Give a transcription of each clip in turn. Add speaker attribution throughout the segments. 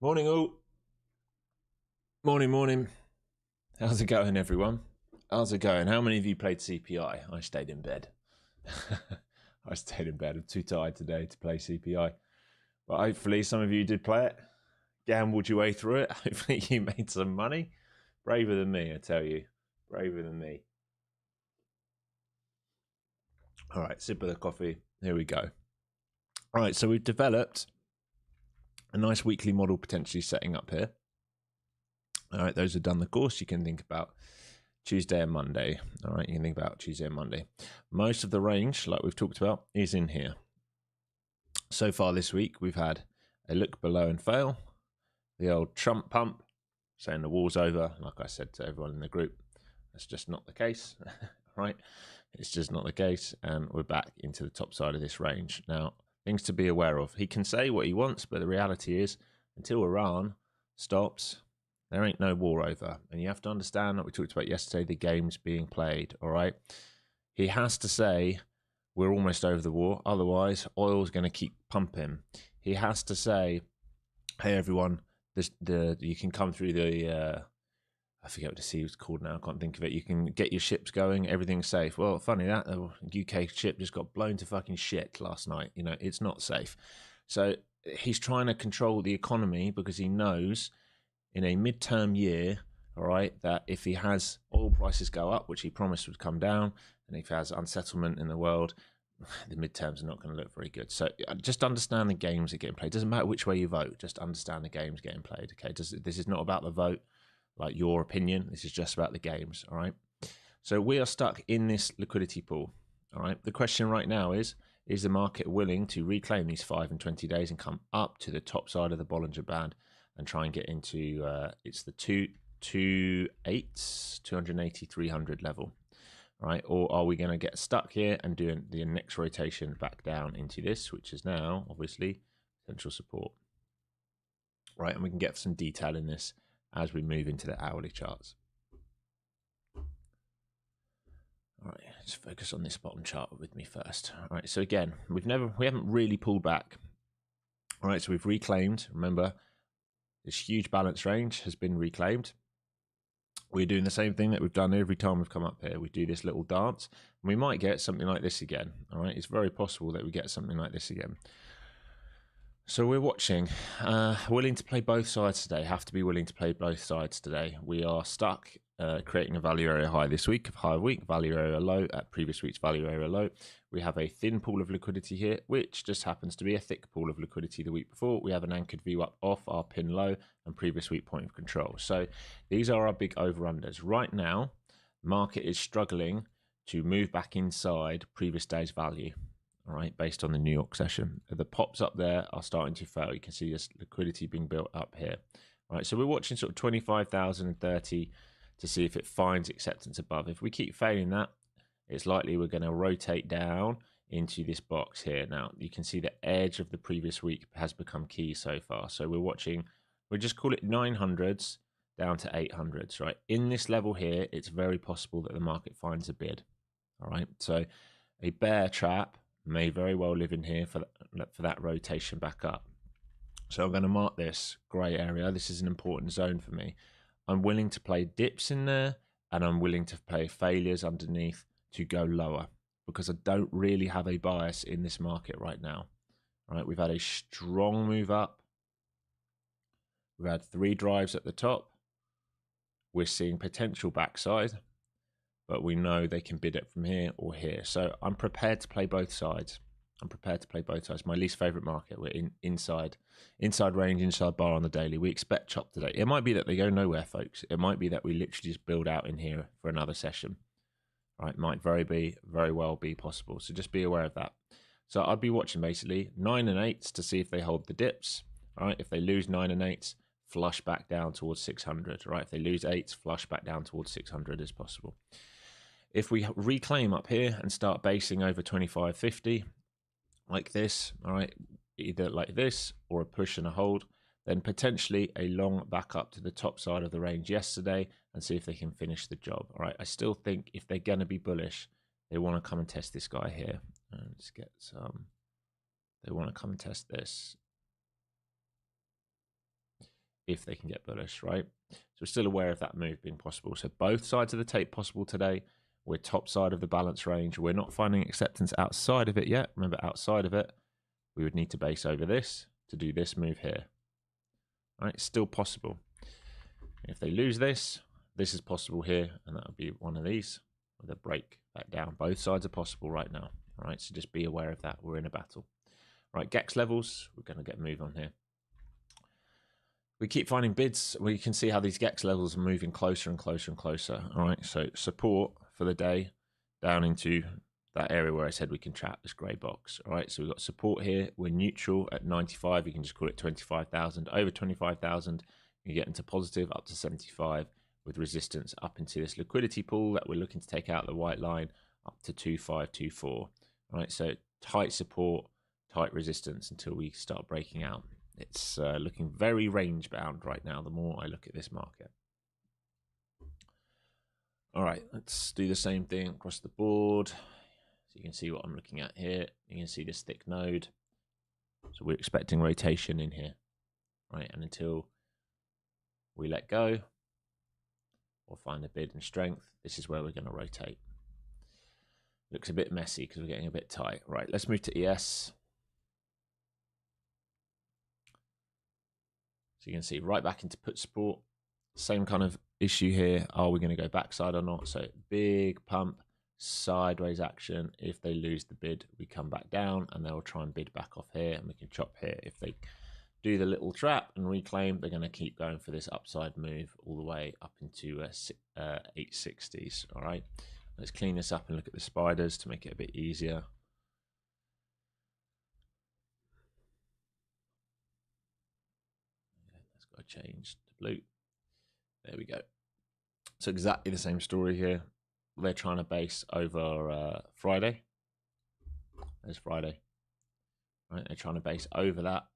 Speaker 1: Morning all. Morning. How's it going, everyone? How's it going? How many of you played CPI? I stayed in bed. I stayed in bed. I'm too tired today to play CPI. But hopefully some of you did play it. Gambled your way through it. Hopefully you made some money. Braver than me, I tell you. Braver than me. All right, sip of the coffee. Here we go. All right, so we've developed a nice weekly model potentially setting up here. All right, those who've done the course, you can think about Tuesday and Monday. All right, you can think about Tuesday and Monday. Most of the range, like we've talked about, is in here. So far this week, we've had a look below and fail, the old Trump pump, saying the war's over. Like I said to everyone in the group, that's just not the case, right? It's just not the case, and we're back into the top side of this range. Now, things to be aware of. He can say what he wants, but the reality is, until Iran stops, there ain't no war over. And you have to understand what we talked about yesterday, the game's being played, all right? He has to say, we're almost over the war, otherwise oil's going to keep pumping. He has to say, hey, everyone, you can come through the... I forget what the sea was called now. I can't think of it. You can get your ships going. Everything's safe. Well, funny that the UK ship just got blown to fucking shit last night. You know, it's not safe. So he's trying to control the economy because he knows in a midterm year, all right, that if he has oil prices go up, which he promised would come down, and if he has unsettlement in the world, the midterms are not going to look very good. So just understand the games that are getting played. It doesn't matter which way you vote. Just understand the games getting played. Okay, this is not about the vote, like your opinion. This is just about the games. All right. So we are stuck in this liquidity pool. All right. The question right now is the market willing to reclaim these 5 and 20 days and come up to the top side of the Bollinger Band and try and get into it's the 280, 300 level, right? Or are we going to get stuck here and do the next rotation back down into this, which is now obviously potential support, right? And we can get some detail in this as we move into the hourly charts. All right, let's focus on this bottom chart with me first. All right, so again, we haven't really pulled back. All right, so we've reclaimed. Remember, this huge balance range has been reclaimed. We're doing the same thing that we've done every time we've come up here. We do this little dance, and we might get something like this again. All right, it's very possible that we get something like this again. So we're watching, willing to play both sides today, have to be willing to play both sides today. We are stuck creating a value area high this week, high week, value area low at previous week's value area low. We have a thin pool of liquidity here, which just happens to be a thick pool of liquidity the week before. We have an anchored view up off our pin low and previous week point of control. So these are our big over-unders. Right now, market is struggling to move back inside previous day's value. All right, based on the New York session. The pops up there are starting to fail. You can see this liquidity being built up here. All right, so we're watching sort of 25,030 to see if it finds acceptance above. If we keep failing that, it's likely we're going to rotate down into this box here. Now, you can see the edge of the previous week has become key so far. So we're watching, we'll just call it 900s down to 800s, right? In this level here, it's very possible that the market finds a bid. All right, so a bear trap may very well live in here for that rotation back up. So I'm going to mark this grey area. This is an important zone for me. I'm willing to play dips in there, and I'm willing to play failures underneath to go lower because I don't really have a bias in this market right now. All right, we've had a strong move up. We've had 3 drives at the top. We're seeing potential backside, but we know they can bid it from here or here. So I'm prepared to play both sides. My least favorite market. We're inside range, inside bar on the daily. We expect chop today. It might be that they go nowhere, folks. It might be that we literally just build out in here for another session. All right, might very well be possible. So just be aware of that. So I'd be watching basically 9 and 8s to see if they hold the dips. All right, if they lose 9 and 8s, flush back down towards 600. Right, if they lose 8s, flush back down towards 600 is possible. If we reclaim up here and start basing over 25.50 like this, all right, either like this or a push and a hold, then potentially a long back up to the top side of the range yesterday and see if they can finish the job. All right, I still think if they're going to be bullish, they want to come and test this guy here. Let's get some. They want to come and test this. if they can get bullish, right? So we're still aware of that move being possible. So both sides of the tape possible today. We're top side of the balance range. We're not finding acceptance outside of it yet. Remember, outside of it, we would need to base over this to do this move here. All right, still possible. If they lose this, this is possible here, and that would be one of these with a break back down. Both sides are possible right now. All right, so just be aware of that. We're in a battle. All right, GEX levels, we're going to get a move on here. We keep finding bids. We can see how these GEX levels are moving closer and closer and closer. All right, so support for the day down into that area where I said we can trap this grey box. All right, so we've got support here. We're neutral at 95. You can just call it 25,000. Over 25,000, you get into positive up to 75 with resistance up into this liquidity pool that we're looking to take out the white line up to 2524. All right, so tight support, tight resistance until we start breaking out. It's looking very range bound right now the more I look at this market. All right, let's do the same thing across the board. So you can see what I'm looking at here. You can see this thick node. So we're expecting rotation in here, right? And until we let go or find a bid and strength, this is where we're going to rotate. Looks a bit messy because we're getting a bit tight. Right, let's move to ES. So you can see right back into put support. Same kind of issue here. Are we going to go backside or not? So big pump, sideways action. If they lose the bid, we come back down and they'll try and bid back off here and we can chop here. If they do the little trap and reclaim, they're going to keep going for this upside move all the way up into 860s. All right, let's clean this up and look at the spiders to make it a bit easier. That's got to change to blue. There we go. So exactly the same story here. They're trying to base over Friday. There's Friday. Right, they're trying to base over that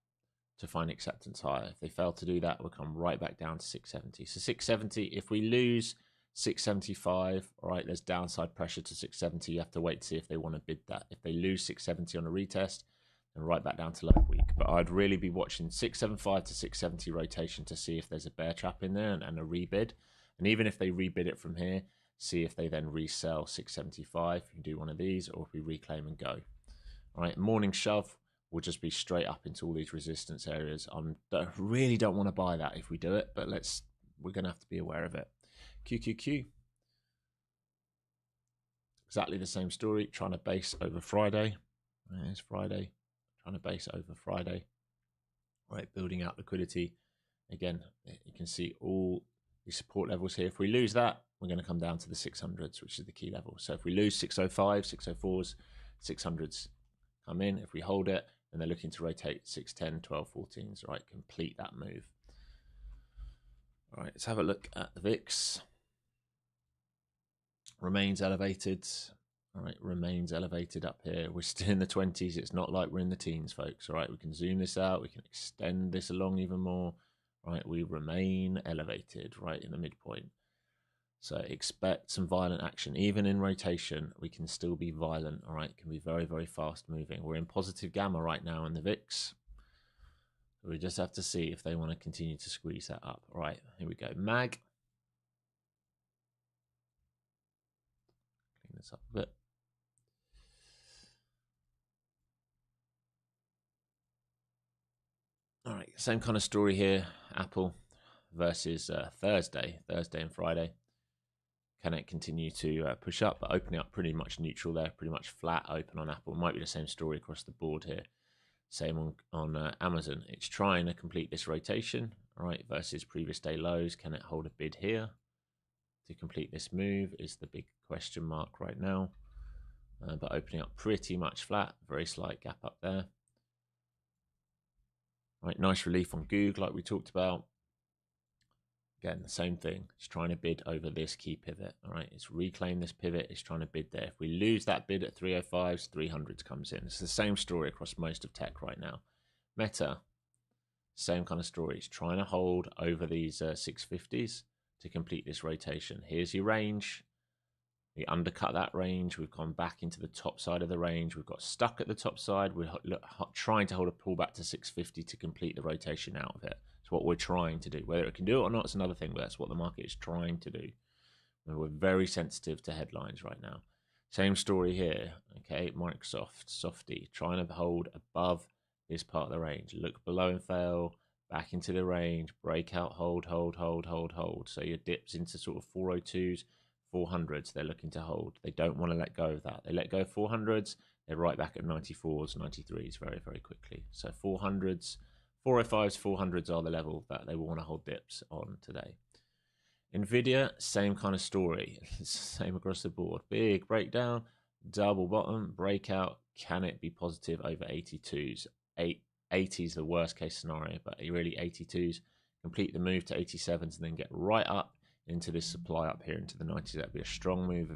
Speaker 1: to find acceptance higher. If they fail to do that, we'll come right back down to 670. So 670, if we lose 675, all right, there's downside pressure to 670. You have to wait to see if they want to bid that. If they lose 670 on a retest, then right back down to last week. But I'd really be watching 675 to 670 rotation to see if there's a bear trap in there and a rebid. And even if they rebid it from here, see if they then resell 675. You can do one of these, or if we reclaim and go. All right, morning shove will just be straight up into all these resistance areas. I really don't want to buy that if we do it, but we're going to have to be aware of it. QQQ. Exactly the same story, trying to base over Friday. There's Friday, trying to base over Friday. Right, building out liquidity. Again, you can see all the support levels here. If we lose that, we're going to come down to the 600s, which is the key level. So if we lose 605, 604s, 600s come in. If we hold it, then they're looking to rotate 610, 12, 14s, right? Complete that move. All right, let's have a look at the VIX. Remains elevated. All right, remains elevated up here. We're still in the 20s. It's not like we're in the teens, folks. All right, we can zoom this out. We can extend this along even more. Right, we remain elevated right in the midpoint. So expect some violent action. Even in rotation, we can still be violent. All right, it can be very, very fast moving. We're in positive gamma right now in the VIX. We just have to see if they want to continue to squeeze that up. All right, here we go. MAG. Clean this up a bit. All right, same kind of story here. Apple versus Thursday and Friday. Can it continue to push up? But opening up pretty much neutral there, pretty much flat open on Apple. Might be the same story across the board here. Same on Amazon. It's trying to complete this rotation, all right, versus previous day lows. Can it hold a bid here to complete this move is the big question mark right now. But opening up pretty much flat, very slight gap up there. All right, nice relief on Google like we talked about. Again, the same thing. It's trying to bid over this key pivot. All right, it's reclaim this pivot. It's trying to bid there. If we lose that bid at 305s, 300s comes in. It's the same story across most of tech right now. Meta, same kind of story. It's trying to hold over these 650s to complete this rotation. Here's your range. We undercut that range. We've gone back into the top side of the range. We've got stuck at the top side. We're trying to hold a pullback to 650 to complete the rotation out of it. So what we're trying to do. Whether it can do it or not is another thing, but that's what the market is trying to do. And we're very sensitive to headlines right now. Same story here. Okay, Microsoft, softy, trying to hold above this part of the range. Look below and fail, back into the range, breakout, hold. So your dips into sort of 402s, 400s, they're looking to hold. They don't want to let go of that. They let go of 400s, they're right back at 94s, 93s very, very quickly. So 400s, 405s, 400s are the level that they will want to hold dips on today. Nvidia, same kind of story. Same across the board. Big breakdown, double bottom, breakout. Can it be positive over 82s? 80s the worst case scenario, but really 82s. Complete the move to 87s and then get right up into this supply up here into the 90s. That'd be a strong move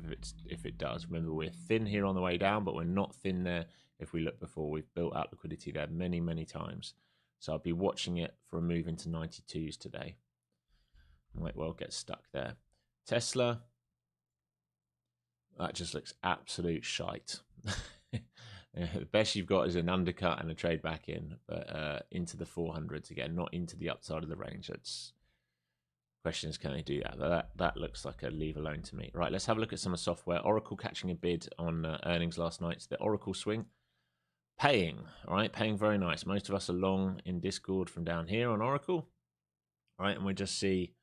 Speaker 1: if it does. Remember, we're thin here on the way down, but we're not thin there. If we look before, we've built out liquidity there many, many times. So I'll be watching it for a move into 92s today. Might well get stuck there. Tesla, that just looks absolute shite. The best you've got is an undercut and a trade back in, but into the 400s again, not into the upside of the range. That's questions, can they do that? But that looks like a leave alone to me. Right, let's have a look at some of the software. Oracle catching a bid on earnings last night. So the Oracle swing. Paying, all right, paying very nice. Most of us are long in Discord from down here on Oracle, all right, and we just see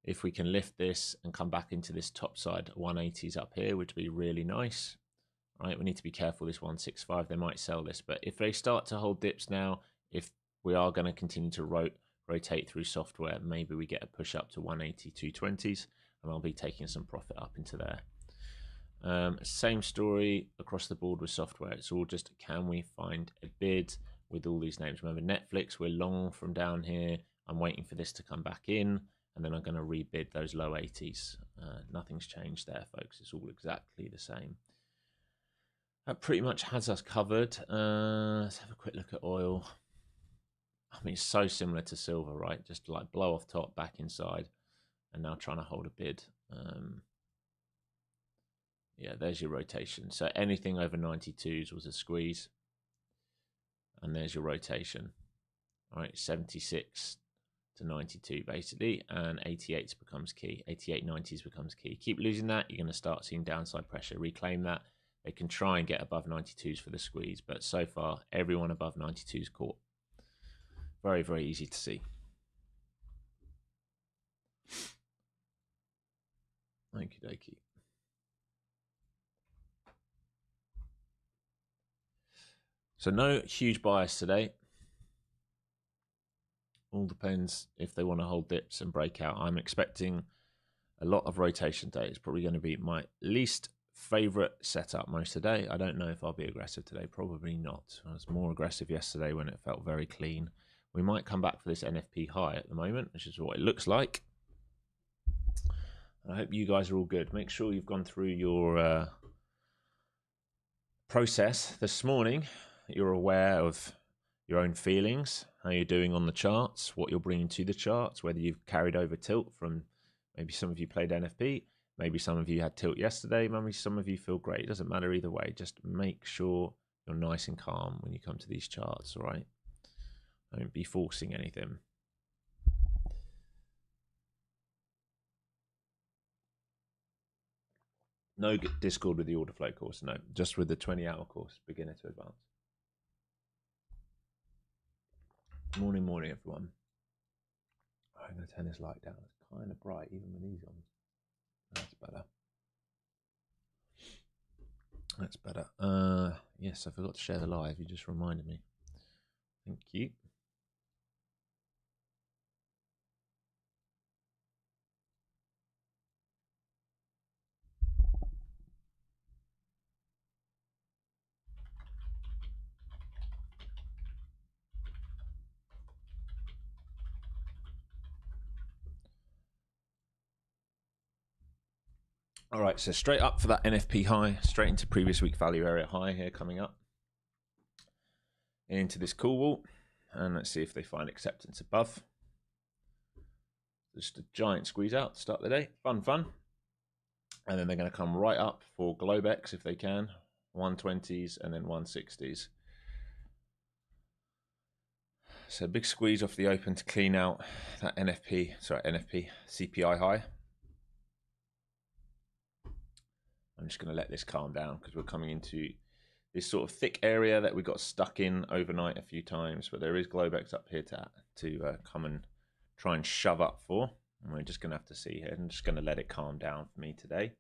Speaker 1: if we can lift this and come back into this top side 180s up here, which would be really nice. All right, we need to be careful. This 165, they might sell this, but if they start to hold dips now, if we are going to continue to rotate through software, maybe we get a push up to 180, 220s, and I'll be taking some profit up into there. Same story across the board with software. It's all just, can we find a bid with all these names? Remember, Netflix, we're long from down here. I'm waiting for this to come back in, and then I'm going to rebid those low 80s. Nothing's changed there, folks. It's all exactly the same. That pretty much has us covered. Let's have a quick look at oil. I mean, it's so similar to silver, right? Just like blow off top, back inside, and now trying to hold a bid. Yeah, there's your rotation. So anything over 92s was a squeeze. And there's your rotation. All right, 76 to 92 basically, and 88s becomes key. 88, 90s becomes key. Keep losing that, you're going to start seeing downside pressure. Reclaim that. They can try and get above 92s for the squeeze, but so far, everyone above 92s caught. Very, very easy to see. Okie dokie. So no huge bias today. All depends if they want to hold dips and break out. I'm expecting a lot of rotation today. It's probably going to be my least favorite setup most today. I don't know if I'll be aggressive today. Probably not. I was more aggressive yesterday when it felt very clean. We might come back for this NFP high at the moment, which is what it looks like. I hope you guys are all good. Make sure you've gone through your process this morning. You're aware of your own feelings, how you're doing on the charts, what you're bringing to the charts, whether you've carried over tilt from maybe some of you played NFP, maybe some of you had tilt yesterday, maybe some of you feel great. It doesn't matter either way. Just make sure you're nice and calm when you come to these charts, all right? Don't be forcing anything. No Discord with the order flow course, no. Just with the 20-hour course, beginner to advanced. Morning, everyone. I'm going to turn this light down. It's kind of bright, even with these on. That's better. That's better. Yes, I forgot to share the live. You just reminded me. Thank you. All right, so straight up for that NFP high, straight into previous week value area high here coming up. Into this cool wall, and let's see if they find acceptance above. Just a giant squeeze out to start the day. Fun. And then they're going to come right up for Globex if they can. 120s and then 160s. So big squeeze off the open to clean out that CPI high. I'm just going to let this calm down because we're coming into this sort of thick area that we got stuck in overnight a few times, but there is Globex up here to come and try and shove up for. And we're just going to have to see here. I'm just going to let it calm down for me today.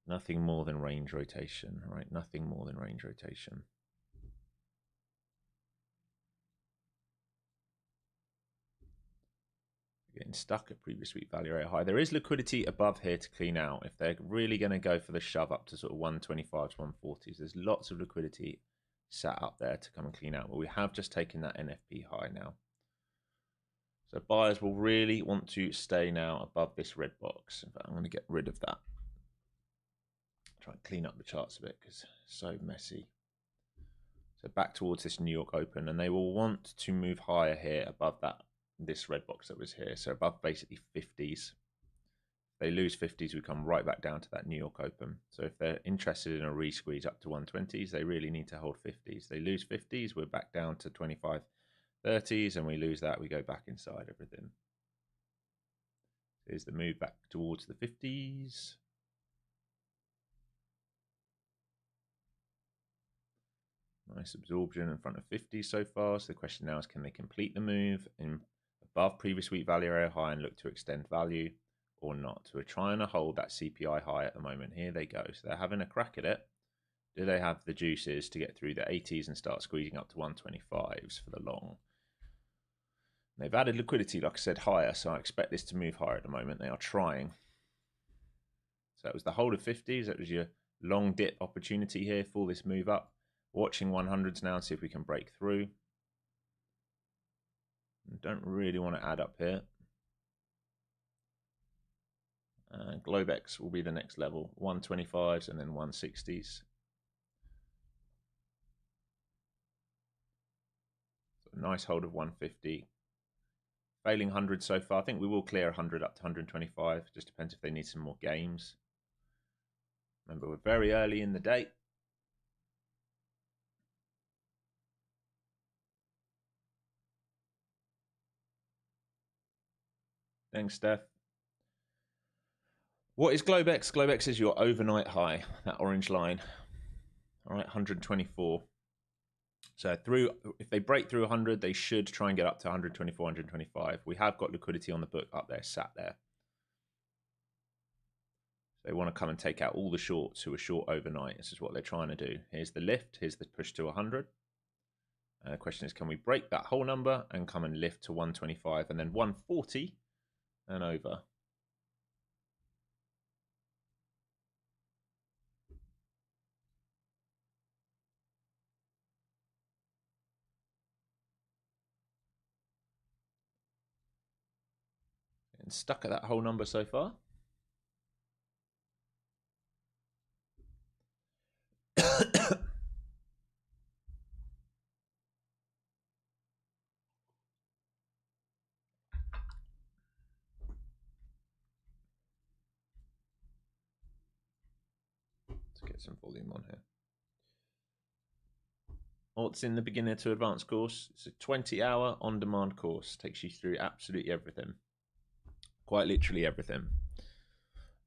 Speaker 1: Nothing more than range rotation, right? Nothing more than range rotation. Getting stuck at previous week value area high. There is liquidity above here to clean out. If they're really going to go for the shove up to sort of 125 to 140s, there's lots of liquidity sat up there to come and clean out. But we have just taken that NFP high now. So buyers will really want to stay now above this red box. In fact, I'm going to get rid of that. Try and clean up the charts a bit because it's so messy. So back towards this New York Open, and they will want to move higher here above this red box that was here. So above basically 50s. If they lose 50s, we come right back down to that New York Open. So if they're interested in a re-squeeze up to 120s, they really need to hold 50s. They lose 50s, we're back down to 25, 30s, and we lose that, we go back inside everything. Here's the move back towards the 50s. Nice absorption in front of 50 so far. So the question now is, can they complete the move in above previous week value area high and look to extend value or not? So we're trying to hold that CPI high at the moment. Here they go. So they're having a crack at it. Do they have the juices to get through the 80s and start squeezing up to 125s for the long? They've added liquidity, like I said, higher. So I expect this to move higher at the moment. They are trying. So that was the hold of 50s. That was your long dip opportunity here for this move up. Watching 100s now, see if we can break through. Don't really want to add up here. Globex will be the next level, 125s and then 160s. So nice hold of 150. Failing 100 so far. I think we will clear 100 up to 125. Just depends if they need some more games. Remember, we're very early in the day. Thanks, Steph. What is Globex? Globex is your overnight high, that orange line. All right, 124. So if they break through 100, they should try and get up to 124, 125. We have got liquidity on the book up there, sat there. They want to come and take out all the shorts who are short overnight. This is what they're trying to do. Here's the lift. Here's the push to 100. The question is, can we break that whole number and come and lift to 125 and then 140 and over? And stuck at that whole number so far. Let's get some volume on here. What's in the beginner to advanced course? It's a 20-hour on-demand course. Takes you through absolutely everything. Quite literally everything.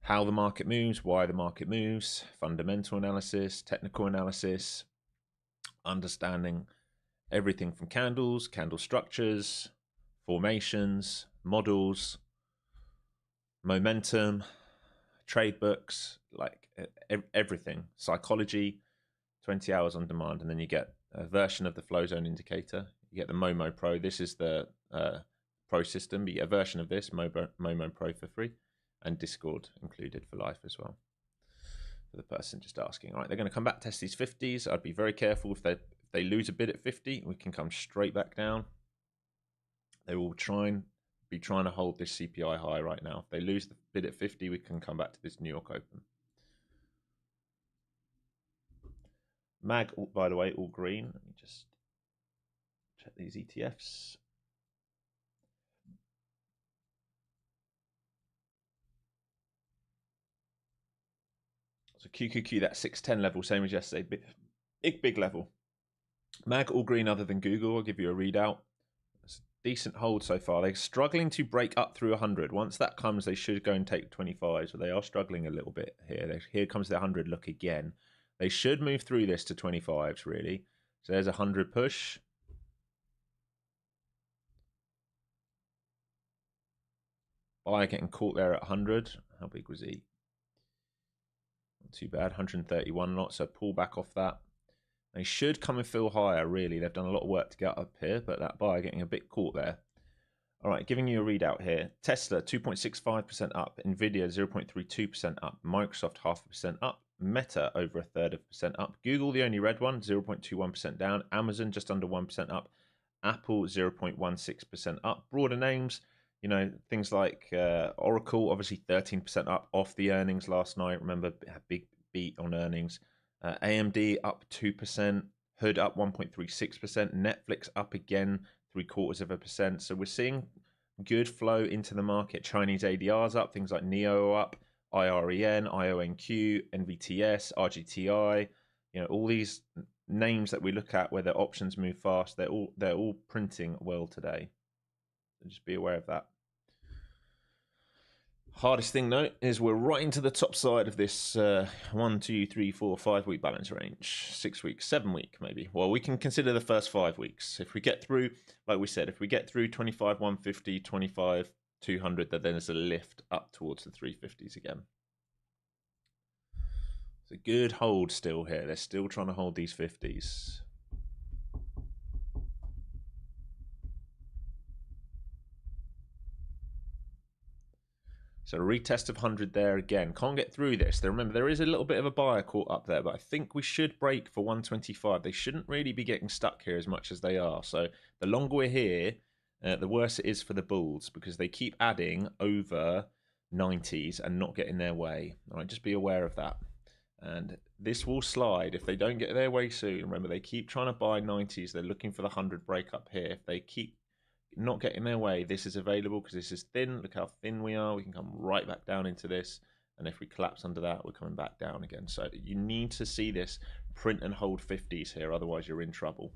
Speaker 1: How the market moves, why the market moves, fundamental analysis, technical analysis, understanding everything from candles, candle structures, formations, models, momentum, trade books, like everything, psychology, 20 hours on demand. And then you get a version of the flow zone indicator. You get the Momo Pro. This is the Pro system, but you get a version of this, Momo Pro, for free, and Discord included for life as well. For the person just asking. All right, they're going to come back, test these 50s. I'd be very careful if they lose a bid at 50, we can come straight back down. They will be trying to hold this CPI high right now. If they lose the bid at 50, we can come back to this New York Open. MAG, by the way, all green. Let me just check these ETFs. So QQQ, that 610 level, same as yesterday. Big level. Mag all green other than Google. I'll give you a readout. It's a decent hold so far. They're struggling to break up through 100. Once that comes, they should go and take 25. So they are struggling a little bit here. Here comes the 100 look again. They should move through this to 25s, really. So there's a 100 push. Buyer getting caught there at 100. How big was he? Not too bad. 131 knots. So pull back off that. They should come and fill higher, really. They've done a lot of work to get up here, but that buyer getting a bit caught there. All right, giving you a readout here. Tesla, 2.65% up. Nvidia, 0.32% up. Microsoft, 0.5% up. Meta, over 1/3% up. Google, the only red one, 0.21% down. Amazon, just under 1% up. Apple, 0.16% up. Broader names, you know, things like Oracle, obviously 13% up off the earnings last night. Remember, a big beat on earnings. AMD up 2%, Hood up 1.36%, Netflix up again 0.75%. So we're seeing good flow into the market. Chinese ADRs up, things like NEO up, IREN, IONQ, NVTS, RGTI. You know, all these names that we look at where their options move fast, they're all printing well today. So just be aware of that. Hardest thing though is we're right into the top side of this 1, 2, 3, 4, 5 week balance range. 6 weeks, 7 week maybe. Well, we can consider the first 5 weeks. If we get through, like we said, if we get through 25, 150, 25, 200, then there's a lift up towards the 350s again. It's a good hold still here. They're still trying to hold these 50s. So a retest of 100 there again. Can't get through this. Remember, there is a little bit of a buyer caught up there, but I think we should break for 125. They shouldn't really be getting stuck here as much as they are. So the longer we're here, the worse it is for the bulls because they keep adding over 90s and not getting their way. All right, just be aware of that. And this will slide if they don't get their way soon. Remember, they keep trying to buy 90s. They're looking for the 100 breakup here. If they keep not getting their way, this is available because this is thin. Look how thin we are. We can come right back down into this, and if we collapse under that, we're coming back down again. So you need to see this print and hold 50s here, otherwise you're in trouble.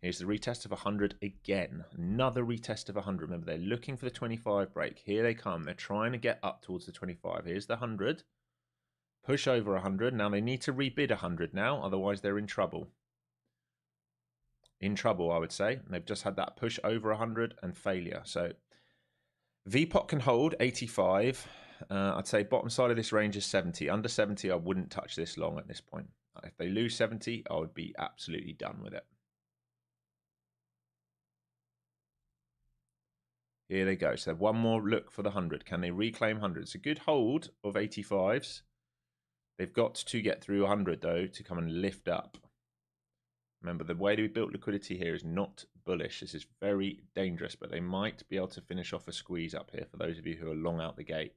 Speaker 1: Here's the retest of 100 again. Another retest of 100. Remember, they're looking for the 25 break. Here they come. They're trying to get up towards the 25. Here's the 100. Push over 100. Now they need to rebid 100 now, otherwise they're in trouble. In trouble, I would say. They've just had that push over 100 and failure. So VPOT can hold 85. I'd say bottom side of this range is 70. Under 70, I wouldn't touch this long at this point. If they lose 70, I would be absolutely done with it. Here they go. So one more look for the 100. Can they reclaim 100? It's a good hold of 85s. They've got to get through 100, though, to come and lift up. Remember, the way we built liquidity here is not bullish. This is very dangerous, but they might be able to finish off a squeeze up here for those of you who are long out the gate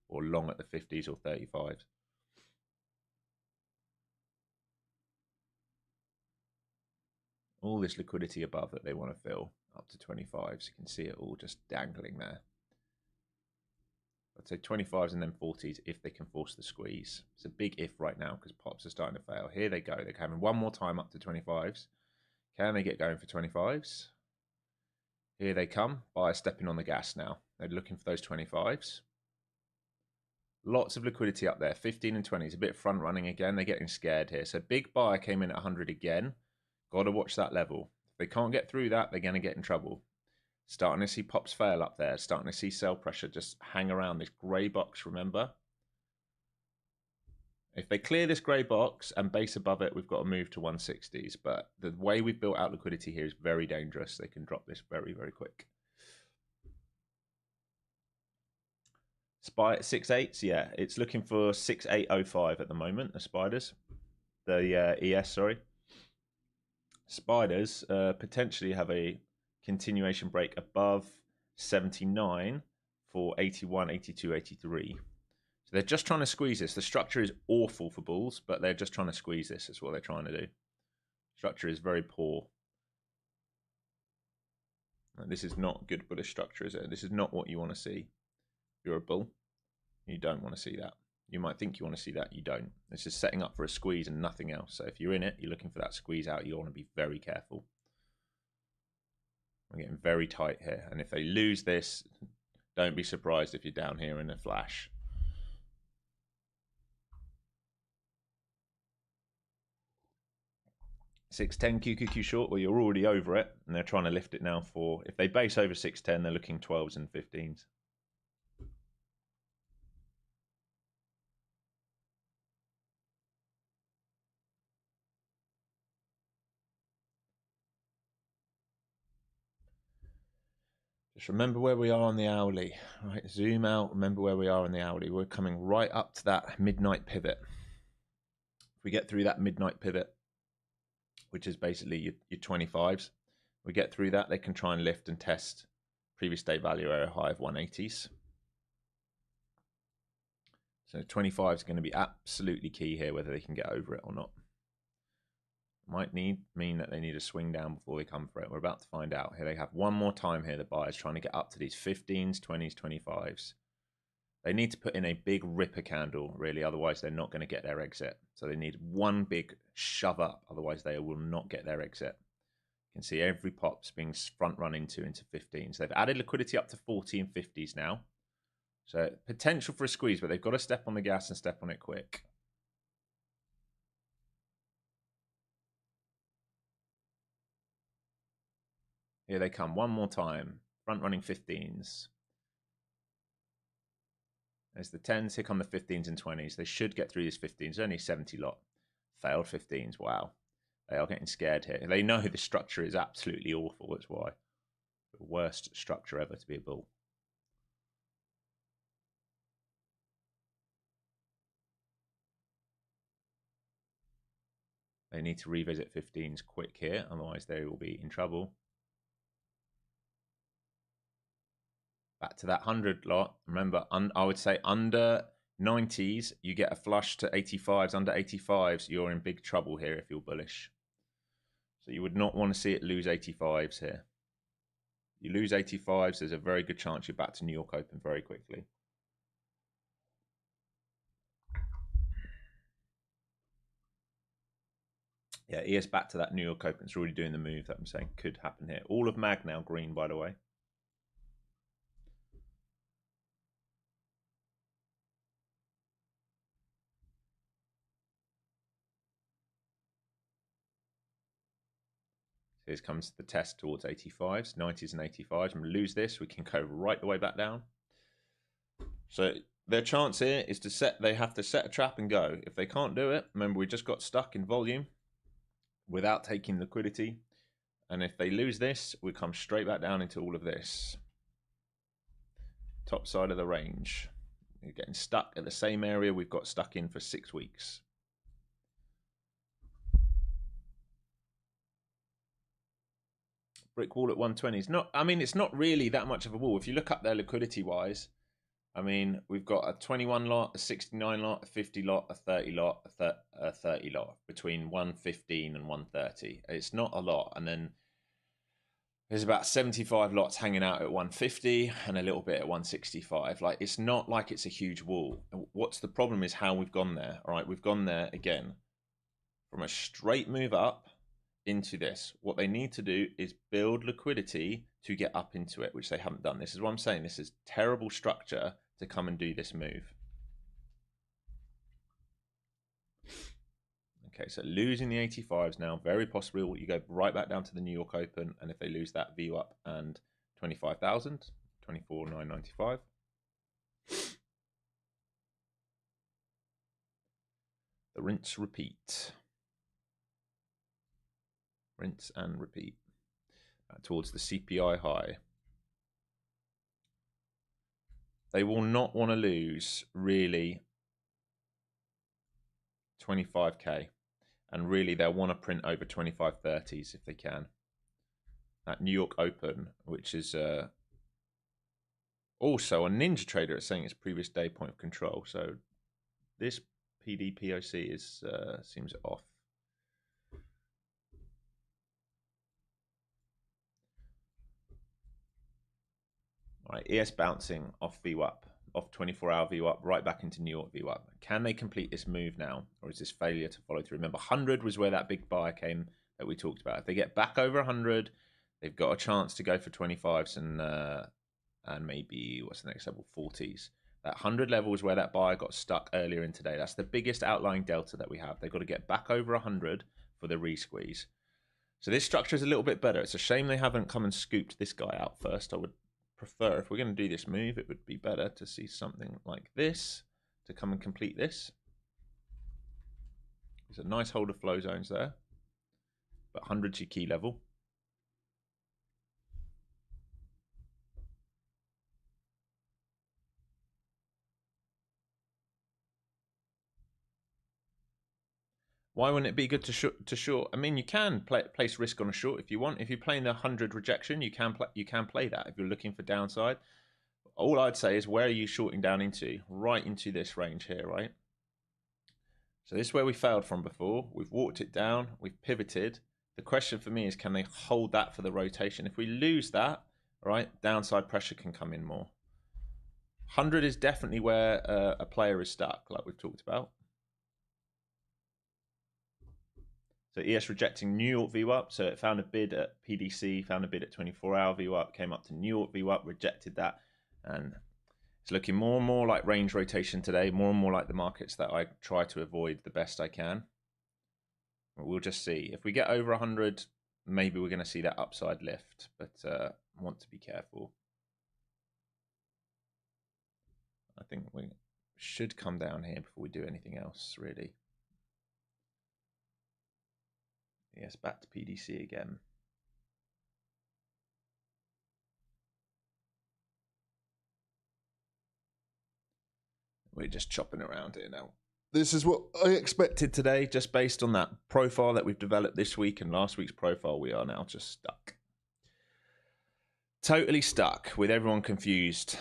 Speaker 1: or long at the 50s or 35s. All this liquidity above that they want to fill up to 25s. You can see it all just dangling there. I'd say 25s and then 40s if they can force the squeeze. It's a big if right now because pops are starting to fail. Here they go. They're coming one more time up to 25s. Can they get going for 25s? Here they come. Buyer stepping on the gas now. They're looking for those 25s. Lots of liquidity up there. 15 and 20s. A bit front running again. They're getting scared here. So big buyer came in at 100 again. Got to watch that level. If they can't get through that, they're going to get in trouble. Starting to see pops fail up there. Starting to see sell pressure just hang around this grey box, remember? If they clear this grey box and base above it, we've got to move to 160s. But the way we've built out liquidity here is very dangerous. They can drop this very, very quick. SPY at 6.8s, yeah. It's looking for 6.805 at the moment, the spiders. The ES, sorry. Spiders potentially have a continuation break above 79 for 81, 82, 83. So they're just trying to squeeze this. The structure is awful for bulls, but they're just trying to squeeze this. That's what they're trying to do. Structure is very poor. This is not good bullish structure, is it? This is not what you want to see. If you're a bull, you don't want to see that. You might think you want to see that. You don't. It's just setting up for a squeeze and nothing else. So if you're in it, you're looking for that squeeze out, you want to be very careful. We're getting very tight here. And if they lose this, don't be surprised if you're down here in a flash. $610 QQQ short, well, you're already over it, and they're trying to lift it now for, if they base over 610, they're looking 12s and 15s. Just remember where we are on the hourly, right? Zoom out, remember where we are on the hourly. We're coming right up to that midnight pivot. If we get through that midnight pivot, which is basically your 25s, we get through that, they can try and lift and test previous day value area high of 180s. So 25 is going to be absolutely key here, whether they can get over it or not. Might mean that they need a swing down before they come for it. We're about to find out. Here they have one more time here, the buyers trying to get up to these 15s, 20s, 25s. They need to put in a big ripper candle, really, otherwise they're not going to get their exit. So they need one big shove up, otherwise they will not get their exit. You can see every pop's being front run into 15s. They've added liquidity up to 40 and 50s now. So potential for a squeeze, but they've got to step on the gas and step on it quick. Here they come one more time. Front running 15s. There's the 10s. Here come the 15s and 20s. They should get through these 15s. Only 70 lot. Failed 15s. Wow. They are getting scared here. They know the structure is absolutely awful. That's why. The worst structure ever to be a bull. They need to revisit 15s quick here, otherwise they will be in trouble. Back to that 100 lot. Remember, I would say under 90s, you get a flush to 85s. Under 85s, you're in big trouble here if you're bullish. So you would not want to see it lose 85s here. You lose 85s, there's a very good chance you're back to New York Open very quickly. Yeah, ES back to that New York Open. It's already doing the move that I'm saying could happen here. All of MAG now green, by the way. Here comes the test towards 85s, 90s and 85s. And we lose this, we can go right the way back down. So their chance here is to they have to set a trap and go. If they can't do it, remember we just got stuck in volume without taking liquidity. And if they lose this, we come straight back down into all of this. Top side of the range. You're getting stuck at the same area we've got stuck in for 6 weeks. Brick wall at 120 is not, I mean, it's not really that much of a wall. If you look up there liquidity wise, I mean, we've got a 21 lot, a 69 lot, a 50 lot, a 30 lot, a 30 lot between 115 and 130. It's not a lot. And then there's about 75 lots hanging out at 150 and a little bit at 165. Like, it's not like it's a huge wall. What's the problem is how we've gone there. All right, we've gone there again from a straight move up into this. What they need to do is build liquidity to get up into it, which they haven't done. This is what I'm saying. This is terrible structure to come and do this move. Okay, so losing the 85s now, very possible you go right back down to the New York Open, and if they lose that, view up and 25,000, 24,995. The rinse, repeat. Rinse and repeat towards the CPI high. They will not want to lose really 25k, and really they'll want to print over 2530s if they can. That New York Open, which is also a Ninja Trader, is saying it's previous day point of control. So this PDPOC is seems off. All right, ES bouncing off VWAP, off 24-hour VWAP right back into New York VWAP. Can they complete this move now, or is this failure to follow through? Remember, 100 was where that big buy came that we talked about. If they get back over 100, they've got a chance to go for 25s and maybe, what's the next level, 40s. That 100 level is where that buy got stuck earlier in today. That's the biggest outlying delta that we have. They've got to get back over 100 for the re-squeeze. So this structure is a little bit better. It's a shame they haven't come and scooped this guy out first. I would prefer, if we're going to do this move, it would be better to see something like this to come and complete this. There's a nice hold of flow zones there, but 100's your key level. Why wouldn't it be good to short? I mean, you can place risk on a short if you want. If you're playing the 100 rejection, you can play that. If you're looking for downside, all I'd say is, where are you shorting down into? Right into this range here, right? So this is where we failed from before. We've walked it down. We've pivoted. The question for me is, can they hold that for the rotation? If we lose that, right, downside pressure can come in more. 100 is definitely where a player is stuck, like we've talked about. So ES rejecting New York VWAP. So it found a bid at PDC, found a bid at 24-hour VWAP, came up to New York VWAP, rejected that. And it's looking more and more like range rotation today, more and more like the markets that I try to avoid the best I can. We'll just see. If we get over 100, maybe we're going to see that upside lift, but I want to be careful. I think we should come down here before we do anything else, really. Yes, back to PDC again. We're just chopping around here now. This is what I expected today, just based on that profile that we've developed this week and last week's profile. We are now just stuck. Totally stuck, with everyone confused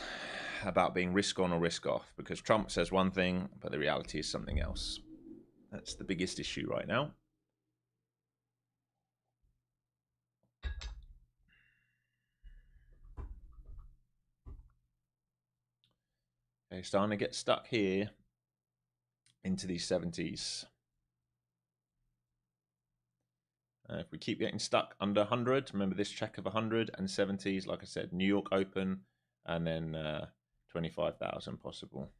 Speaker 1: about being risk on or risk off, because Trump says one thing, but the reality is something else. That's the biggest issue right now. Okay, starting to get stuck here into these 70s. If we keep getting stuck under 100, remember this check of 100 and 70s, like I said, New York Open, and then 25,000 possible.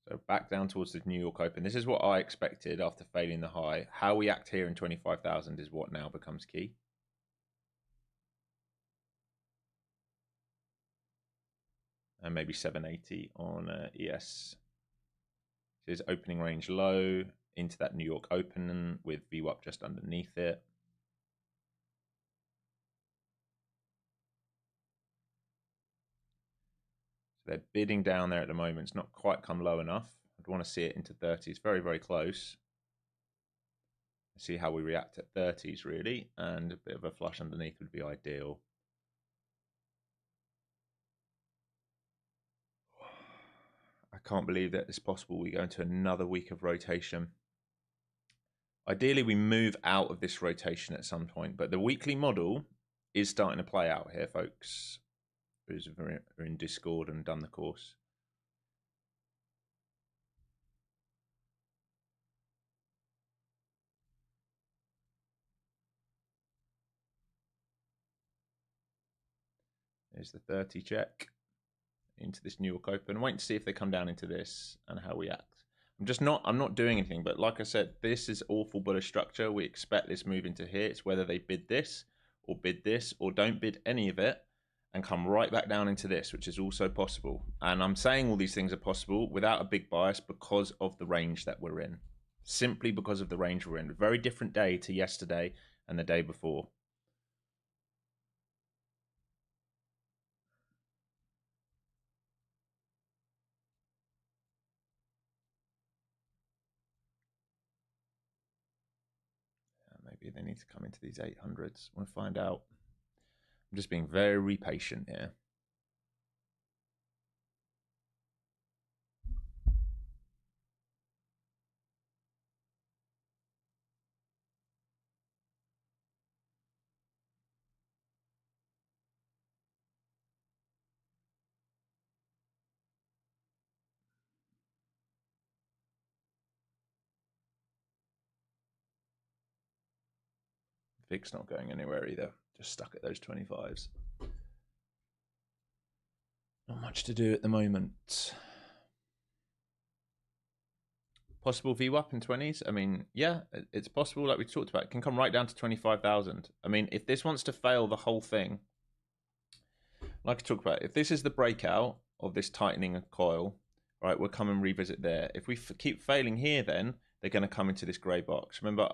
Speaker 1: So back down towards the New York Open. This is what I expected after failing the high. How we act here in 25,000 is what now becomes key. And maybe 780 on ES. Here's opening range low into that New York Open with VWAP just underneath it. So they're bidding down there at the moment. It's not quite come low enough. I'd want to see it into 30s. Very, very close. See how we react at 30s, really. And a bit of a flush underneath would be ideal. I can't believe that it's possible we go into another week of rotation. Ideally, we move out of this rotation at some point, but the weekly model is starting to play out here, folks, who's in Discord and done the course. There's the 30 check into this New York Open. Wait to see if they come down into this and how we act. I'm not doing anything, but like I said, this is awful bullish structure. We expect this move into here. It's whether they bid this or don't bid any of it and come right back down into this, which is also possible. And I'm saying all these things are possible without a big bias because of the range that we're in. Simply because of the range we're in. A very different day to yesterday and the day before. Maybe they need to come into these 800s. We'll find out. I'm just being very patient here. VIX's not going anywhere either. Just stuck at those 25s. Not much to do at the moment. Possible VWAP in 20s? I mean, yeah, it's possible, like we talked about. It can come right down to 25,000. I mean, if this wants to fail the whole thing, like I talked about, if this is the breakout of this tightening of coil, right, we'll come and revisit there. If we keep failing here, then they're going to come into this grey box. Remember,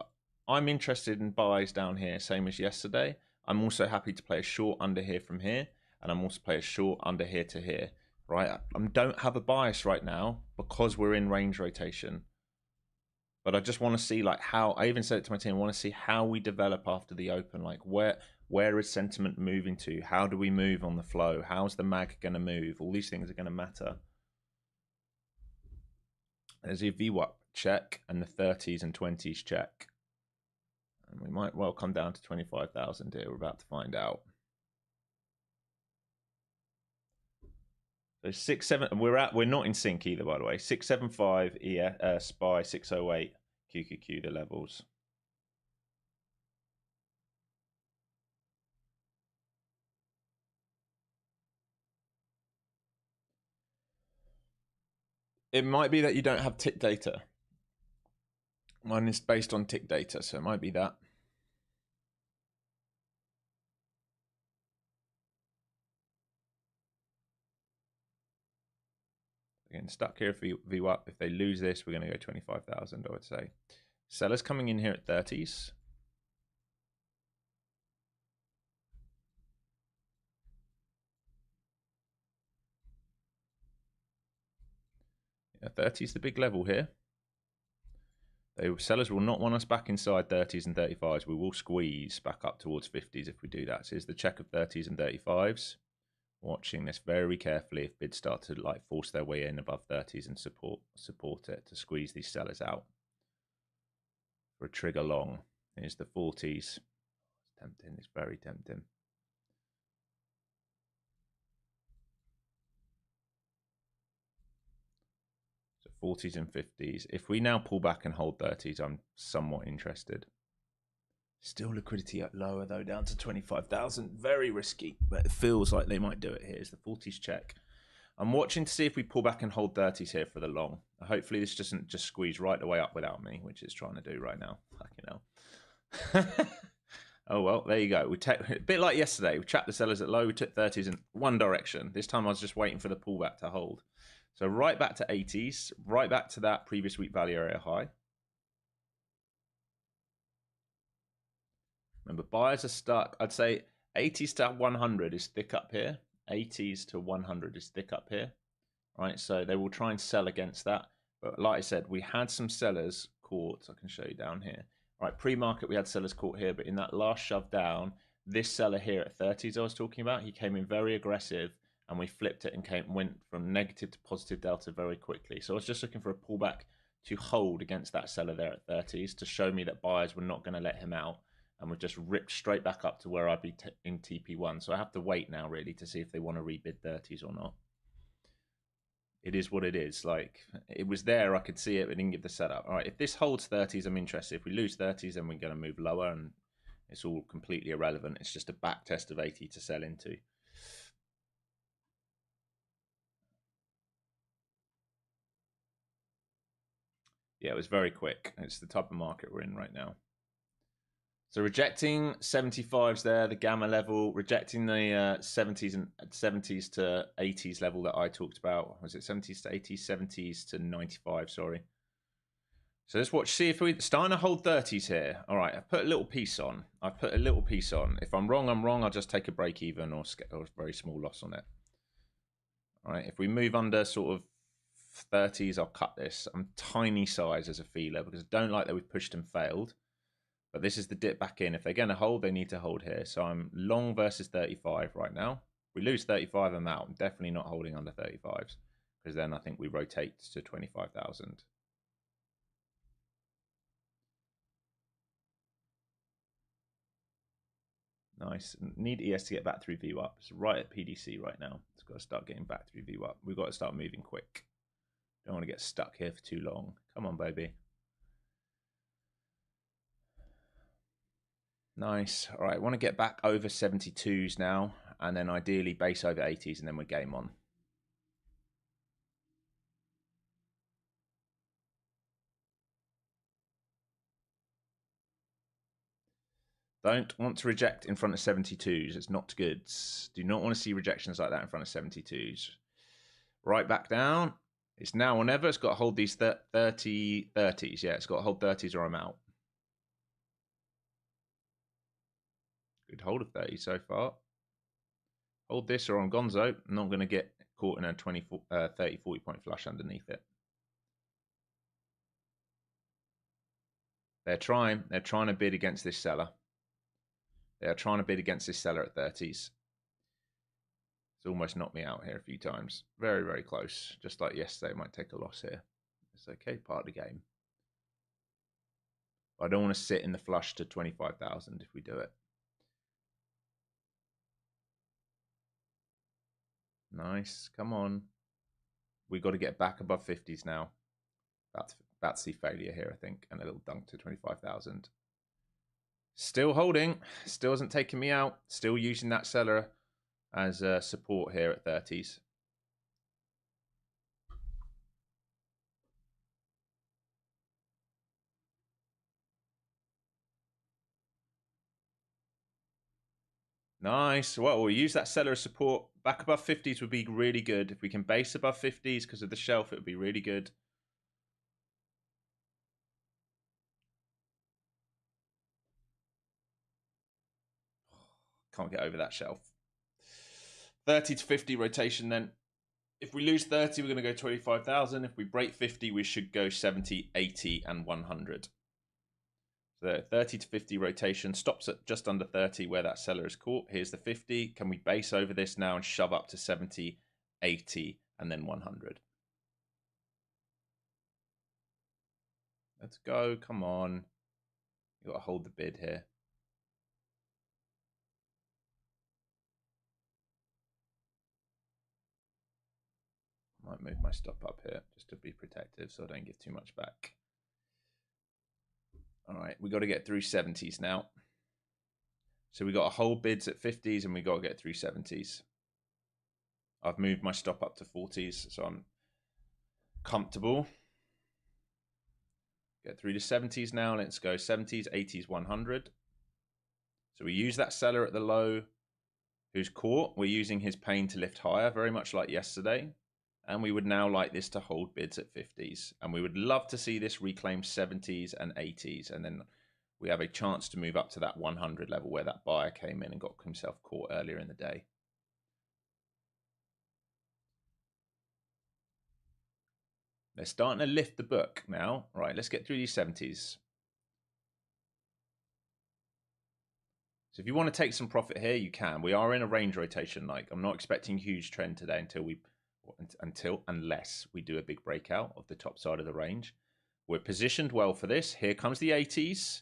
Speaker 1: I'm interested in buys down here, same as yesterday. I'm also happy to play a short under here from here, and I'm also play a short under here to here, right? I don't have a bias right now because we're in range rotation. But I just want to see like how, I even said it to my team, I want to see how we develop after the open. Like where is sentiment moving to? How do we move on the flow? How's the mag going to move? All these things are going to matter. There's your VWAP check and the 30s and 20s check. And we might well come down to 25,000 here. We're about to find out. So 6-7, we're not in sync either, by the way. 675 SPY, 608 QQQ, the levels. It might be that you don't have tick data. Mine is based on tick data, so it might be that. Again, stuck here for VWAP. If they lose this, we're going to go 25,000, I would say. Sellers coming in here at 30s. Yeah, 30 is the big level here. Sellers will not want us back inside 30s and 35s. We will squeeze back up towards 50s if we do that. So here's the check of 30s and 35s. Watching this very carefully if bids start to like force their way in above 30s and support it to squeeze these sellers out for a trigger long. Here's the 40s. It's tempting. It's very tempting. So 40s and 50s. If we now pull back and hold 30s, I'm somewhat interested. Still liquidity up lower though, down to 25,000. Very risky, but it feels like they might do it here. Here's the 40s check. I'm watching to see if we pull back and hold 30s here for the long. Hopefully this doesn't just squeeze right the way up without me, which it's trying to do right now. Fucking hell. Oh, well, there you go. We take a bit like yesterday. We trapped the sellers at low. We took 30s in one direction. This time I was just waiting for the pullback to hold. So right back to 80s, right back to that previous week value area high. Remember, buyers are stuck. I'd say 80s to 100 is thick up here. 80s to 100 is thick up here. Right, so they will try and sell against that. But like I said, we had some sellers caught. I can show you down here. Right, pre-market, we had sellers caught here. But in that last shove down, this seller here at 30s I was talking about, he came in very aggressive. And we flipped it and went from negative to positive delta very quickly. So I was just looking for a pullback to hold against that seller there at 30s to show me that buyers were not going to let him out. And we've just ripped straight back up to where I'd be in TP1. So I have to wait now, really, to see if they want to rebid 30s or not. It is what it is. Like, it was there, I could see it, but didn't give the setup. All right, if this holds 30s, I'm interested. If we lose 30s, then we're going to move lower, and it's all completely irrelevant. It's just a back test of 80 to sell into. Yeah, it was very quick. It's the type of market we're in right now. So rejecting 75s there, the gamma level, rejecting the 70s and 70s to 80s level that I talked about. Was it 70s to 80s, 70s to 95, sorry. So let's watch, see if we're starting to hold 30s here. All right, I've put a little piece on. If I'm wrong, I'm wrong. I'll just take a break even or a very small loss on it. All right, if we move under sort of 30s, I'll cut this. I'm tiny size as a feeler because I don't like that we've pushed and failed. But this is the dip back in. If they're going to hold, they need to hold here. So I'm long versus 35 right now. If we lose 35, I'm out. I'm definitely not holding under 35s because then I think we rotate to 25,000. Nice. Need ES to get back through VWAP. It's right at PDC right now. It's got to start getting back through VWAP. We've got to start moving quick. Don't want to get stuck here for too long. Come on, baby. Nice. All right, I want to get back over 72s now, and then ideally base over 80s, and then we're game on. Don't want to reject in front of 72s. It's not good. Do not want to see rejections like that in front of 72s. Right back down. It's now or never. It's got to hold these 30s. Yeah, it's got to hold 30s or I'm out. Good hold of 30 so far. Hold this or I'm gonzo. I'm not going to get caught in a 30, 40 point flush underneath it. They're trying to bid against this seller. They are trying to bid against this seller at 30s. It's almost knocked me out here a few times. Very, very close. Just like yesterday, might take a loss here. It's okay, part of the game. I don't want to sit in the flush to 25,000 if we do it. Nice, come on. We've got to get back above 50s now. That's the failure here, I think, and a little dunk to 25,000. Still holding, still hasn't taken me out. Still using that seller as support here at 30s. Nice. Well, we'll use that seller as support. Back above 50s would be really good. If we can base above 50s because of the shelf, it would be really good. Can't get over that shelf. 30 to 50 rotation then. If we lose 30, we're going to go 25,000. If we break 50, we should go 70, 80, and 100. So 30 to 50 rotation stops at just under 30 where that seller is caught. Here's the 50. Can we base over this now and shove up to 70, 80, and then 100? Let's go. Come on. You got to hold the bid here. Might move my stop up here just to be protective so I don't give too much back. All right, we got to get through 70s now. So we got to hold bids at 50s and we got to get through 70s. I've moved my stop up to 40s, so I'm comfortable. Get through to 70s now. Let's go 70s, 80s, 100. So we use that seller at the low who's caught. We're using his pain to lift higher, very much like yesterday. And we would now like this to hold bids at 50s. And we would love to see this reclaim 70s and 80s. And then we have a chance to move up to that 100 level where that buyer came in and got himself caught earlier in the day. They're starting to lift the book now. Right, let's get through these 70s. So if you want to take some profit here, you can. We are in a range rotation. Like, I'm not expecting a huge trend today unless we do a big breakout of the top side of the range. We're positioned well for this. Here comes the 80s.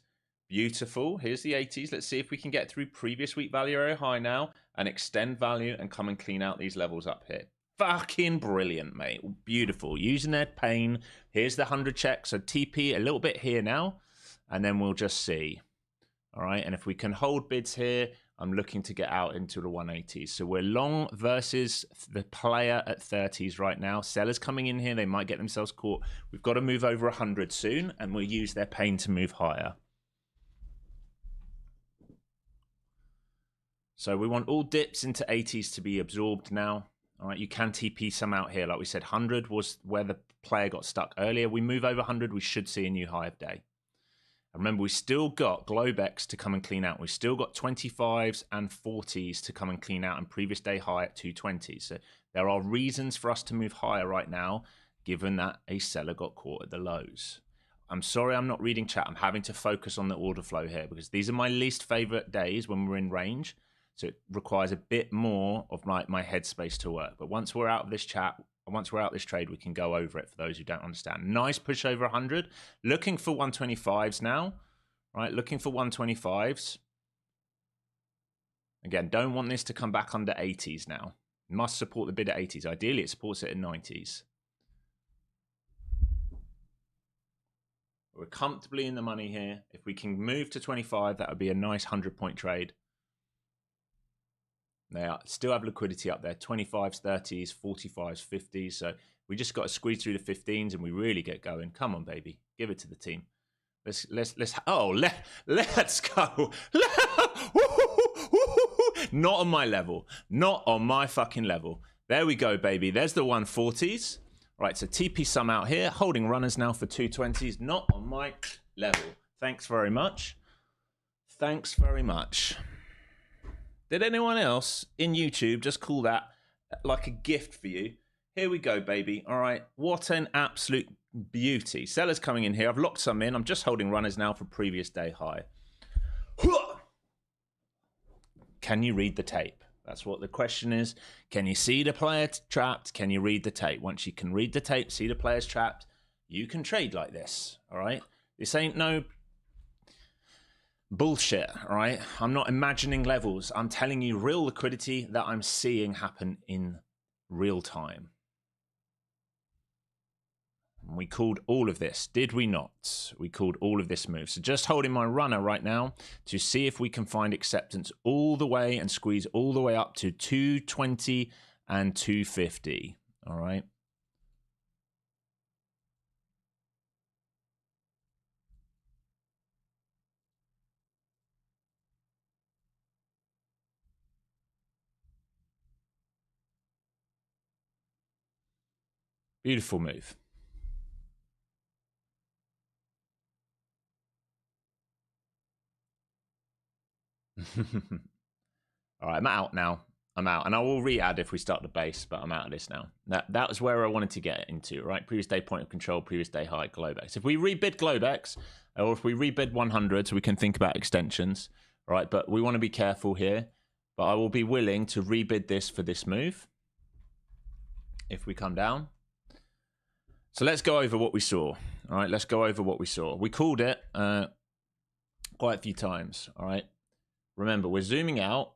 Speaker 1: Beautiful. Here's the 80s. Let's see if we can get through previous week value area high now and extend value and come and clean out these levels up here. Fucking brilliant, mate. Beautiful. Using their pain. Here's the 100 check. So TP a little bit here now, and then we'll just see. All right. And if we can hold bids here, I'm looking to get out into the 180s. So we're long versus the player at 30s right now. Sellers coming in here. They might get themselves caught. We've got to move over 100 soon, and we'll use their pain to move higher. So we want all dips into 80s to be absorbed now. All right, you can TP some out here. Like we said, 100 was where the player got stuck earlier. We move over 100, we should see a new high of day. And remember, we still got Globex to come and clean out. We still got 25s and 40s to come and clean out and previous day high at 220. So there are reasons for us to move higher right now, given that a seller got caught at the lows. I'm sorry I'm not reading chat. I'm having to focus on the order flow here because these are my least favorite days when we're in range. So it requires a bit more of my headspace to work. But once we're out of this chat, once we're out of this trade, we can go over it for those who don't understand. Nice push over 100. Looking for 125s now, right? Looking for 125s. Again, don't want this to come back under 80s now. Must support the bid at 80s. Ideally, it supports it at 90s. We're comfortably in the money here. If we can move to 25, that would be a nice 100-point trade. They still have liquidity up there, 25s, 30s, 45s, 50s. So we just got to squeeze through the 15s and we really get going. Come on, baby. Give it to the team. Let's go. Not on my level. Not on my fucking level. There we go, baby. There's the 140s. Right, so TP sum out here. Holding runners now for 220s. Not on my level. Thanks very much. Thanks very much. Did anyone else in YouTube just call that like a gift for you? Here we go, baby. All right. What an absolute beauty. Sellers coming in here. I've locked some in. I'm just holding runners now for previous day high. Can you read the tape? That's what the question is. Can you see the player trapped? Can you read the tape? Once you can read the tape, see the players trapped, you can trade like this. All right. This ain't no bullshit, all right? I'm not imagining levels. I'm telling you real liquidity that I'm seeing happen in real time. We called all of this, did we not? We called all of this move. So just holding my runner right now to see if we can find acceptance all the way and squeeze all the way up to 220 and 250, all right? Beautiful move. All right, I'm out now. I'm out. And I will re-add if we start the base, but I'm out of this now. That was where I wanted to get into, right? Previous day point of control, previous day high, Globex. If we rebid Globex, or if we rebid 100, so we can think about extensions, right? But we want to be careful here. But I will be willing to rebid this for this move if we come down. So let's go over what we saw. All right, let's go over what we saw. We called it quite a few times, all right? Remember, we're zooming out.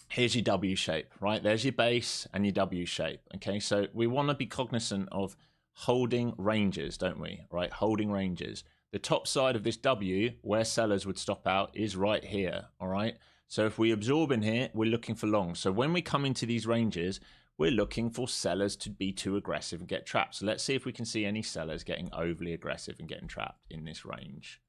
Speaker 1: Here's your W shape, right? There's your base and your W shape, okay? So we want to be cognizant of holding ranges, don't we? Right, holding ranges. The top side of this W, where sellers would stop out, is right here, all right? So if we absorb in here, we're looking for long. So when we come into these ranges, we're looking for sellers to be too aggressive and get trapped. So let's see if we can see any sellers getting overly aggressive and getting trapped in this range.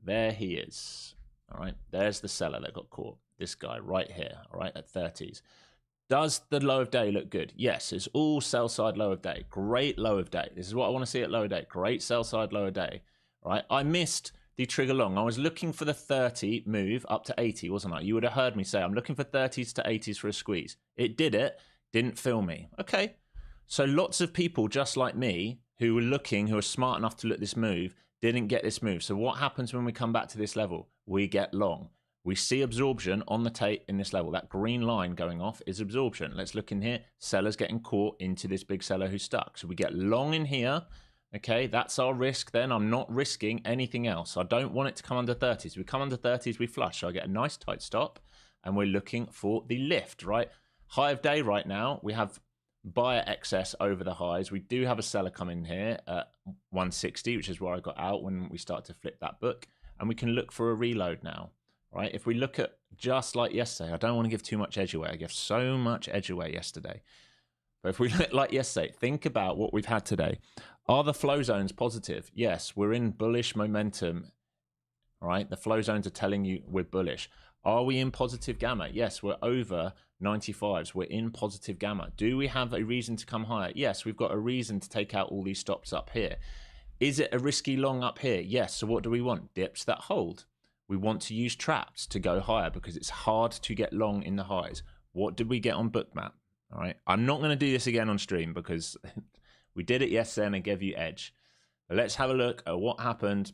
Speaker 1: There he is. All right, there's the seller that got caught. This guy right here, all right, at 30s. Does the low of day look good? Yes, it's all sell side low of day. Great low of day. This is what I want to see at low of day. Great sell side low of day. All right, I missed the trigger long. I was looking for the 30 move up to 80, wasn't I? You would have heard me say I'm looking for 30s to 80s for a squeeze. It did it, didn't fill me. Okay, so lots of people just like me who were looking, who are smart enough to look this move, didn't get this move. So what happens when we come back to this level? We get long. We see absorption on the tape in this level. That green line going off is absorption. Let's look in here. Sellers getting caught into this big seller who's stuck. So we get long in here. Okay, that's our risk then. I'm not risking anything else. I don't want it to come under 30s. We come under 30s, we flush. So I get a nice tight stop. And we're looking for the lift, right? High of day right now. We have buyer excess over the highs. We do have a seller come in here at 160, which is where I got out when we start to flip that book. And we can look for a reload now, right? If we look at just like yesterday, I don't want to give too much edge away. I gave so much edge away yesterday. But if we look like yesterday, think about what we've had today. Are the flow zones positive? Yes, we're in bullish momentum, right? The flow zones are telling you we're bullish. Are we in positive gamma? Yes, we're over 95s. We're in positive gamma. Do we have a reason to come higher? Yes, we've got a reason to take out all these stops up here. Is it a risky long up here? Yes. So what do we want? Dips that hold. We want to use traps to go higher because it's hard to get long in the highs. What did we get on Bookmap? All right. I'm not going to do this again on stream because we did it yesterday and I gave you edge. But let's have a look at what happened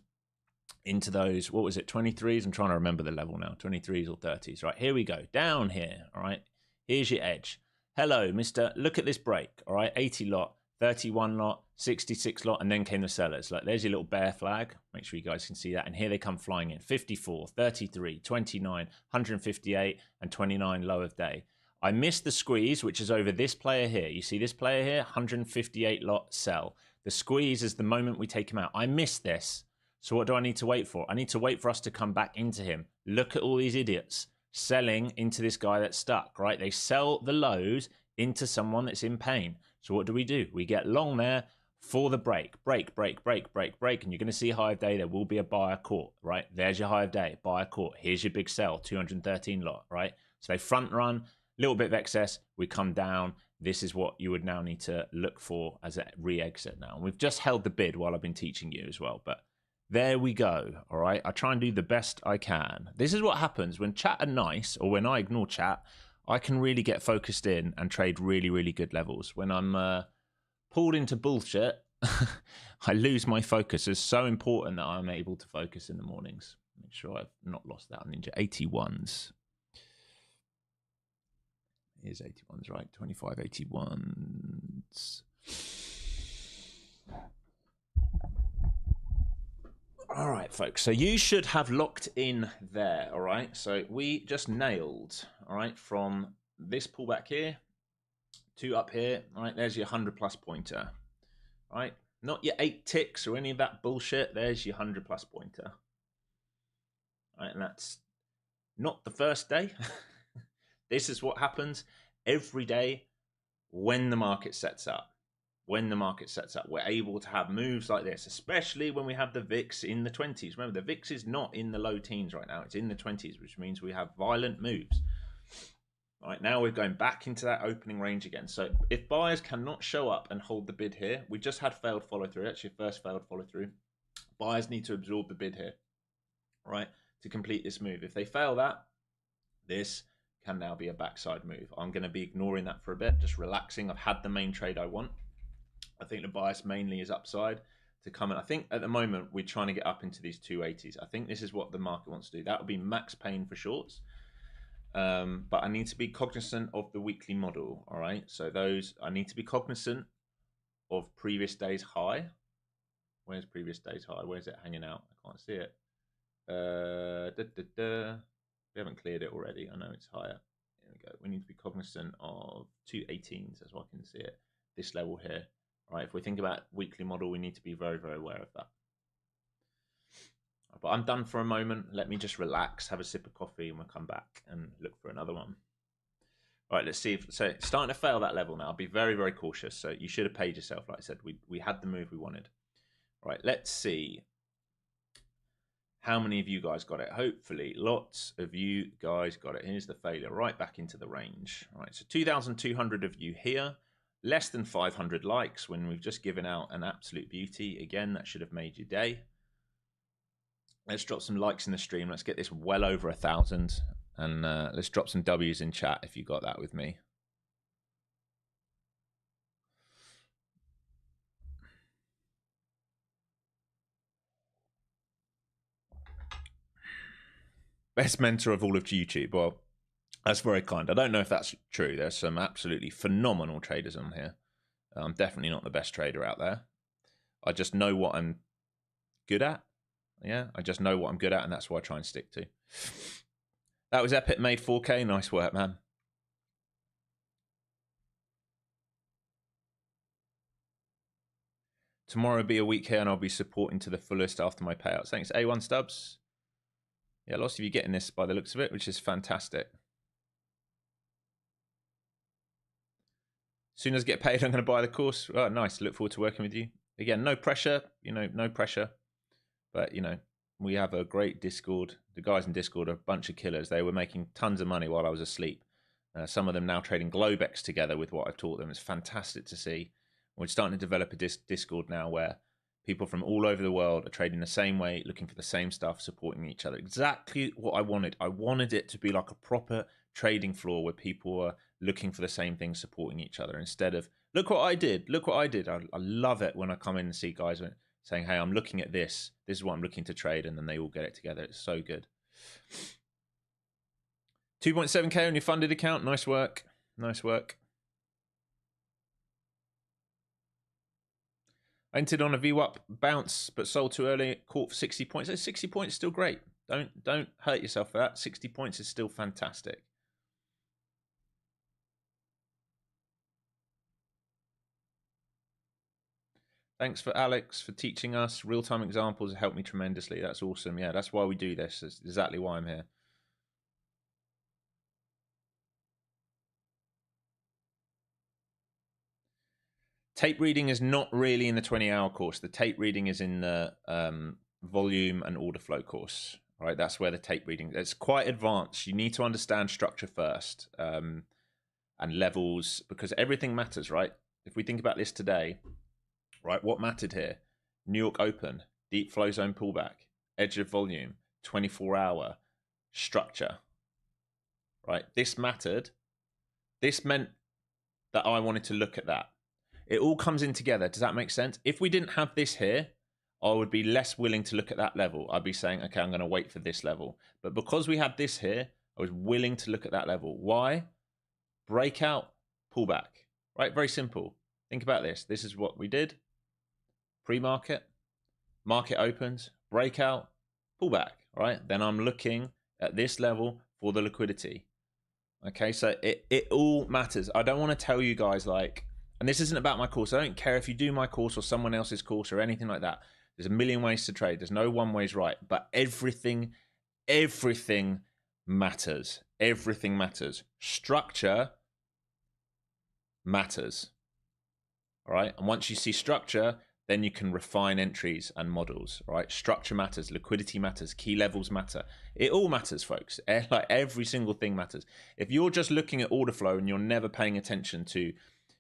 Speaker 1: into those, what was it, 23s? I'm trying to remember the level now, 23s or 30s. Right, here we go, down here, all right? Here's your edge. Hello, mister, look at this break, all right? 80 lot, 31 lot, 66 lot, and then came the sellers. Like, there's your little bear flag. Make sure you guys can see that. And here they come flying in. 54, 33, 29, 158, and 29 low of day. I missed the squeeze, which is over this player here. You see this player here, 158 lot sell. The squeeze is the moment we take him out. I missed this. So what do I need to wait for? I need to wait for us to come back into him. Look at all these idiots selling into this guy that's stuck, right? They sell the lows into someone that's in pain. So what do? We get long there for the break. Break. And you're going to see high of day. There will be a buyer caught, right? There's your high of day, buyer caught. Here's your big sell, 213 lot, right? So they front run, little bit of excess. We come down. This is what you would now need to look for as a re-exit now. And we've just held the bid while I've been teaching you as well. But there we go, all right? I try and do the best I can. This is what happens when chat are nice, or when I ignore chat. I can really get focused in and trade really, really good levels. When I'm pulled into bullshit, I lose my focus. It's so important that I'm able to focus in the mornings. Make sure I've not lost that on Ninja. 81s. Here's 81s, right? 25 81s. All right, folks. So you should have locked in there, all right? So we just nailed, all right, from this pullback here to up here, all right? There's your 100-plus pointer, all right? Not your 8 ticks or any of that bullshit. There's your 100-plus pointer, all right? And that's not the first day. This is what happens every day when the market sets up. When the market sets up, we're able to have moves like this, especially when we have the VIX in the 20s. Remember, the VIX is not in the low teens right now. It's in the 20s, which means we have violent moves. All right, now we're going back into that opening range again. So if buyers cannot show up and hold the bid here, we just had failed follow through. Actually, first failed follow through. Buyers need to absorb the bid here, right, to complete this move. If they fail that, this can now be a backside move. I'm going to be ignoring that for a bit, just relaxing. I've had the main trade I want. I think the bias mainly is upside to come in. I think at the moment we're trying to get up into these 280s. I think this is what the market wants to do. That would be max pain for shorts. But I need to be cognizant of the weekly model. All right. So I need to be cognizant of previous day's high. Where's previous day's high? Where's it hanging out? I can't see it. We haven't cleared it already. I know it's higher. Here we go. We need to be cognizant of 218s as well. I can see it. This level here. Right, if we think about weekly model, we need to be very, very aware of that. But I'm done for a moment. Let me just relax, have a sip of coffee, and we'll come back and look for another one. All right, let's see. So it's starting to fail that level now. Be very, very cautious. So you should have paid yourself. Like I said, we had the move we wanted. All right, let's see how many of you guys got it. Hopefully, lots of you guys got it. Here's the failure, right back into the range. All right, so 2,200 of you here. Less than 500 likes when we've just given out an absolute beauty. Again, that should have made your day. Let's drop some likes in the stream. Let's get this well over 1,000. And let's drop some W's in chat if you got that with me. Best mentor of all of YouTube. Well, that's very kind. I don't know if that's true. There's some absolutely phenomenal traders on here. I'm definitely not the best trader out there. I just know what I'm good at. Yeah, I just know what I'm good at, and that's what I try and stick to. That was epic. Made 4K. Nice work, man. Tomorrow will be a week here, and I'll be supporting to the fullest after my payouts. Thanks, A1 Stubbs. Yeah, lots of you getting this by the looks of it, which is fantastic. As soon as I get paid, I'm going to buy the course. Oh, nice. Look forward to working with you. Again, no pressure, no pressure. But, we have a great Discord. The guys in Discord are a bunch of killers. They were making tons of money while I was asleep. Some of them now trading Globex together with what I've taught them. It's fantastic to see. We're starting to develop a Discord now where people from all over the world are trading the same way, looking for the same stuff, supporting each other. Exactly what I wanted. I wanted it to be like a proper trading floor where people are looking for the same thing, supporting each other, instead of, look what I did, look what I did. I love it when I come in and see guys saying, hey, I'm looking at this. This is what I'm looking to trade. And then they all get it together. It's so good. 2.7K on your funded account. Nice work. Nice work. I entered on a VWAP bounce, but sold too early, caught for 60 points. 60 points still great. Don't hurt yourself for that. 60 points is still fantastic. Thanks for Alex for teaching us. Real-time examples have helped me tremendously. That's awesome. Yeah, that's why we do this. That's exactly why I'm here. Tape reading is not really in the 20-hour course. The tape reading is in the volume and order flow course. Right, that's where the tape reading. It's quite advanced. You need to understand structure first and levels, because everything matters, right? If we think about this today, right, what mattered here? New York Open, deep flow zone pullback, edge of volume, 24-hour structure. Right, this mattered. This meant that I wanted to look at that. It all comes in together. Does that make sense? If we didn't have this here, I would be less willing to look at that level. I'd be saying, okay, I'm going to wait for this level. But because we had this here, I was willing to look at that level. Why? Breakout, pullback. Right? Very simple. Think about this. This is what we did. Pre-market, market opens, breakout, pullback. Right? Then I'm looking at this level for the liquidity. Okay, so it all matters. I don't want to tell you guys like, and this isn't about my course. I don't care if you do my course or someone else's course or anything like that. There's a million ways to trade. There's no one way's right. But everything matters. Everything matters. Structure matters. All right. And once you see structure, then you can refine entries and models. All right. Structure matters. Liquidity matters. Key levels matter. It all matters, folks. Like every single thing matters. If you're just looking at order flow and you're never paying attention to,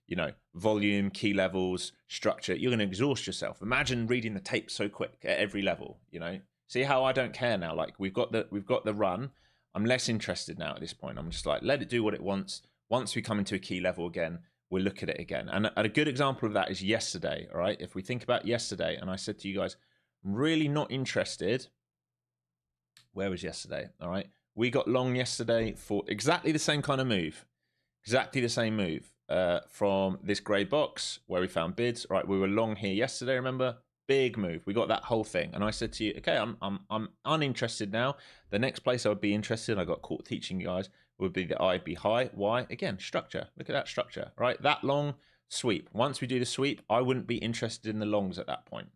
Speaker 1: you know, volume, key levels, structure, you're going to exhaust yourself. Imagine reading the tape so quick at every level, you know. See how I don't care now? Like we've got the run. I'm less interested now at this point. I'm just like, let it do what it wants. Once we come into a key level again, we'll look at it again. And a good example of that is yesterday, all right? If we think about yesterday, and I said to you guys, I'm really not interested. Where was yesterday? All right. We got long yesterday for exactly the same kind of move. Exactly the same move. From this grey box where we found bids. Right, we were long here yesterday, remember? Big move. We got that whole thing. And I said to you, okay, I'm uninterested now. The next place I would be interested, I got caught teaching you guys, would be the IB high. Why? Again, structure. Look at that structure, right? That long sweep. Once we do the sweep, I wouldn't be interested in the longs at that point.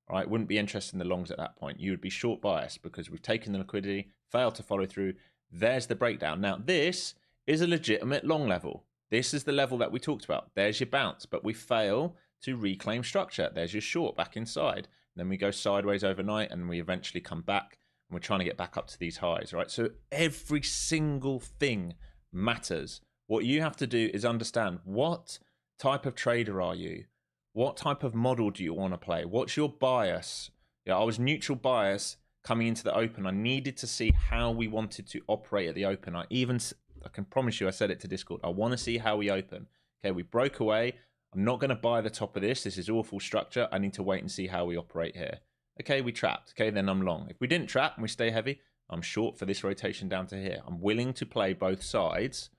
Speaker 1: All right, wouldn't be interested in the longs at that point. You would be short biased because we've taken the liquidity, failed to follow through. There's the breakdown. Now, this is a legitimate long level. This is the level that we talked about. There's your bounce, but we fail to reclaim structure. There's your short back inside. Then we go sideways overnight and we eventually come back and we're trying to get back up to these highs, right? So every single thing matters. What you have to do is understand what type of trader are you? What type of model do you want to play? What's your bias? Yeah, I was neutral bias coming into the open. I needed to see how we wanted to operate at the open. I can promise you, I said it to Discord, I want to see how we open. Okay, we broke away. I'm not going to buy the top of this. This is awful structure. I need to wait and see how we operate here. Okay, we trapped. Okay, then I'm long. If we didn't trap and we stay heavy, I'm short for this rotation down to here. I'm willing to play both sides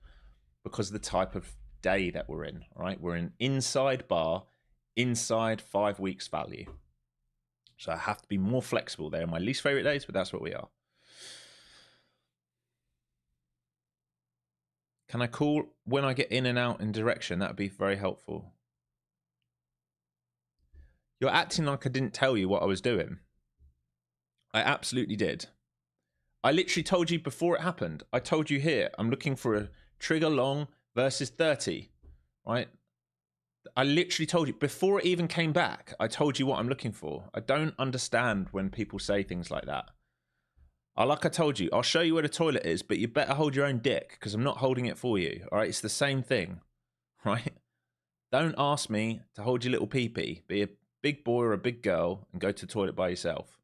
Speaker 1: because of the type of day that we're in, right? We're in inside bar, inside 5 weeks value. So I have to be more flexible. They're my least favorite days, but that's what we are. Can I call when I get in and out in direction? That would be very helpful. You're acting like I didn't tell you what I was doing. I absolutely did. I literally told you before it happened. I told you here, I'm looking for a trigger long versus 30, right? I literally told you before it even came back. I told you what I'm looking for. I don't understand when people say things like that. Like I told you, I'll show you where the toilet is, but you better hold your own dick because I'm not holding it for you. All right, it's the same thing, right? Don't ask me to hold your little pee-pee. Be a big boy or a big girl and go to the toilet by yourself.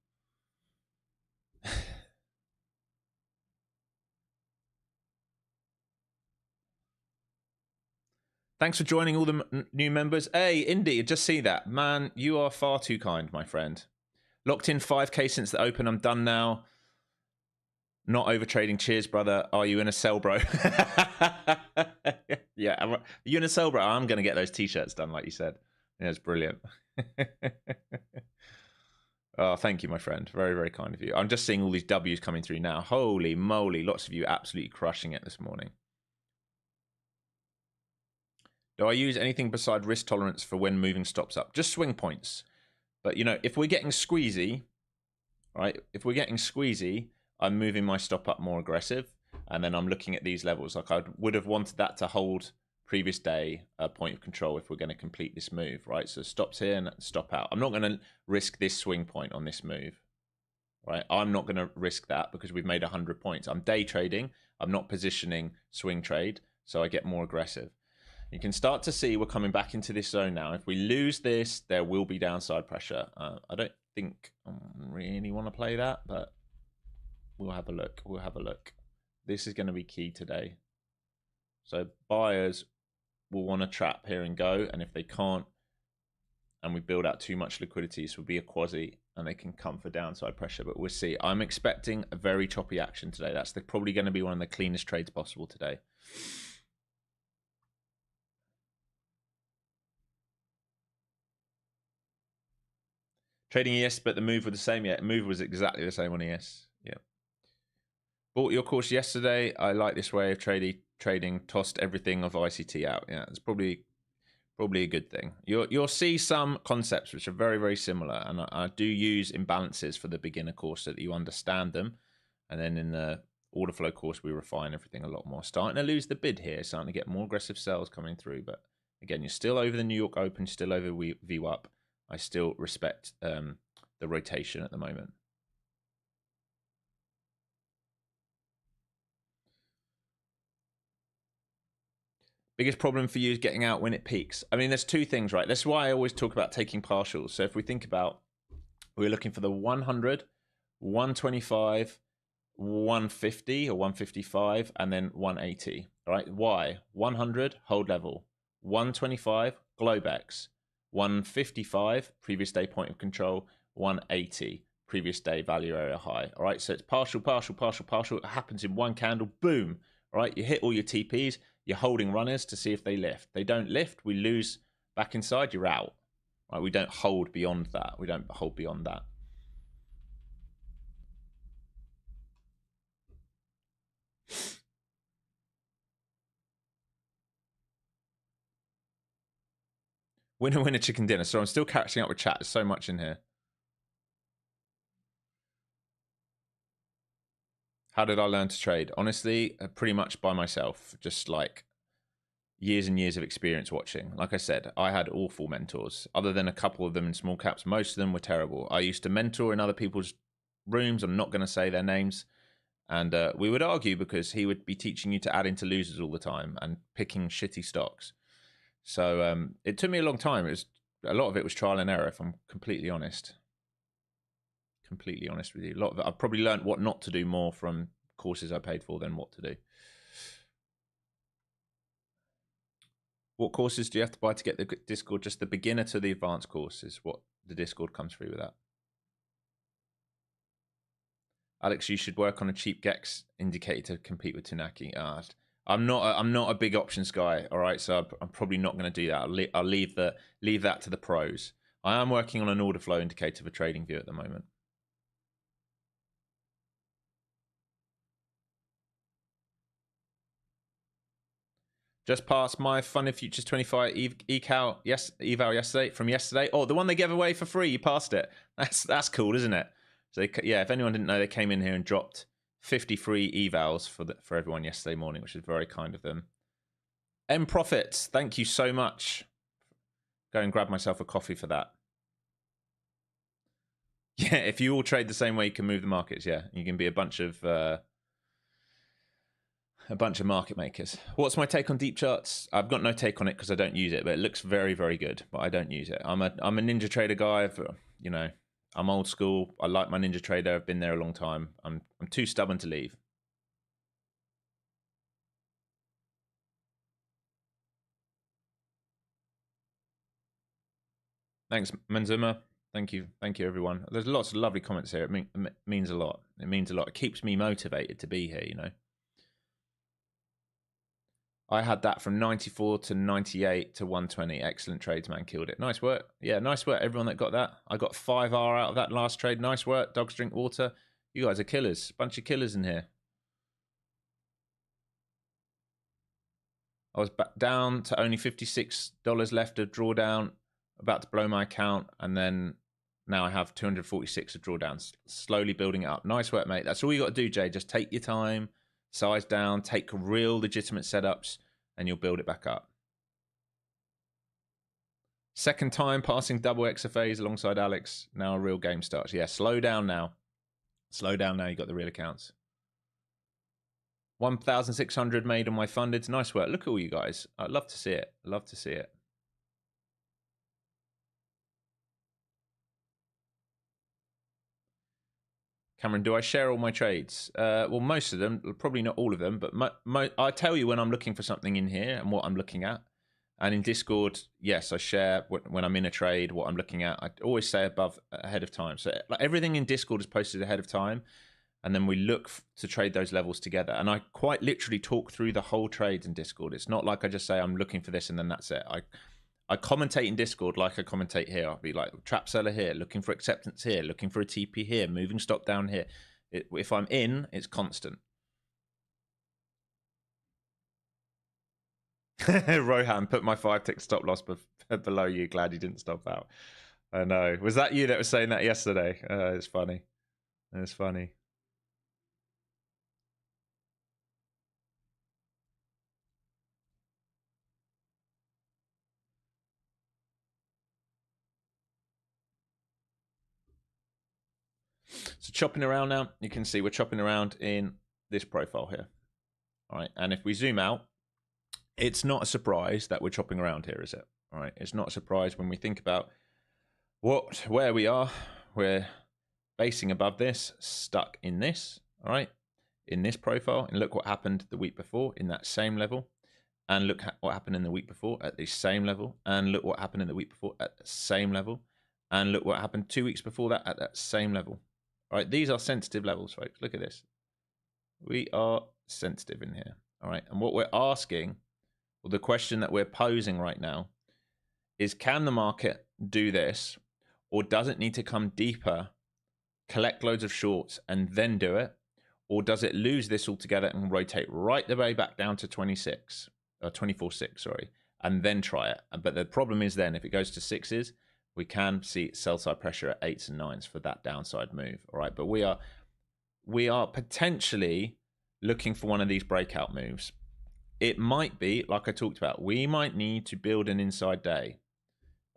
Speaker 1: Thanks for joining all the new members. Hey, Indy, just see that. Man, you are far too kind, my friend. Locked in 5K since the open. I'm done now. Not over trading. Cheers, brother. Are you in a sell, bro? Yeah. Are you in a sell, bro? I'm going to get those t-shirts done, like you said. Yeah, it's brilliant. Oh, thank you, my friend. Very, very kind of you. I'm just seeing all these W's coming through now. Holy moly, lots of you absolutely crushing it this morning. Do I use anything beside risk tolerance for when moving stops up? Just swing points. But, you know, if we're getting squeezy, right? If we're getting squeezy, I'm moving my stop up more aggressive. And then I'm looking at these levels. Like I would have wanted that to hold previous day point of control if we're going to complete this move, right? So stops here and stop out. I'm not going to risk this swing point on this move, right? I'm not going to risk that because we've made 100 points. I'm day trading. I'm not positioning swing trade, so I get more aggressive. You can start to see we're coming back into this zone now. If we lose this, there will be downside pressure. I don't think I really want to play that, but we'll have a look. We'll have a look. This is going to be key today. So buyers will want to trap here and go, and if they can't, and we build out too much liquidity, this will be a quasi, and they can come for downside pressure. But we'll see. I'm expecting a very choppy action today. That's probably going to be one of the cleanest trades possible today. Trading ES, but the move was the same. Yeah, the move was exactly the same on ES. Yeah. Bought your course yesterday. I like this way of trading. Tossed everything of ICT out. Yeah, it's probably a good thing. You'll see some concepts which are very, very similar, and I do use imbalances for the beginner course so that you understand them, and then in the order flow course we refine everything a lot more. Starting to lose the bid here, starting to get more aggressive sells coming through, but again, you're still over the New York Open, still over VWAP. I still respect the rotation at the moment. Biggest problem for you is getting out when it peaks. I mean, there's two things, right? That's why I always talk about taking partials. So if we think about, we're looking for the 100, 125, 150 or 155, and then 180, right? Why? 100, hold level. 125, Globex. 155, previous day point of control. 180, previous day value area high. All right, so it's partial, partial, partial, partial. It happens in one candle, boom. All right, you hit all your TPs. You're holding runners to see if they lift. They don't lift, we lose back inside, you're out. Right, we don't hold beyond that. We don't hold beyond that. Winner, winner, chicken dinner. So I'm still catching up with chat. There's so much in here. How did I learn to trade? Honestly, pretty much by myself. Just like years and years of experience watching. Like I said, I had awful mentors. Other than a couple of them in small caps, most of them were terrible. I used to mentor in other people's rooms. I'm not going to say their names. And we would argue because he would be teaching you to add into losers all the time and picking shitty stocks. So it took me a long time. A lot of it was trial and error, if I'm completely honest. Completely honest with you. A lot of it, I've probably learned what not to do more from courses I paid for than what to do. What courses do you have to buy to get the Discord? Just the beginner to the advanced course is what the Discord comes free with that. Alex, you should work on a cheap GEX indicator to compete with Tunaki. I'm not a big options guy. All right, so I'm probably not going to do that. I'll leave that to the pros. I am working on an order flow indicator for TradingView at the moment. Just passed my Fun of Futures 25 eval yesterday from yesterday. Oh, the one they gave away for free. You passed it. That's cool, isn't it? So yeah, if anyone didn't know, they came in here and dropped 50 free evals for everyone yesterday morning, which is very kind of them. M Profits, thank you so much. Go and grab myself a coffee for that. Yeah, if you all trade the same way, you can move the markets. Yeah, you can be a bunch of market makers. What's my take on deep charts? I've got no take on it because I don't use it, but it looks very, very good. But I don't use it. I'm a Ninja Trader guy. You know, I'm old school. I like my Ninja Trader. I've been there a long time. I'm too stubborn to leave. Thanks, Manzuma. Thank you, everyone. There's lots of lovely comments here. It means a lot. It means a lot. It keeps me motivated to be here. You know. I had that from 94 to 98 to 120. Excellent trades, man. Killed it. Nice work. Yeah, nice work, everyone that got that. I got 5R out of that last trade. Nice work. Dogs drink water. You guys are killers. Bunch of killers in here. I was back down to only $56 left of drawdown. About to blow my account. And then now I have 246 of drawdowns. Slowly building it up. Nice work, mate. That's all you got to do, Jay. Just take your time. Size down, take real legitimate setups, and you'll build it back up. Second time passing double XFAs alongside Alex. Now a real game starts. Yeah, slow down now. Slow down now. You got the real accounts. 1,600 made on my funded. Nice work. Look at all you guys. I'd love to see it. I'd love to see it. Cameron, do I share all my trades? Well, most of them, probably not all of them, but I tell you when I'm looking for something in here and what I'm looking at. And in Discord, yes, I share when I'm in a trade, what I'm looking at. I always say ahead of time. So like, everything in Discord is posted ahead of time. And then we look to trade those levels together. And I quite literally talk through the whole trades in Discord. It's not like I just say I'm looking for this and then that's it. I commentate in Discord like I commentate here. I'll be like, trap seller here, looking for acceptance here, looking for a TP here, moving stop down here. If I'm in, it's constant. Rohan, put my 5-tick stop loss below you. Glad you didn't stop out. I know. Was that you that was saying that yesterday? It's funny. It's funny. So chopping around now, you can see we're chopping around in this profile here. All right, and if we zoom out, it's not a surprise that we're chopping around here, is it? All right, it's not a surprise when we think about where we are. We're basing above this, stuck in this, all right, in this profile. And look what happened the week before in that same level. And look what happened in the week before at the same level. And look what happened in the week before at the same level. And look what happened 2 weeks before that at that same level. All right, these are sensitive levels, folks. Look at this. We are sensitive in here. All right, and what we're asking, or the question that we're posing right now, is can the market do this, or does it need to come deeper, collect loads of shorts, and then do it? Or does it lose this altogether and rotate right the way back down to 24.6, sorry, and then try it? But the problem is then, if it goes to 6s, we can see sell side pressure at 8s and 9s for that downside move. All right, but we are potentially looking for one of these breakout moves. It might be, like I talked about, we might need to build an inside day.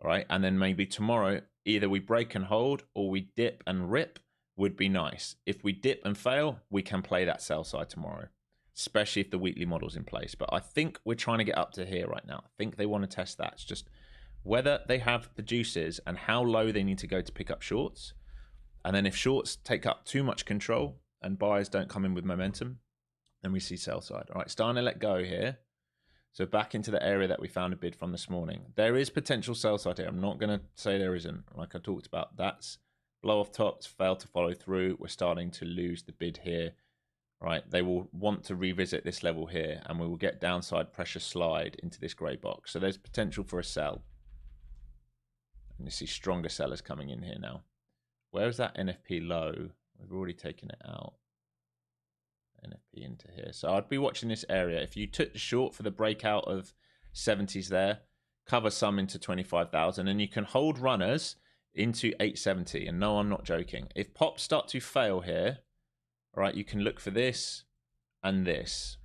Speaker 1: All right, and then maybe tomorrow, either we break and hold or we dip and rip would be nice. If we dip and fail, we can play that sell side tomorrow, especially if the weekly model's in place. But I think we're trying to get up to here right now. I think they want to test that. It's just whether they have the juices and how low they need to go to pick up shorts. And then if shorts take up too much control and buyers don't come in with momentum, then we see sell side. All right, starting to let go here. So back into the area that we found a bid from this morning. There is potential sell side here. I'm not going to say there isn't. Like I talked about, that's blow off tops, failed to follow through. We're starting to lose the bid here. Right, they will want to revisit this level here, and we will get downside pressure slide into this grey box. So there's potential for a sell. And you see stronger sellers coming in here now. Where is that NFP low? We've already taken it out. NFP into here. So I'd be watching this area. If you took the short for the breakout of 70s there, cover some into 25,000, and you can hold runners into 870. And no, I'm not joking. If pops start to fail here, all right, you can look for this and this.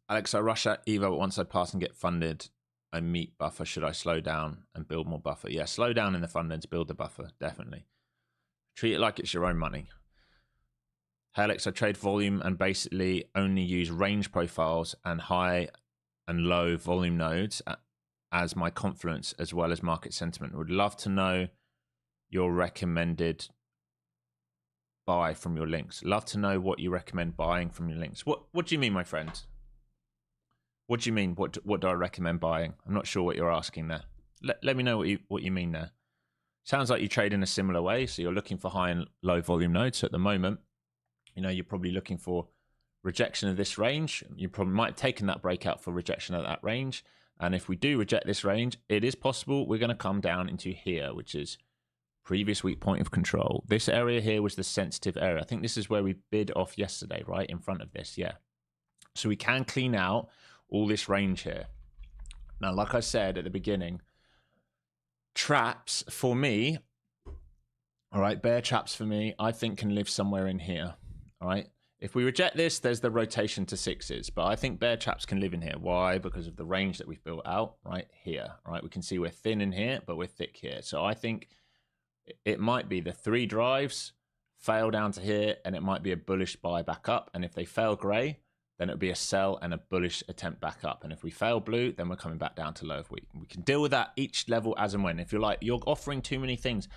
Speaker 1: Alex, I rush at Evo, but once I pass and get funded, I meet buffer. Should I slow down and build more buffer? Yeah, slow down in the funded, build the buffer, definitely. Treat it like it's your own money. Hey Alex, I trade volume and basically only use range profiles and high and low volume nodes as my Confluence as well as market sentiment. Would love to know your recommended buy from your links. Love to know what you recommend buying from your links. What do you mean, my friend? What do you mean? What do I recommend buying? I'm not sure what you're asking there. Let me know what you mean there. Sounds like you trade in a similar way. So you're looking for high and low volume nodes. So at the moment, you're probably looking for rejection of this range. You probably might have taken that breakout for rejection of that range. And if we do reject this range, it is possible we're going to come down into here, which is previous week point of control. This area here was the sensitive area. I think this is where we bid off yesterday, right? In front of this, yeah. So we can clean out all this range here. Now, like I said at the beginning, traps for me, all right, bear traps for me, I think can live somewhere in here, all right? If we reject this, there's the rotation to sixes, but I think bear traps can live in here. Why? Because of the range that we've built out right here, right? We can see we're thin in here, but we're thick here. So I think it might be the 3 drives fail down to here, and it might be a bullish buy back up. And if they fail gray, then it'll be a sell and a bullish attempt back up. And if we fail blue, then we're coming back down to low of week. We can deal with that each level as and when. If you're like, you're offering too many things,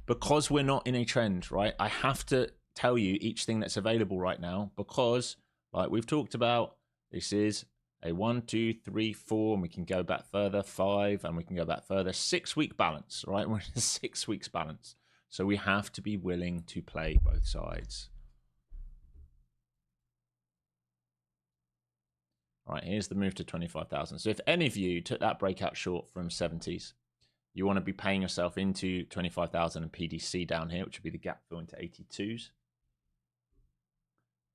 Speaker 1: because we're not in a trend, right? I have to tell you each thing that's available right now, because like we've talked about, this is a 1, 2, 3, 4, and we can go back further, 5, and we can go back further. 6 week balance, right? We're in a 6 weeks balance. So we have to be willing to play both sides. All right, here's the move to 25,000. So if any of you took that breakout short from 70s, you want to be paying yourself into 25,000 and PDC down here, which would be the gap fill into 82s.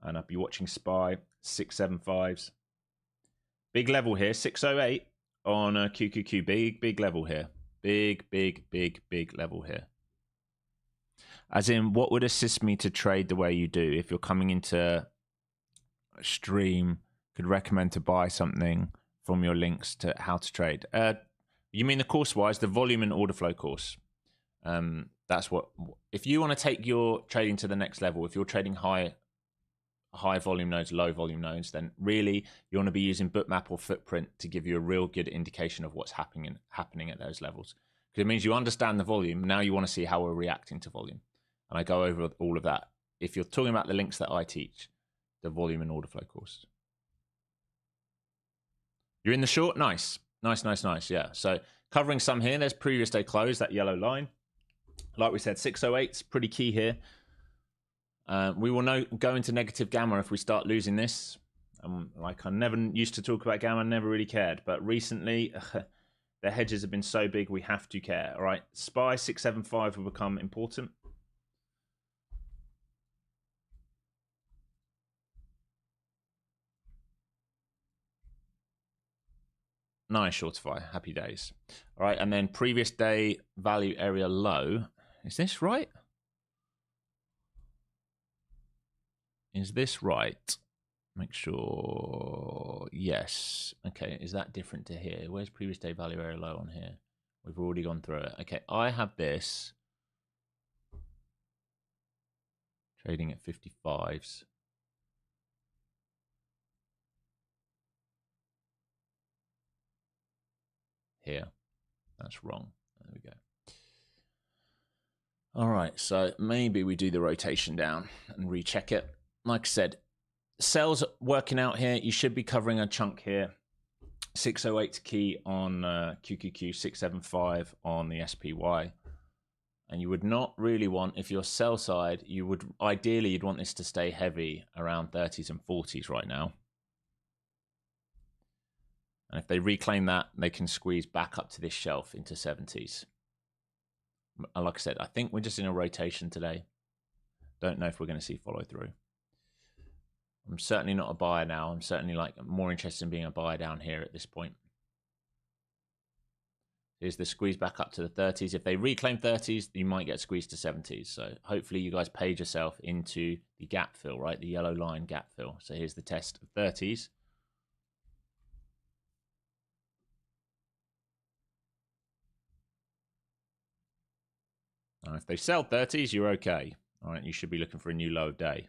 Speaker 1: And I'd be watching SPY, 675s. Big level here, 608 on QQQ. Big level here. Big level here. As in, what would assist me to trade the way you do? If you're coming into a stream, could recommend to buy something from your links to how to trade. You mean the course-wise, the volume and order flow course. That's what, if you want to take your trading to the next level, if you're trading high volume nodes, low volume nodes, then really you want to be using Bookmap or Footprint to give you a real good indication of what's happening at those levels. Because it means you understand the volume. Now you want to see how we're reacting to volume. And I go over all of that. If you're talking about the links that I teach, the volume and order flow course. You're in the short? Nice. Nice. Yeah. So covering some here. There's previous day close, that yellow line. Like we said, 608 is pretty key here. We will go into negative gamma if we start losing this. Like I never used to talk about gamma, never really cared. But recently, the hedges have been so big, we have to care. All right. SPY 675 will become important. Nice, Shortify. Happy days. All right, and then previous day value area low. Is this right? Is this right? Make sure. Yes. Okay, is that different to here? Where's previous day value area low on here? We've already gone through it. Okay, I have this trading at 55s. Here. That's wrong. There we go. All right, so maybe we do the rotation down and recheck it. Like I said, sales working out here. You should be covering a chunk here. 608 key on QQQ, 675 on the SPY. And you would not really want, if you're sell side, you would ideally you'd want this to stay heavy around 30s and 40s right now. And if they reclaim that, they can squeeze back up to this shelf into 70s. Like I said, I think we're just in a rotation today. Don't know if we're going to see follow through. I'm certainly not a buyer now. I'm certainly more interested in being a buyer down here at this point. Here's the squeeze back up to the 30s. If they reclaim 30s, you might get squeezed to 70s. So hopefully you guys paid yourself into the gap fill, right? The yellow line gap fill. So here's the test of 30s. Now, if they sell 30s, you're okay. All right, you should be looking for a new low of day.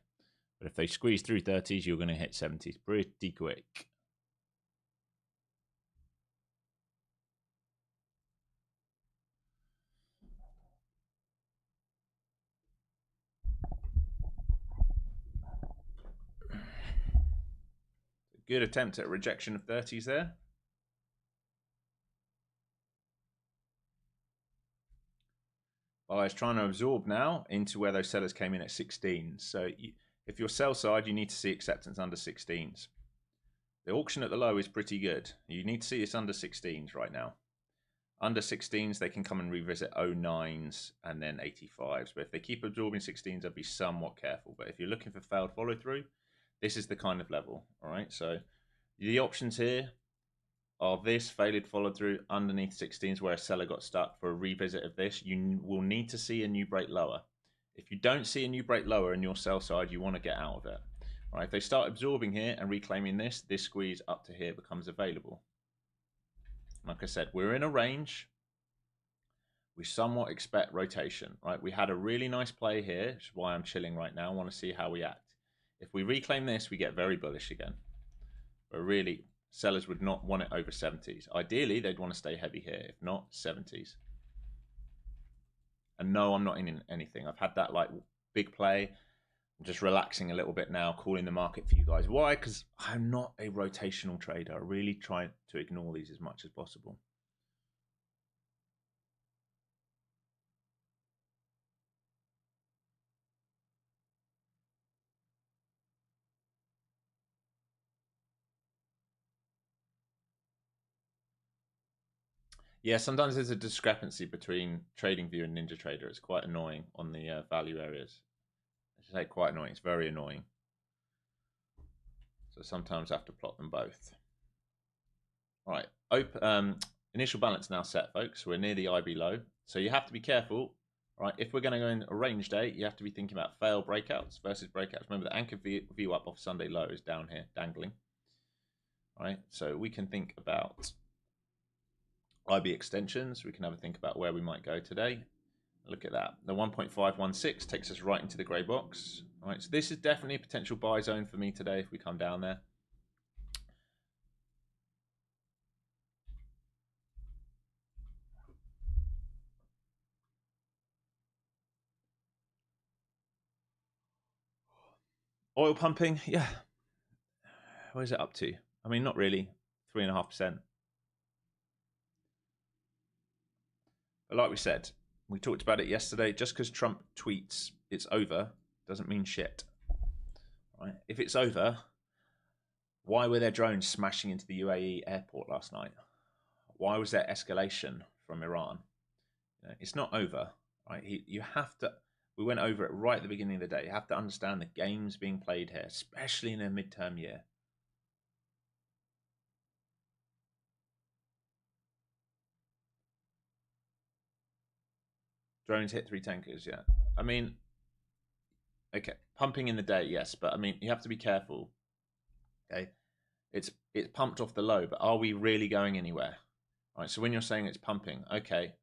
Speaker 1: But if they squeeze through 30s, you're going to hit 70s pretty quick. good attempt at rejection of 30s there. Buyers trying to absorb now into where those sellers came in at 16. So if you're sell side, you need to see acceptance under 16s. The auction at the low is pretty good. You need to see this under 16s right now. Under 16s, they can come and revisit 09s and then 85s. But if they keep absorbing 16s, I'd be somewhat careful. But if you're looking for failed follow through, this is the kind of level. All right. So the options here are this failed follow through underneath 16s where a seller got stuck. For a revisit of this, you will need to see a new break lower. If you don't see a new break lower in your sell side, you want to get out of it. All right, if they start absorbing here and reclaiming this squeeze up to here becomes available. Like I said, we're in a range. We somewhat expect rotation, right? We had a really nice play here, which is why I'm chilling right now. I want to see how we act. If we reclaim this, we get very bullish again. But really, sellers would not want it over 70s. Ideally, they'd want to stay heavy here. If not, 70s. And no, I'm not in anything. I've had that like big play. I'm just relaxing a little bit now, calling the market for you guys. Why? Because I'm not a rotational trader. I really try to ignore these as much as possible. Yeah, sometimes there's a discrepancy between TradingView and NinjaTrader. It's quite annoying on the value areas. I should say quite annoying. It's very annoying. So sometimes I have to plot them both. All right, initial balance now set, folks. We're near the IB low. So you have to be careful. All right, if we're going to go in a range day, you have to be thinking about failed breakouts versus breakouts. Remember, the anchor view up off Sunday low is down here, dangling. All right, so we can think about IB extensions. We can have a think about where we might go today. Look at that. The 1.516 takes us right into the grey box. All right, so this is definitely a potential buy zone for me today if we come down there. Oil pumping, yeah. Where's it up to? I mean, not really. 3.5%. But like we said, we talked about it yesterday. Just because Trump tweets it's over doesn't mean shit. Right? If it's over, why were there drones smashing into the UAE airport last night? Why was there escalation from Iran? It's not over. Right? You have to. We went over it right at the beginning of the day. You have to understand the games being played here, especially in a midterm year. Drones hit 3 tankers, yeah. I mean, okay, pumping in the day, yes, but I mean, you have to be careful. Okay, it's pumped off the low, but are we really going anywhere? All right, so when you're saying it's pumping, okay,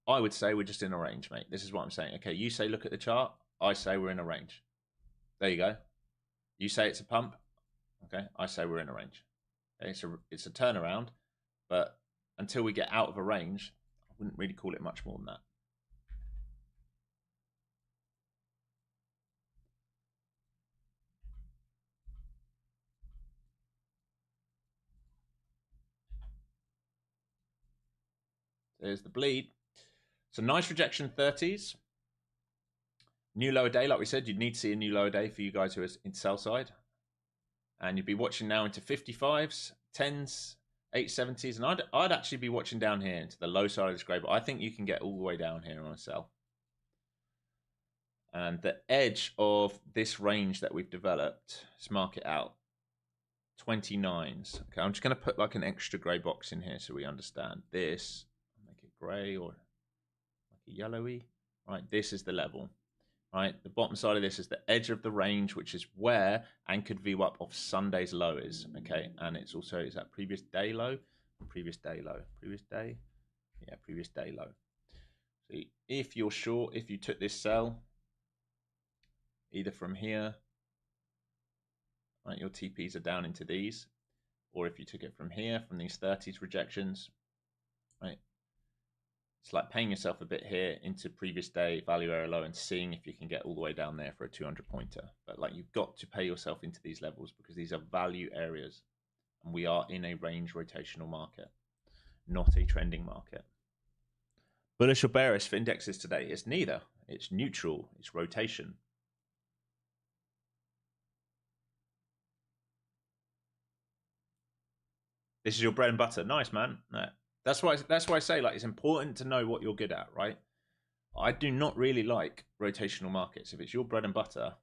Speaker 1: I would say we're just in a range, mate. This is what I'm saying. Okay, you say look at the chart. I say we're in a range. There you go. You say it's a pump. Okay, I say we're in a range. Okay, so it's a turnaround, but until we get out of a range, I wouldn't really call it much more than that. There's the bleed. So nice rejection 30s. New lower day, like we said, you'd need to see a new lower day for you guys who are in sell side. And you'd be watching now into 55s, 10s, 870s. And I'd actually be watching down here into the low side of this grey, but I think you can get all the way down here on a sell. And the edge of this range that we've developed, let's mark it out, 29s. Okay, I'm just going to put like an extra grey box in here so we understand this. Make it grey or like a yellowy. Right, this is the level. Right, the bottom side of this is the edge of the range, which is where anchored VWAP off Sunday's low is. Okay, and it's also, is that previous day low? Previous day low. Previous day? Yeah, previous day low. So if you're short, if you took this sell, either from here, right, your TPs are down into these, or if you took it from here, from these 30s rejections, right, it's like paying yourself a bit here into previous day value area low and seeing if you can get all the way down there for a 200 pointer. But like, you've got to pay yourself into these levels because these are value areas. And we are in a range rotational market, not a trending market. Bullish or bearish for indexes today? It's neither. It's neutral. It's rotation. This is your bread and butter. Nice, man. No. That's why I say, like, it's important to know what you're good at, right? I do not really like rotational markets. If it's your bread and butter,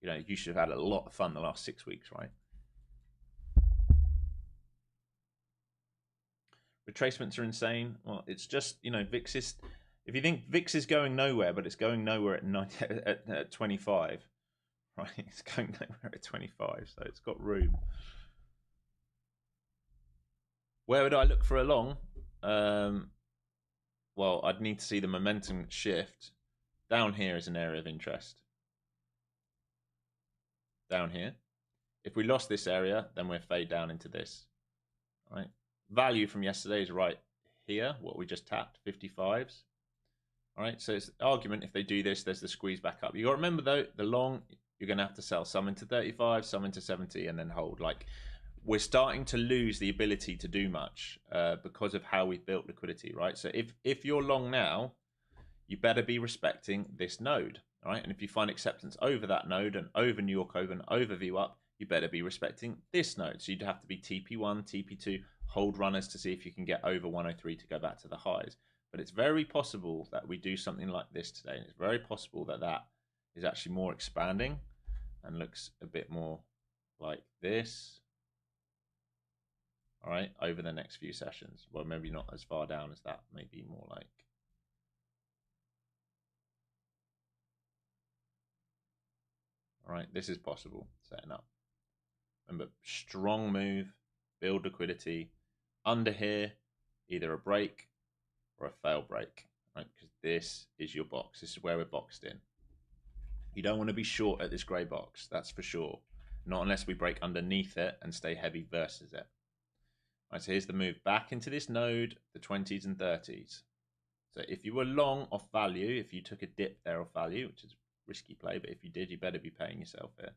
Speaker 1: you know, you should have had a lot of fun the last 6 weeks, right? Retracements are insane. Well, it's just, you know, VIX is, if you think VIX is going nowhere, but it's going nowhere at 25, right? It's going nowhere at 25, so it's got room. Where would I look for a long? Well, I'd need to see the momentum shift. Down here is an area of interest. Down here. If we lost this area, then we'll fade down into this. Right? Value from yesterday is right here, what we just tapped, 55s. All right, so it's the argument, if they do this, there's the squeeze back up. You got to remember, though, the long, you're going to have to sell some into 35, some into 70, and then hold. Like, we're starting to lose the ability to do much because of how we've built liquidity, right? So if you're long now, you better be respecting this node, all right? And if you find acceptance over that node and over New York over and over VWAP, you better be respecting this node. So you'd have to be TP1, TP2, hold runners to see if you can get over 103 to go back to the highs. But it's very possible that we do something like this today. And it's very possible that that is actually more expanding and looks a bit more like this. All right, over the next few sessions. Well, maybe not as far down as that, maybe more like. All right, this is possible, setting up. Remember, strong move, build liquidity. Under here, either a break or a fail break, right? Because this is your box. This is where we're boxed in. You don't want to be short at this grey box, that's for sure. Not unless we break underneath it and stay heavy versus it. Right, so here's the move back into this node, the 20s and 30s. So if you were long off value, if you took a dip there off value, which is a risky play, but if you did, you better be paying yourself here.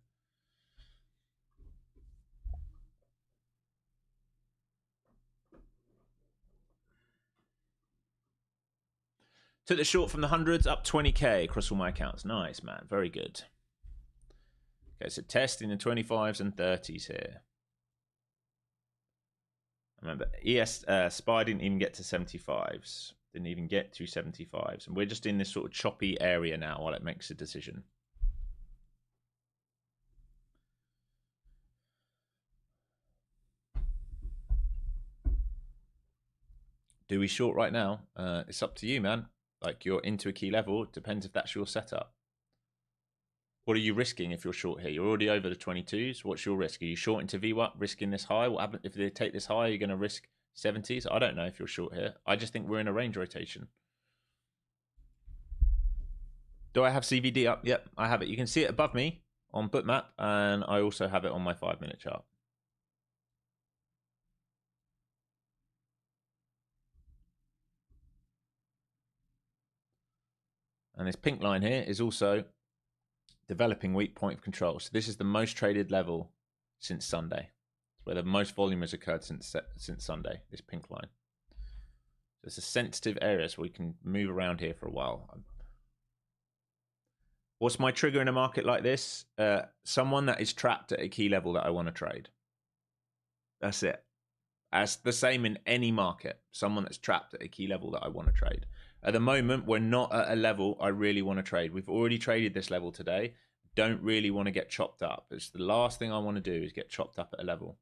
Speaker 1: Took the short from the hundreds up 20k across all my accounts. Nice, man. Very good. Okay, so testing the 25s and 30s here. Remember, SPY didn't even get to 75s. Didn't even get to 75s. And we're just in this sort of choppy area now while it makes a decision. Do we short right now? It's up to you, man. Like, you're into a key level. It depends if that's your setup. What are you risking if you're short here? You're already over the 22s. What's your risk? Are you short into VWAP, risking this high? What happens if they take this high? Are you going to risk 70s? I don't know if you're short here. I just think we're in a range rotation. Do I have CVD up? Yep, I have it. You can see it above me on Bookmap, and I also have it on my 5-minute chart. And this pink line here is also developing weak point of control. So this is the most traded level since Sunday. It's where the most volume has occurred since Sunday, this pink line. So it's a sensitive area, so we can move around here for a while. What's my trigger in a market like this? Someone that is trapped at a key level that I want to trade. That's it. As the same in any market. Someone that's trapped at a key level that I want to trade. At the moment, we're not at a level I really want to trade. We've already traded this level today. Don't really want to get chopped up. It's the last thing I want to do is get chopped up at a level.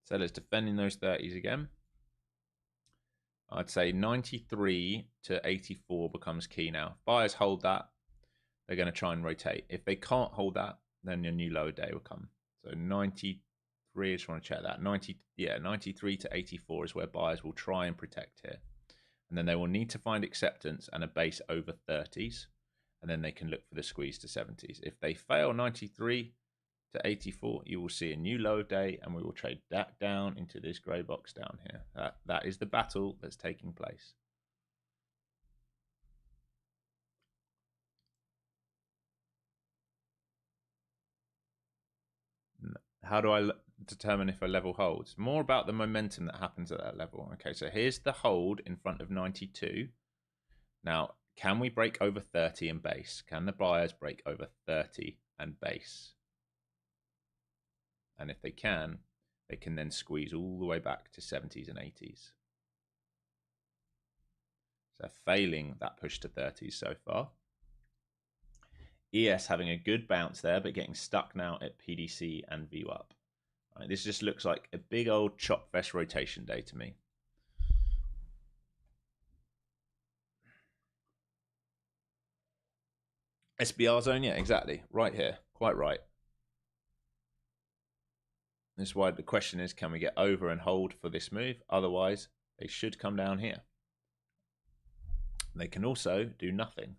Speaker 1: Sellers defending those 30s again. I'd say 93 to 84 becomes key now. If buyers hold that, they're going to try and rotate. If they can't hold that, then your new lower day will come. So 93, I just want to check that. 93 to 84 is where buyers will try and protect here. And then they will need to find acceptance and a base over 30s. And then they can look for the squeeze to 70s. If they fail 93, to 84, you will see a new low of day, and we will trade that down into this grey box down here. That is the battle that's taking place. How do I determine if a level holds? More about the momentum that happens at that level. Okay, so here's the hold in front of 92. Now, can we break over 30 and base? Can the buyers break over 30 and base? And if they can then squeeze all the way back to 70s and 80s. So failing that push to 30s so far. ES having a good bounce there, but getting stuck now at PDC and VWAP. Right, this just looks like a big old chop fest rotation day to me. SBR zone, yeah, exactly. Right here, quite right. This is why the question is, can we get over and hold for this move? Otherwise, they should come down here. They can also do nothing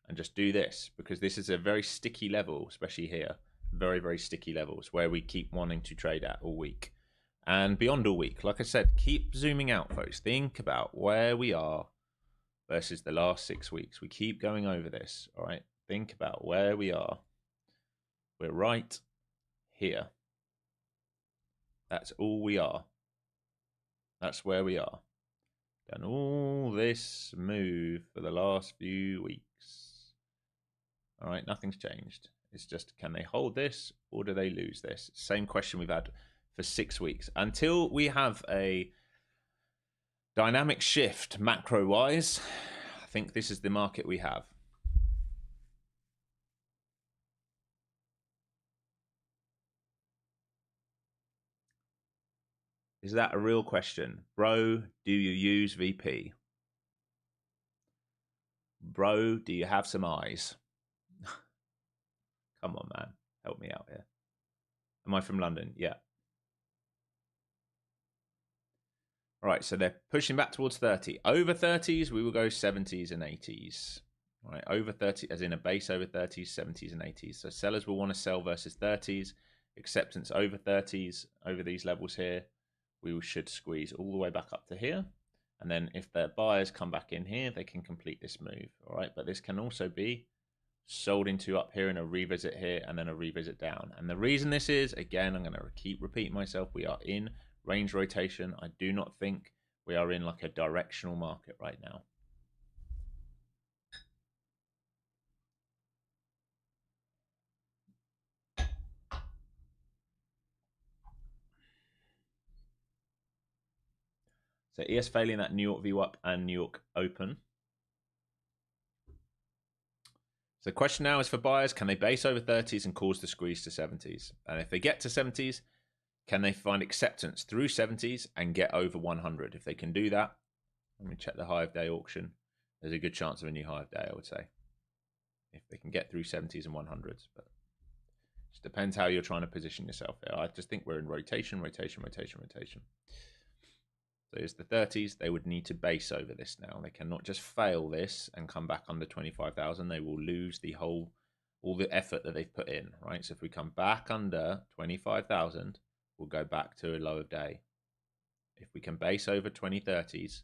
Speaker 1: and just do this, because this is a very sticky level, especially here. Very, very sticky levels where we keep wanting to trade at all week. And beyond all week, like I said, keep zooming out, folks. Think about where we are versus the last 6 weeks. We keep going over this, all right? Think about where we are. We're right here. That's all we are. That's where we are. Done all this move for the last few weeks. All right, nothing's changed. It's just, can they hold this or do they lose this? Same question we've had for 6 weeks. Until we have a dynamic shift macro-wise, I think this is the market we have. Is that a real question? Bro, do you use VP? Bro, do you have some eyes? Come on, man. Help me out here. Am I from London? Yeah. All right, so they're pushing back towards 30. Over 30s, we will go 70s and 80s. All right, over 30, as in a base over 30s, 70s and 80s. So sellers will want to sell versus 30s. Acceptance over 30s, over these levels here. We should squeeze all the way back up to here. And then if their buyers come back in here, they can complete this move. All right, but this can also be sold into up here and a revisit here and then a revisit down. And the reason this is, again, I'm going to keep repeating myself, we are in range rotation. I do not think we are in like a directional market right now. So ES failing that New York VWAP and New York Open. So the question now is for buyers, can they base over 30s and cause the squeeze to 70s? And if they get to 70s, can they find acceptance through 70s and get over 100? If they can do that, let me check the high of day auction. There's a good chance of a new high of day, I would say. If they can get through 70s and 100s. But it just depends how you're trying to position yourself there. I just think we're in rotation, rotation, rotation, rotation. So here's the 30s. They would need to base over this now. They cannot just fail this and come back under 25,000. They will lose the whole, all the effort that they've put in, right? So if we come back under 25,000, we'll go back to a low of day. If we can base over 2030s,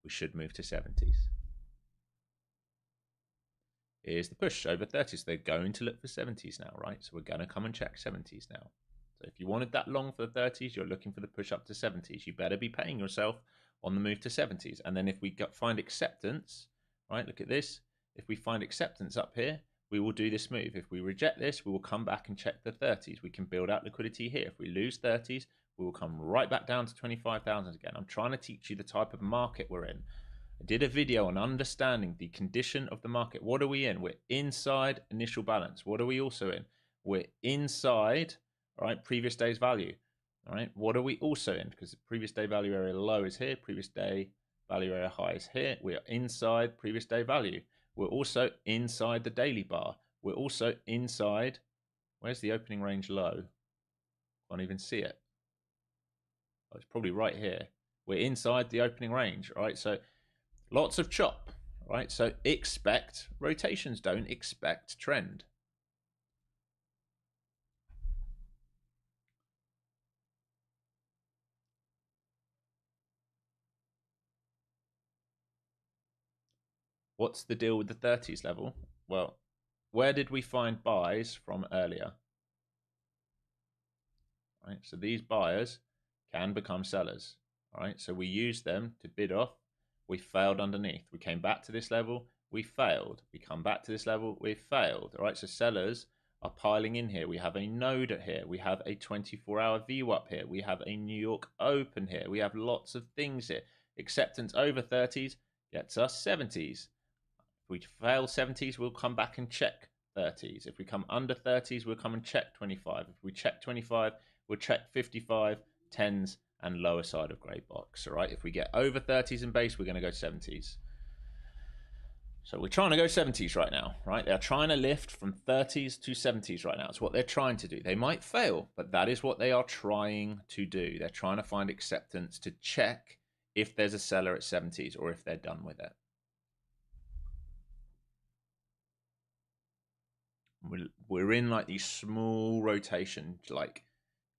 Speaker 1: we should move to 70s. Here's the push over 30s. They're going to look for 70s now, right? So we're going to come and check 70s now. So if you wanted that long for the 30s, you're looking for the push up to 70s. You better be paying yourself on the move to 70s. And then if we find acceptance, right, look at this. If we find acceptance up here, we will do this move. If we reject this, we will come back and check the 30s. We can build out liquidity here. If we lose 30s, we will come right back down to 25,000 again. I'm trying to teach you the type of market we're in. I did a video on understanding the condition of the market. What are we in? We're inside initial balance. What are we also in? We're inside, all right, previous day's value. All right, what are we also in? Because the previous day value area low is here, previous day value area high is here. We are inside previous day value. We're also inside the daily bar. We're also inside, where's the opening range low? Can't even see it. Oh, it's probably right here. We're inside the opening range, all right? So lots of chop, right? So expect rotations, don't expect trend. What's the deal with the 30s level? Well, where did we find buys from earlier? Right, so these buyers can become sellers. All right, so we used them to bid off. We failed underneath. We came back to this level. We failed. We come back to this level. We failed. All right, so sellers are piling in here. We have a node here. We have a 24-hour VWAP here. We have a New York Open here. We have lots of things here. Acceptance over 30s gets us 70s. If we fail 70s, we'll come back and check 30s. If we come under 30s, we'll come and check 25. If we check 25, we'll check 55, 10s, and lower side of grey box. All right. If we get over 30s in base, we're going to go 70s. So we're trying to go 70s right now, right? They're trying to lift from 30s to 70s right now. It's what they're trying to do. They might fail, but that is what they are trying to do. They're trying to find acceptance to check if there's a seller at 70s or if they're done with it. We're in like these small rotation, like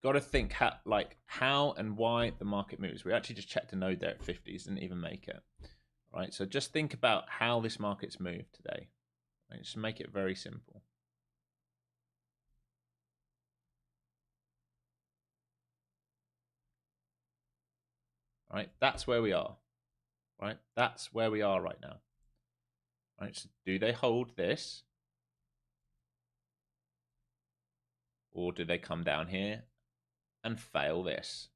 Speaker 1: got to think how and why the market moves. We actually just checked a node there at 50s, didn't even make it. Right, so just think about how this market's moved today. Right, just make it very simple. Right, that's where we are. Right, that's where we are right now. Right, so do they hold this? Or do they come down here and fail this?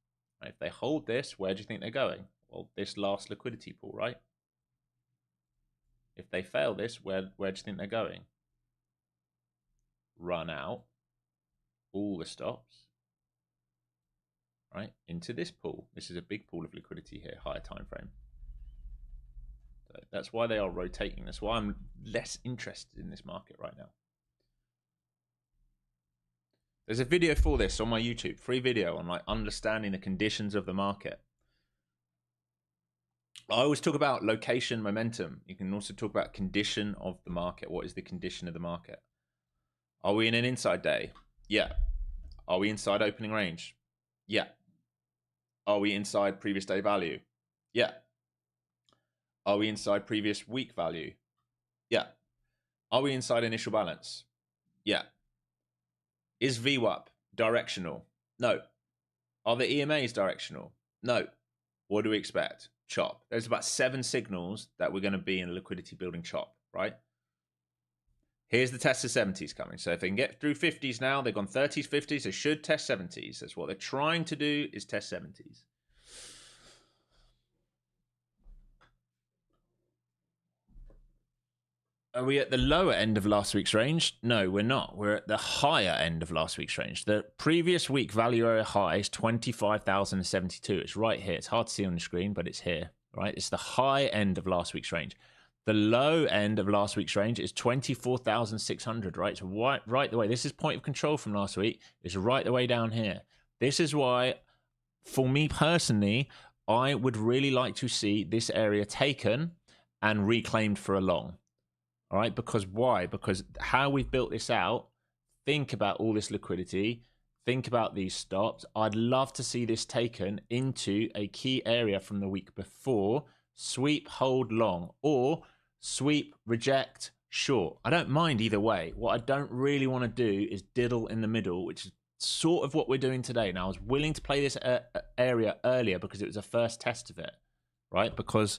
Speaker 1: Right, if they hold this, where do you think they're going? Well, this last liquidity pool, right? If they fail this, where do you think they're going? Run out all the stops, right, into this pool. This is a big pool of liquidity here, higher time frame. So that's why they are rotating. That's why I'm less interested in this market right now. There's a video for this on my YouTube, free video on like understanding the conditions of the market. I always talk about location, momentum. You can also talk about condition of the market. What is the condition of the market? Are we in an inside day? Yeah. Are we inside opening range? Yeah. Are we inside previous day value? Yeah. Are we inside previous week value? Yeah. Are we inside initial balance? Yeah. Is VWAP directional? No. Are the EMAs directional? No. What do we expect? Chop. There's about 7 signals that we're going to be in a liquidity building chop, right? Here's the test of 70s coming. So if they can get through 50s now, they've gone 30s, 50s, they should test 70s. That's what they're trying to do, is test 70s. Are we at the lower end of last week's range? No, we're not. We're at the higher end of last week's range. The previous week value area high is 25,072. It's right here. It's hard to see on the screen, but it's here, right? It's the high end of last week's range. The low end of last week's range is 24,600, right? So right the way. This is point of control from last week. It's right the way down here. This is why, for me personally, I would really like to see this area taken and reclaimed for a long. All right, because why? Because how we've built this out, think about all this liquidity, think about these stops. I'd love to see this taken into a key area from the week before, sweep, hold long, or sweep, reject, short. I don't mind either way. What I don't really want to do is diddle in the middle, which is sort of what we're doing today. Now, I was willing to play this area earlier because it was a first test of it, right? Because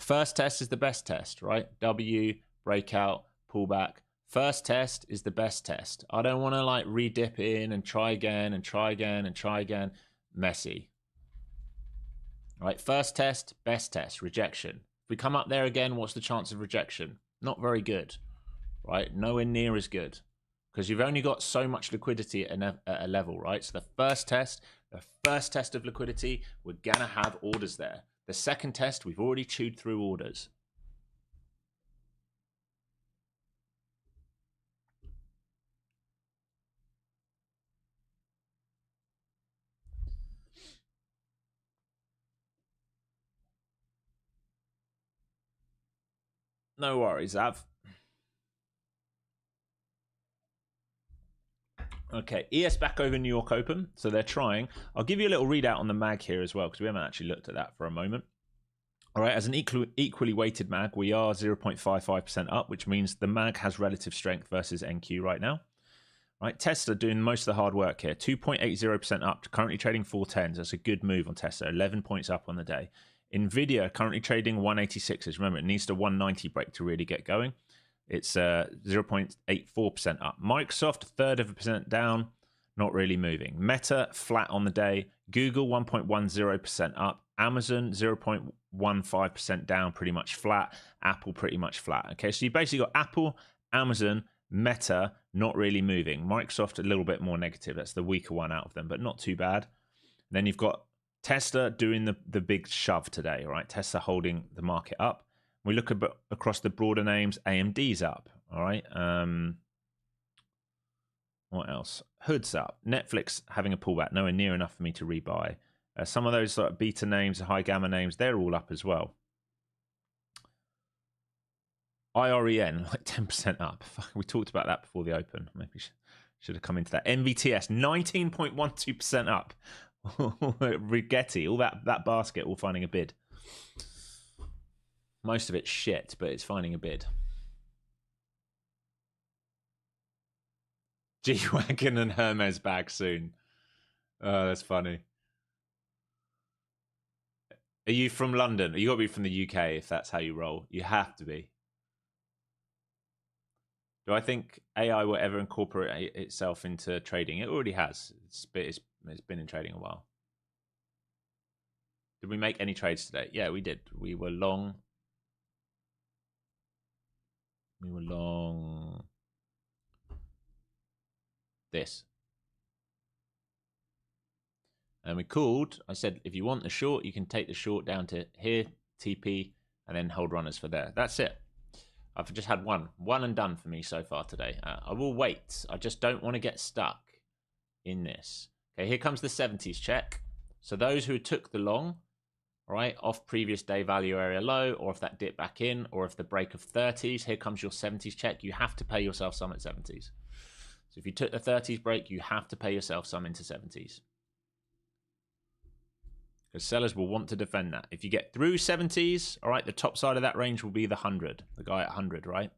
Speaker 1: first test is the best test, right? W, breakout, pullback. First test is the best test. I don't want to like re-dip in and try again and try again and try again. Messy. All right, first test, best test, rejection. If we come up there again, what's the chance of rejection? Not very good, right? Nowhere near as good because you've only got so much liquidity at a level, right? So the first test of liquidity, we're going to have orders there. The second test, we've already chewed through orders. No worries, Av. Okay, ES back over New York Open. So they're trying. I'll give you a little readout on the mag here as well because we haven't actually looked at that for a moment. All right, as an equally weighted mag, we are 0.55% up, which means the mag has relative strength versus NQ right now. Right, Tesla doing most of the hard work here, 2.80% up, currently trading 410s. That's a good move on Tesla, 11 points up on the day. Nvidia currently trading 186s. Remember, it needs to 190 break to really get going. It's 0.84% up. Microsoft, 1/3% down, not really moving. Meta, flat on the day. Google, 1.10% up. Amazon, 0.15% down, pretty much flat. Apple, pretty much flat. Okay, so you basically got Apple, Amazon, Meta, not really moving. Microsoft, a little bit more negative. That's the weaker one out of them, but not too bad. Then you've got Tesla doing the big shove today, right? Tesla holding the market up. We look across the broader names. AMD's up, all right? What else? Hood's up. Netflix having a pullback, nowhere near enough for me to rebuy. Some of those sort of beta names, high gamma names, they're all up as well. IREN, like 10% up. We talked about that before the open. Maybe should have come into that. MVTS, 19.12% up. Rigetti, all that basket, all finding a bid. Most of it's shit, but it's finding a bid. G-Wagon and Hermes bag soon. Oh, that's funny. Are you from London? You got to be from the UK if that's how you roll. You have to be. Do I think AI will ever incorporate itself into trading? It already has. It's been in trading a while. Did we make any trades today? Yeah, we did. We were long. This. And we called. I said, if you want the short, you can take the short down to here, TP, and then hold runners for there. That's it. I've just had one and done for me so far today. I will wait. I just don't want to get stuck in this. Okay, here comes the 70s check. So those who took the long, all right, off previous day value area low, or if that dip back in, or if the break of 30s, here comes your 70s check. You have to pay yourself some at 70s. So if you took the 30s break, you have to pay yourself some into 70s. Because sellers will want to defend that. If you get through 70s, all right, the top side of that range will be the 100. The guy at 100, right?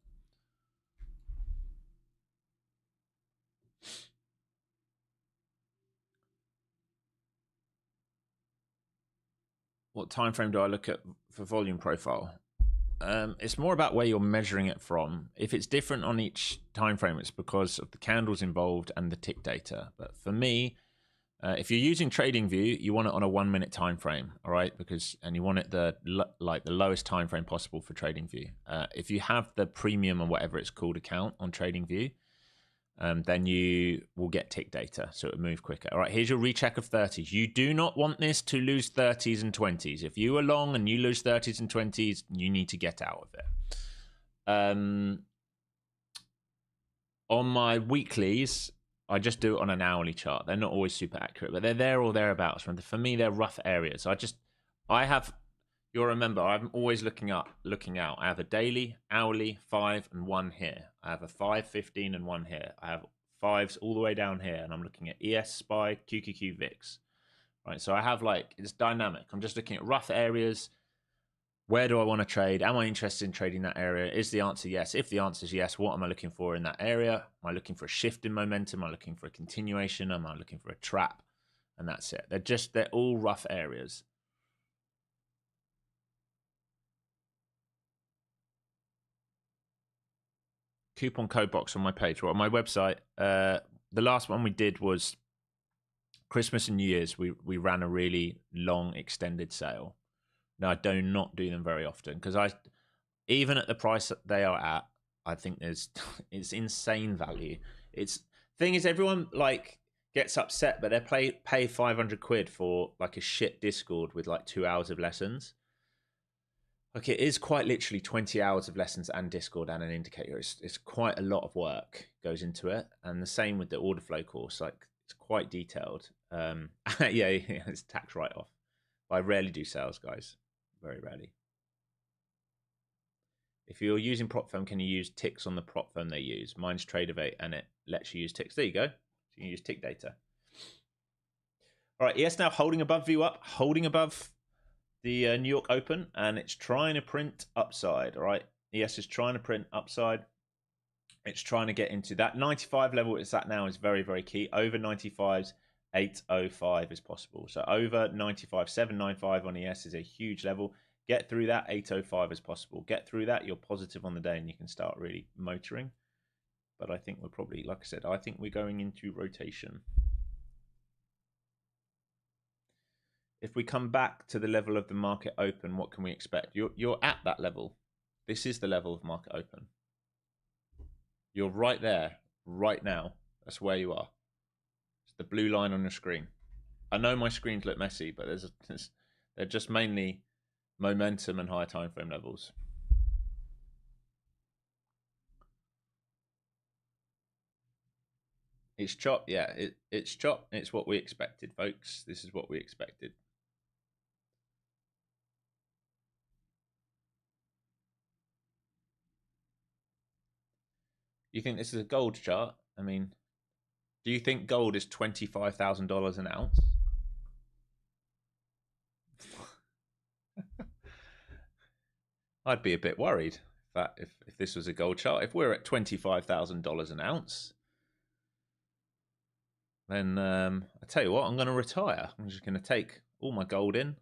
Speaker 1: What time frame do I look at for volume profile? It's more about where you're measuring it from. If it's different on each time frame, it's because of the candles involved and the tick data. But for me, if you're using TradingView, you want it on a 1 minute time frame, all right? And you want it the lowest time frame possible for TradingView. If you have the premium or whatever it's called account on TradingView, then you will get tick data, so it'll move quicker. All right, here's your recheck of 30s. You do not want this to lose 30s and 20s. If you are long and you lose 30s and 20s, you need to get out of it. On my weeklies, I just do it on an hourly chart. They're not always super accurate, but they're there or thereabouts. For me, they're rough areas. You'll remember, I'm always looking out. I have a daily, hourly, 5, and 1 here. I have a 5, 15, and 1 here. I have 5s all the way down here, and I'm looking at ES, SPY, QQQ, VIX. Right, so I have it's dynamic. I'm just looking at rough areas. Where do I want to trade? Am I interested in trading that area? Is the answer yes? If the answer is yes, what am I looking for in that area? Am I looking for a shift in momentum? Am I looking for a continuation? Am I looking for a trap? And that's it. They're all rough areas. Coupon code box on my page. Well, on my website, the last one we did was Christmas and New Year's. We ran a really long extended sale. Now, I do not do them very often because even at the price that they are at, I think it's insane value. Thing is, everyone gets upset, but they pay 500 quid for a shit Discord with 2 hours of lessons. It is quite literally 20 hours of lessons and Discord and an indicator. It's quite a lot of work goes into it. And the same with the order flow course. It's quite detailed. Yeah, it's tax write-off. I rarely do sales, guys. Very rarely. If you're using prop firm, can you use ticks on the prop firm they use? Mine's Tradeify and it lets you use ticks. There you go. So you can use tick data. All right, ES now holding above, view up, holding above the New York Open, and it's trying to print upside. All right, ES is trying to print upside. It's trying to get into that 95 level it's at now is very, very key. Over 95's 805 is possible. So over 95, 795 on ES is a huge level. Get through that, 805 is possible. Get through that, you're positive on the day, and you can start really motoring. But I think we're probably, like I said, I think we're going into rotation. If we come back to the level of the market open, what can we expect? You're at that level. This is the level of market open. You're right there, right now. That's where you are. It's the blue line on your screen. I know my screens look messy, but they're just mainly momentum and higher time frame levels. It's chop, yeah. It's chop. It's what we expected, folks. This is what we expected. You think this is a gold chart? I mean, do you think gold is $25,000 an ounce? I'd be a bit worried if this was a gold chart. If we're at $25,000 an ounce, then I tell you what, I'm going to retire. I'm just going to take all my gold in,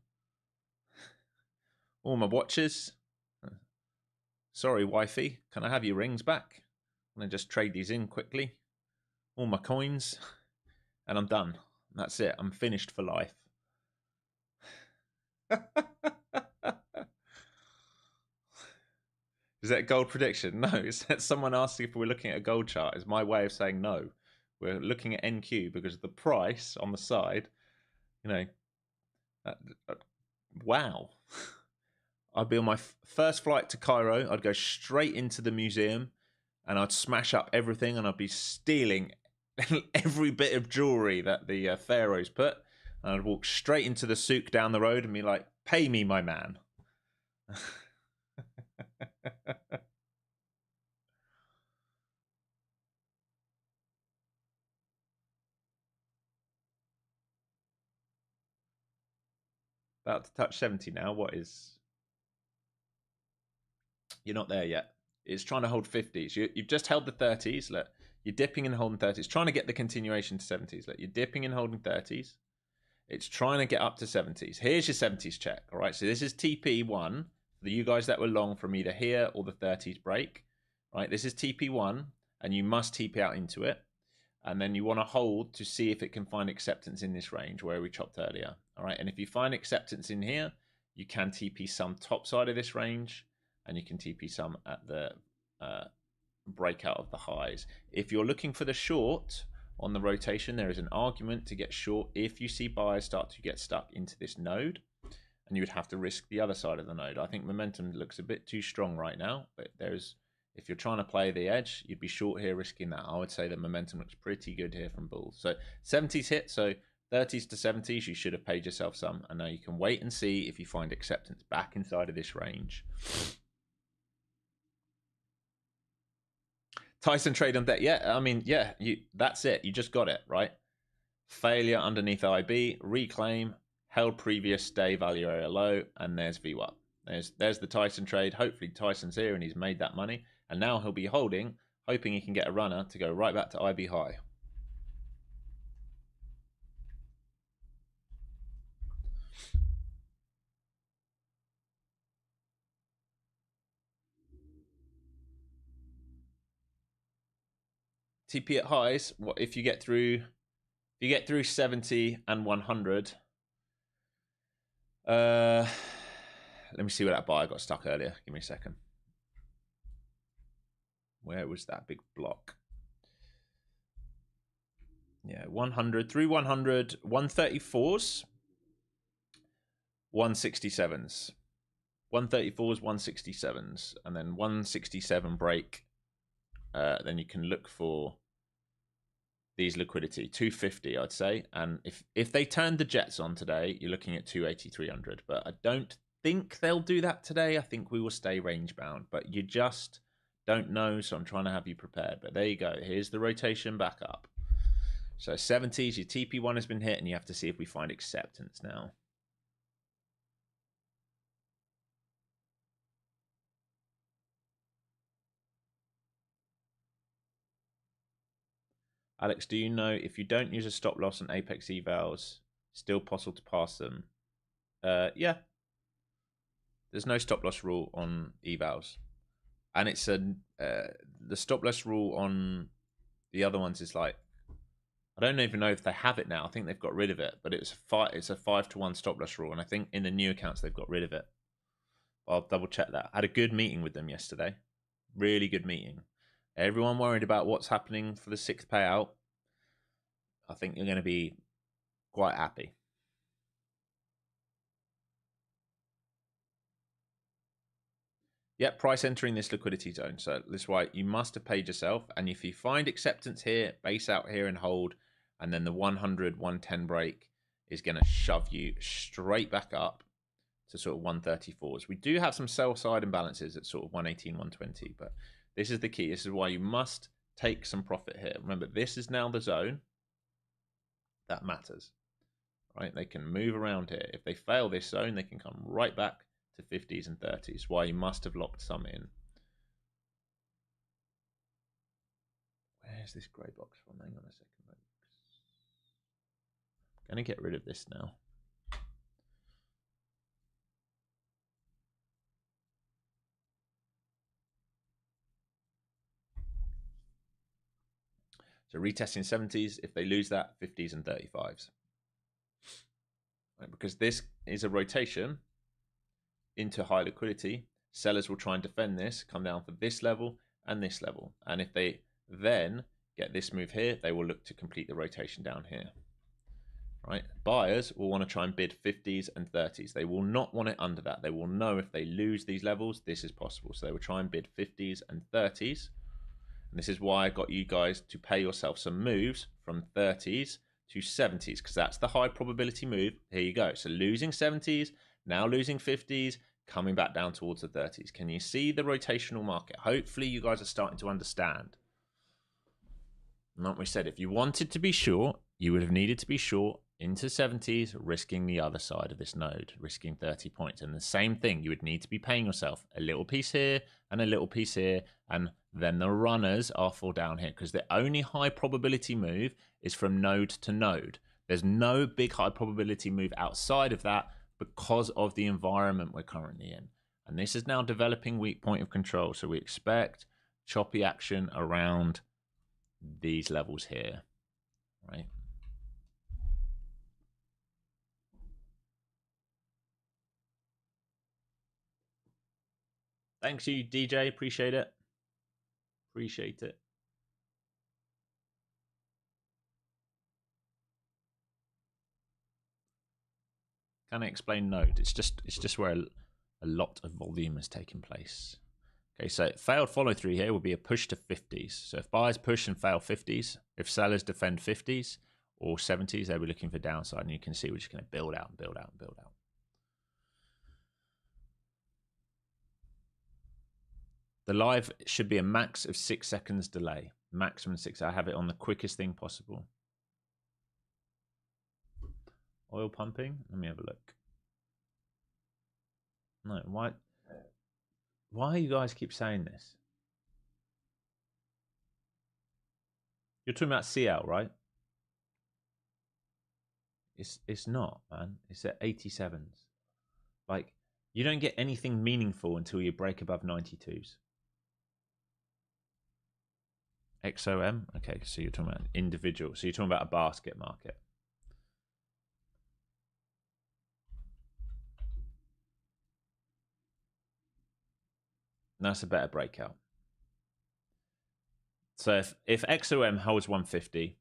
Speaker 1: all my watches. Sorry, wifey, can I have your rings back? I'm going to just trade these in quickly. All my coins, and I'm done. That's it. I'm finished for life. Is that a gold prediction? No. It's that someone asking if we're looking at a gold chart is my way of saying no. We're looking at NQ because of the price on the side. You know, wow. I'd be on my first flight to Cairo. I'd go straight into the museum and I'd smash up everything and I'd be stealing every bit of jewelry that the pharaohs put. And I'd walk straight into the souk down the road and be like, pay me, my man. About to touch 70 now. What is... You're not there yet. It's trying to hold 50s. You've just held the 30s. Look, you're dipping and holding 30s. Trying to get the continuation to 70s. Look, you're dipping and holding 30s. It's trying to get up to 70s. Here's your 70s check. All right, so this is TP1 for you guys that were long from either here or the 30s break. Right, this is TP1, and you must TP out into it. And then you want to hold to see if it can find acceptance in this range where we chopped earlier. All right, and if you find acceptance in here, you can TP some top side of this range, and you can TP some at the breakout of the highs. If you're looking for the short on the rotation, there is an argument to get short if you see buyers start to get stuck into this node, and you would have to risk the other side of the node. I think momentum looks a bit too strong right now, but if you're trying to play the edge, you'd be short here risking that. I would say the momentum looks pretty good here from bulls. So 70s hit, so 30s to 70s, you should have paid yourself some, and now you can wait and see if you find acceptance back inside of this range. Tyson trade on debt. Yeah, I mean, yeah, that's it. You just got it, right? Failure underneath IB, reclaim, held previous day value area low, and there's VWAP. There's the Tyson trade. Hopefully Tyson's here and he's made that money. And now he'll be holding, hoping he can get a runner to go right back to IB high. TP at highs, what if you get through 70 and 100? Let me see where that buyer got stuck earlier. Give me a second. Where was that big block? Yeah, 100 through 100, 134s, 167s. 134s, 167s, and then 167 break. Then you can look for these liquidity 250, I'd say. And if they turned the jets on today, you're looking at 280, 300. But I don't think they'll do that today. I think we will stay range bound, but you just don't know. So I'm trying to have you prepared. But there you go. Here's the rotation back up. So 70s, your TP1 has been hit, and you have to see if we find acceptance now. Alex, do you know if you don't use a stop loss on Apex evals, still possible to pass them? Yeah. There's no stop loss rule on evals. And it's the stop loss rule on the other ones is like, I don't even know if they have it now. I think they've got rid of it, but it's a 5-to-1 stop loss rule, and I think in the new accounts they've got rid of it. I'll double check that. I had a good meeting with them yesterday. Really good meeting. Everyone worried about what's happening for the 6th payout. I think you're going to be quite happy. Yep, price entering this liquidity zone. So this is why you must have paid yourself. And if you find acceptance here, base out here and hold, and then the 100, 110 break is going to shove you straight back up to sort of 134s. We do have some sell side imbalances at sort of 118, 120, but this is the key. This is why you must take some profit here. Remember, this is now the zone that matters, right? They can move around here. If they fail this zone, they can come right back to 50s and 30s. Why you must have locked some in. Where's this grey box from? Hang on a second. I'm going to get rid of this now. So retesting 70s, if they lose that, 50s and 35s. Right, because this is a rotation into high liquidity, sellers will try and defend this, come down for this level and this level. And if they then get this move here, they will look to complete the rotation down here. Right? Buyers will want to try and bid 50s and 30s. They will not want it under that. They will know if they lose these levels, this is possible. So they will try and bid 50s and 30s. And this is why I got you guys to pay yourself some moves from 30s to 70s, because that's the high probability move. Here you go. So losing 70s, now losing 50s, coming back down towards the 30s. Can you see the rotational market? Hopefully you guys are starting to understand. And like we said, if you wanted to be short, you would have needed to be short into 70s, risking the other side of this node, risking 30 points. And the same thing, you would need to be paying yourself a little piece here and a little piece here, and then the runners are for down here, because the only high probability move is from node to node. There's no big high probability move outside of that because of the environment we're currently in. And this is now developing weak point of control. So we expect choppy action around these levels here, right? Thanks you, DJ. Appreciate it. Appreciate it. Can I explain node? It's just where a lot of volume is taking place. Okay, so failed follow through here will be a push to 50s. So if buyers push and fail 50s, if sellers defend 50s or 70s, they'll be looking for downside. And you can see we're just going to build out and build out and build out. The live should be a max of 6 seconds delay. Maximum 6. I have it on the quickest thing possible. Oil pumping. Let me have a look. No, why you guys keep saying this? You're talking about CL, right? It's not, man. It's at 87s. Like, you don't get anything meaningful until you break above 92s. XOM? Okay, so you're talking about individual. So you're talking about a basket market. That's a better breakout. So if XOM holds 150,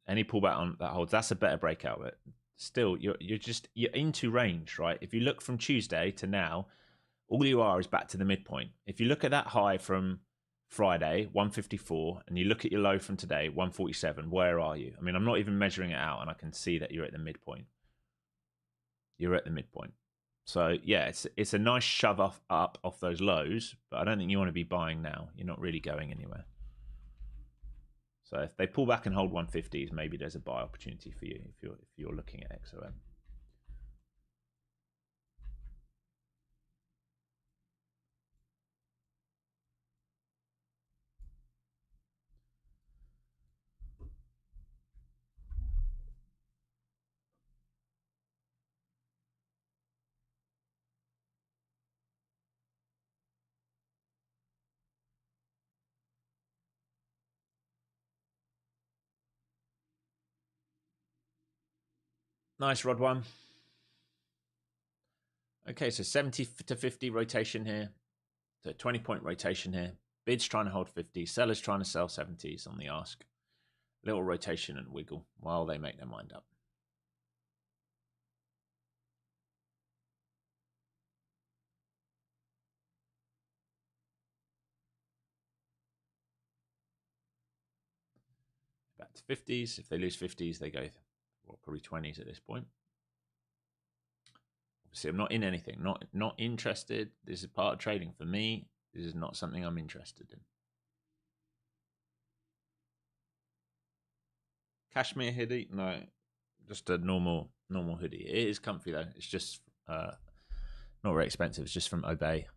Speaker 1: any pullback on that holds, that's a better breakout. But still, you're into range, right? If you look from Tuesday to now, all you are is back to the midpoint. If you look at that high from Friday, 154, and you look at your low from today, 147, where are you? I mean, I'm not even measuring it out, and I can see that you're at the midpoint. You're at the midpoint. So yeah, it's a nice shove up off those lows, but I don't think you want to be buying now. You're not really going anywhere. So if they pull back and hold 150s, maybe there's a buy opportunity for you if you're looking at XOM. Nice, Rod one. Okay, so 70 to 50 rotation here. So 20-point rotation here. Bids trying to hold 50. Sellers trying to sell 70s on the ask. Little rotation and wiggle while they make their mind up. Back to 50s. If they lose 50s, they go, well, probably 20s at this point. Obviously, I'm not in anything. Not interested. This is part of trading. For me, this is not something I'm interested in. Cashmere hoodie? No, just a normal hoodie. It is comfy though. It's just not very expensive. It's just from Obey.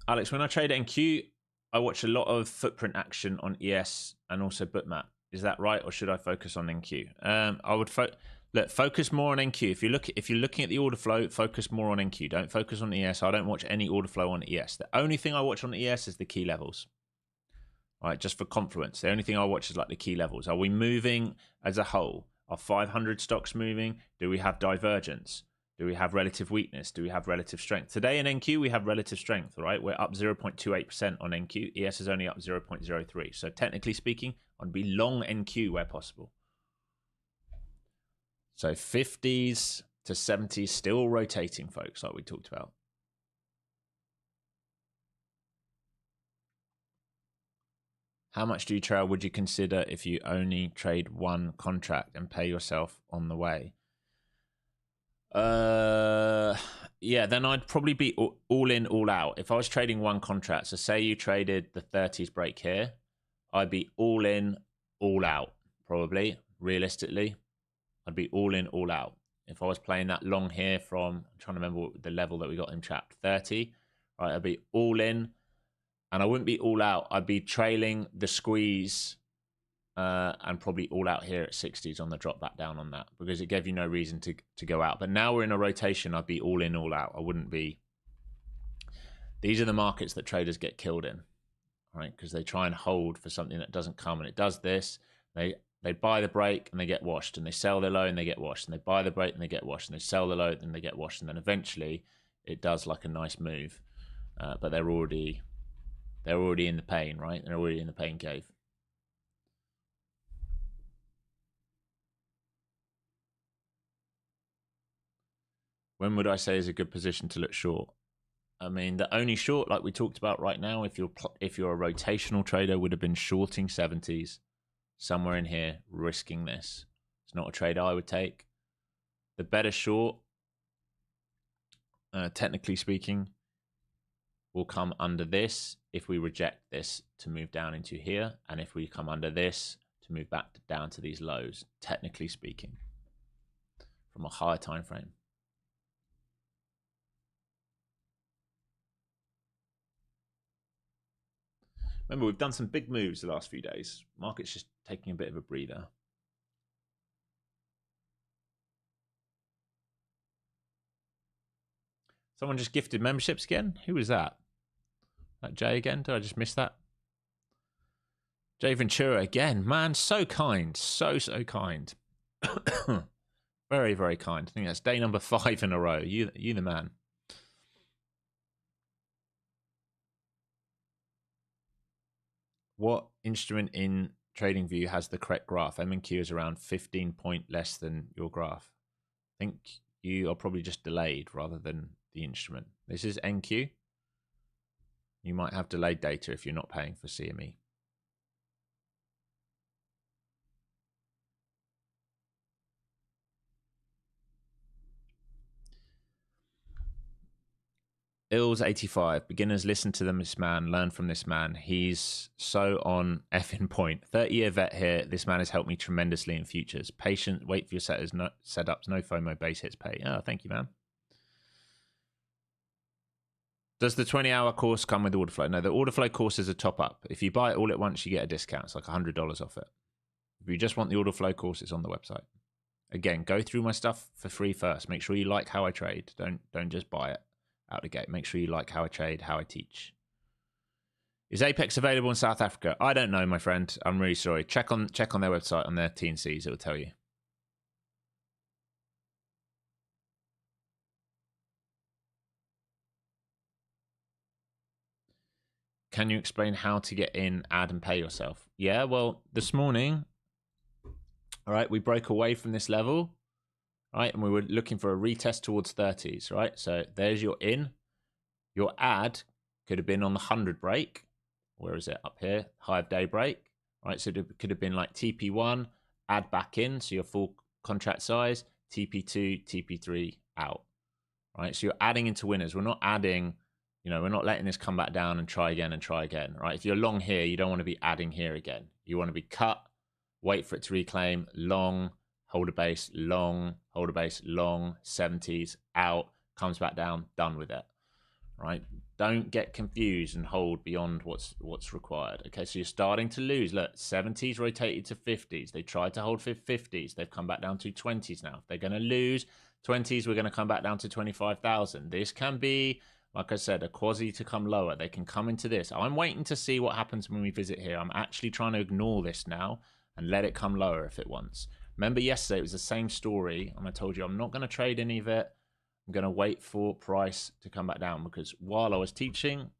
Speaker 1: Alex, when I trade NQ, I watch a lot of footprint action on ES and also Bookmap. Is that right, or should I focus on NQ? I would focus more on NQ. If you're looking at the order flow, focus more on NQ. Don't focus on ES. I don't watch any order flow on ES. The only thing I watch on ES is the key levels. All right, just for Confluence. The only thing I watch is like the key levels. Are we moving as a whole? Are 500 stocks moving? Do we have divergence? Do we have relative weakness? Do we have relative strength? Today in NQ, we have relative strength, right? We're up 0.28% on NQ. ES is only up 0.03. So technically speaking, I'd be long NQ where possible. So 50s to 70s still rotating, folks, like we talked about. How much do you trail would you consider if you only trade one contract and pay yourself on the way? Yeah, then I'd probably be all in, all out. If I was trading one contract, so say you traded the 30s break here, I'd be all in, all out, probably, realistically. I'd be all in, all out. If I was playing that long here from, I'm trying to remember what the level that we got in chat, 30, right, I'd be all in, and I wouldn't be all out. I'd be trailing the squeeze and probably all out here at 60s on the drop back down on that, because it gave you no reason to go out. But now we're in a rotation, I'd be all in, all out. I wouldn't be. These are the markets that traders get killed in, right? Because they try and hold for something that doesn't come, and it does this. They buy the break and they get washed, and they sell the low and they get washed, and they buy the break and they get washed, and they sell the low and they get washed, and then eventually it does like a nice move, but they're already in the pain, right? They're already in the pain cave. When would I say is a good position to look short? I mean, the only short, like we talked about right now, if you're a rotational trader, would have been shorting 70s, somewhere in here, risking this. It's not a trade I would take. The better short, technically speaking, will come under this if we reject this to move down into here, and if we come under this to move back down to these lows, technically speaking, from a higher time frame. Remember, we've done some big moves the last few days. Market's just taking a bit of a breather. Someone just gifted memberships again? Who was that? That Jay again? Did I just miss that? Jay Ventura again. Man, so kind. So kind. Very, very kind. I think that's day number 5 in a row. You the man. What instrument in TradingView has the correct graph? M&Q is around 15 point less than your graph. I think you are probably just delayed rather than the instrument. This is NQ. You might have delayed data if you're not paying for CME. Ills85. Beginners, listen to this man, learn from this man. He's so on effing point. 30-year vet here. This man has helped me tremendously in futures. Patient, wait for your setups, no FOMO, base hits pay. Oh, thank you, man. Does the 20-hour course come with order flow? No, the order flow course is a top-up. If you buy it all at once, you get a discount. It's like $100 off it. If you just want the order flow course, it's on the website. Again, go through my stuff for free first. Make sure you like how I trade. Don't just buy it out the gate. Make sure you like how I trade, how I teach. Is Apex available in South Africa? I don't know, my friend. I'm really sorry. Check on their website, on their T&Cs. It will tell you. Can you explain how to get in, add, and pay yourself? Yeah, well, this morning, all right, we broke away from this level, right, and we were looking for a retest towards 30s, right? So there's your in. Your add could have been on the 100 break. Where is it? Up here, high of day break, right? So it could have been like TP1, add back in, so your full contract size, TP2, TP3 out, right? So you're adding into winners. We're not adding, we're not letting this come back down and try again, right? If you're long here, you don't want to be adding here again. You want to be cut, wait for it to reclaim, long, hold a base, long, hold a base, long, 70s, out, comes back down, done with it, right? Don't get confused and hold beyond what's required. Okay, so you're starting to lose. Look, 70s rotated to 50s. They tried to hold 50s. They've come back down to 20s now. If they're going to lose 20s, we're going to come back down to 25,000. This can be, like I said, a quasi to come lower. They can come into this. I'm waiting to see what happens when we visit here. I'm actually trying to ignore this now and let it come lower if it wants. Remember yesterday, it was the same story, and I told you I'm not going to trade any of it. I'm going to wait for price to come back down, because while I was teaching,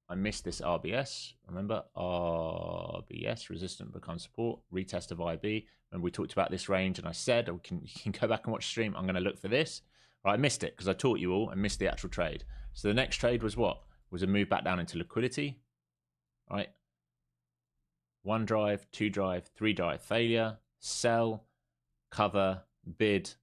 Speaker 1: I missed this RBS. Remember, RBS, resistant becomes support, retest of IB. Remember, we talked about this range, and I said, you can go back and watch the stream. I'm going to look for this. Right, I missed it because I taught you all and missed the actual trade. So the next trade was what? Was a move back down into liquidity. Right. 1 drive, 2 drive, 3 drive, failure, sell, cover, bid,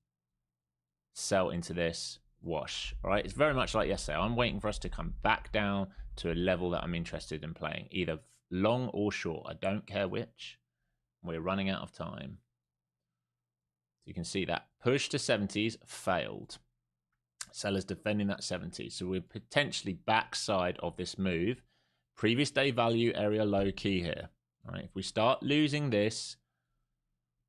Speaker 1: sell into this, wash. All right, it's very much like yesterday. I'm waiting for us to come back down to a level that I'm interested in playing, either long or short. I don't care which. We're running out of time. So you can see that push to 70s failed. Sellers defending that 70. So we're potentially backside of this move. Previous day value area low key here. All right, if we start losing this,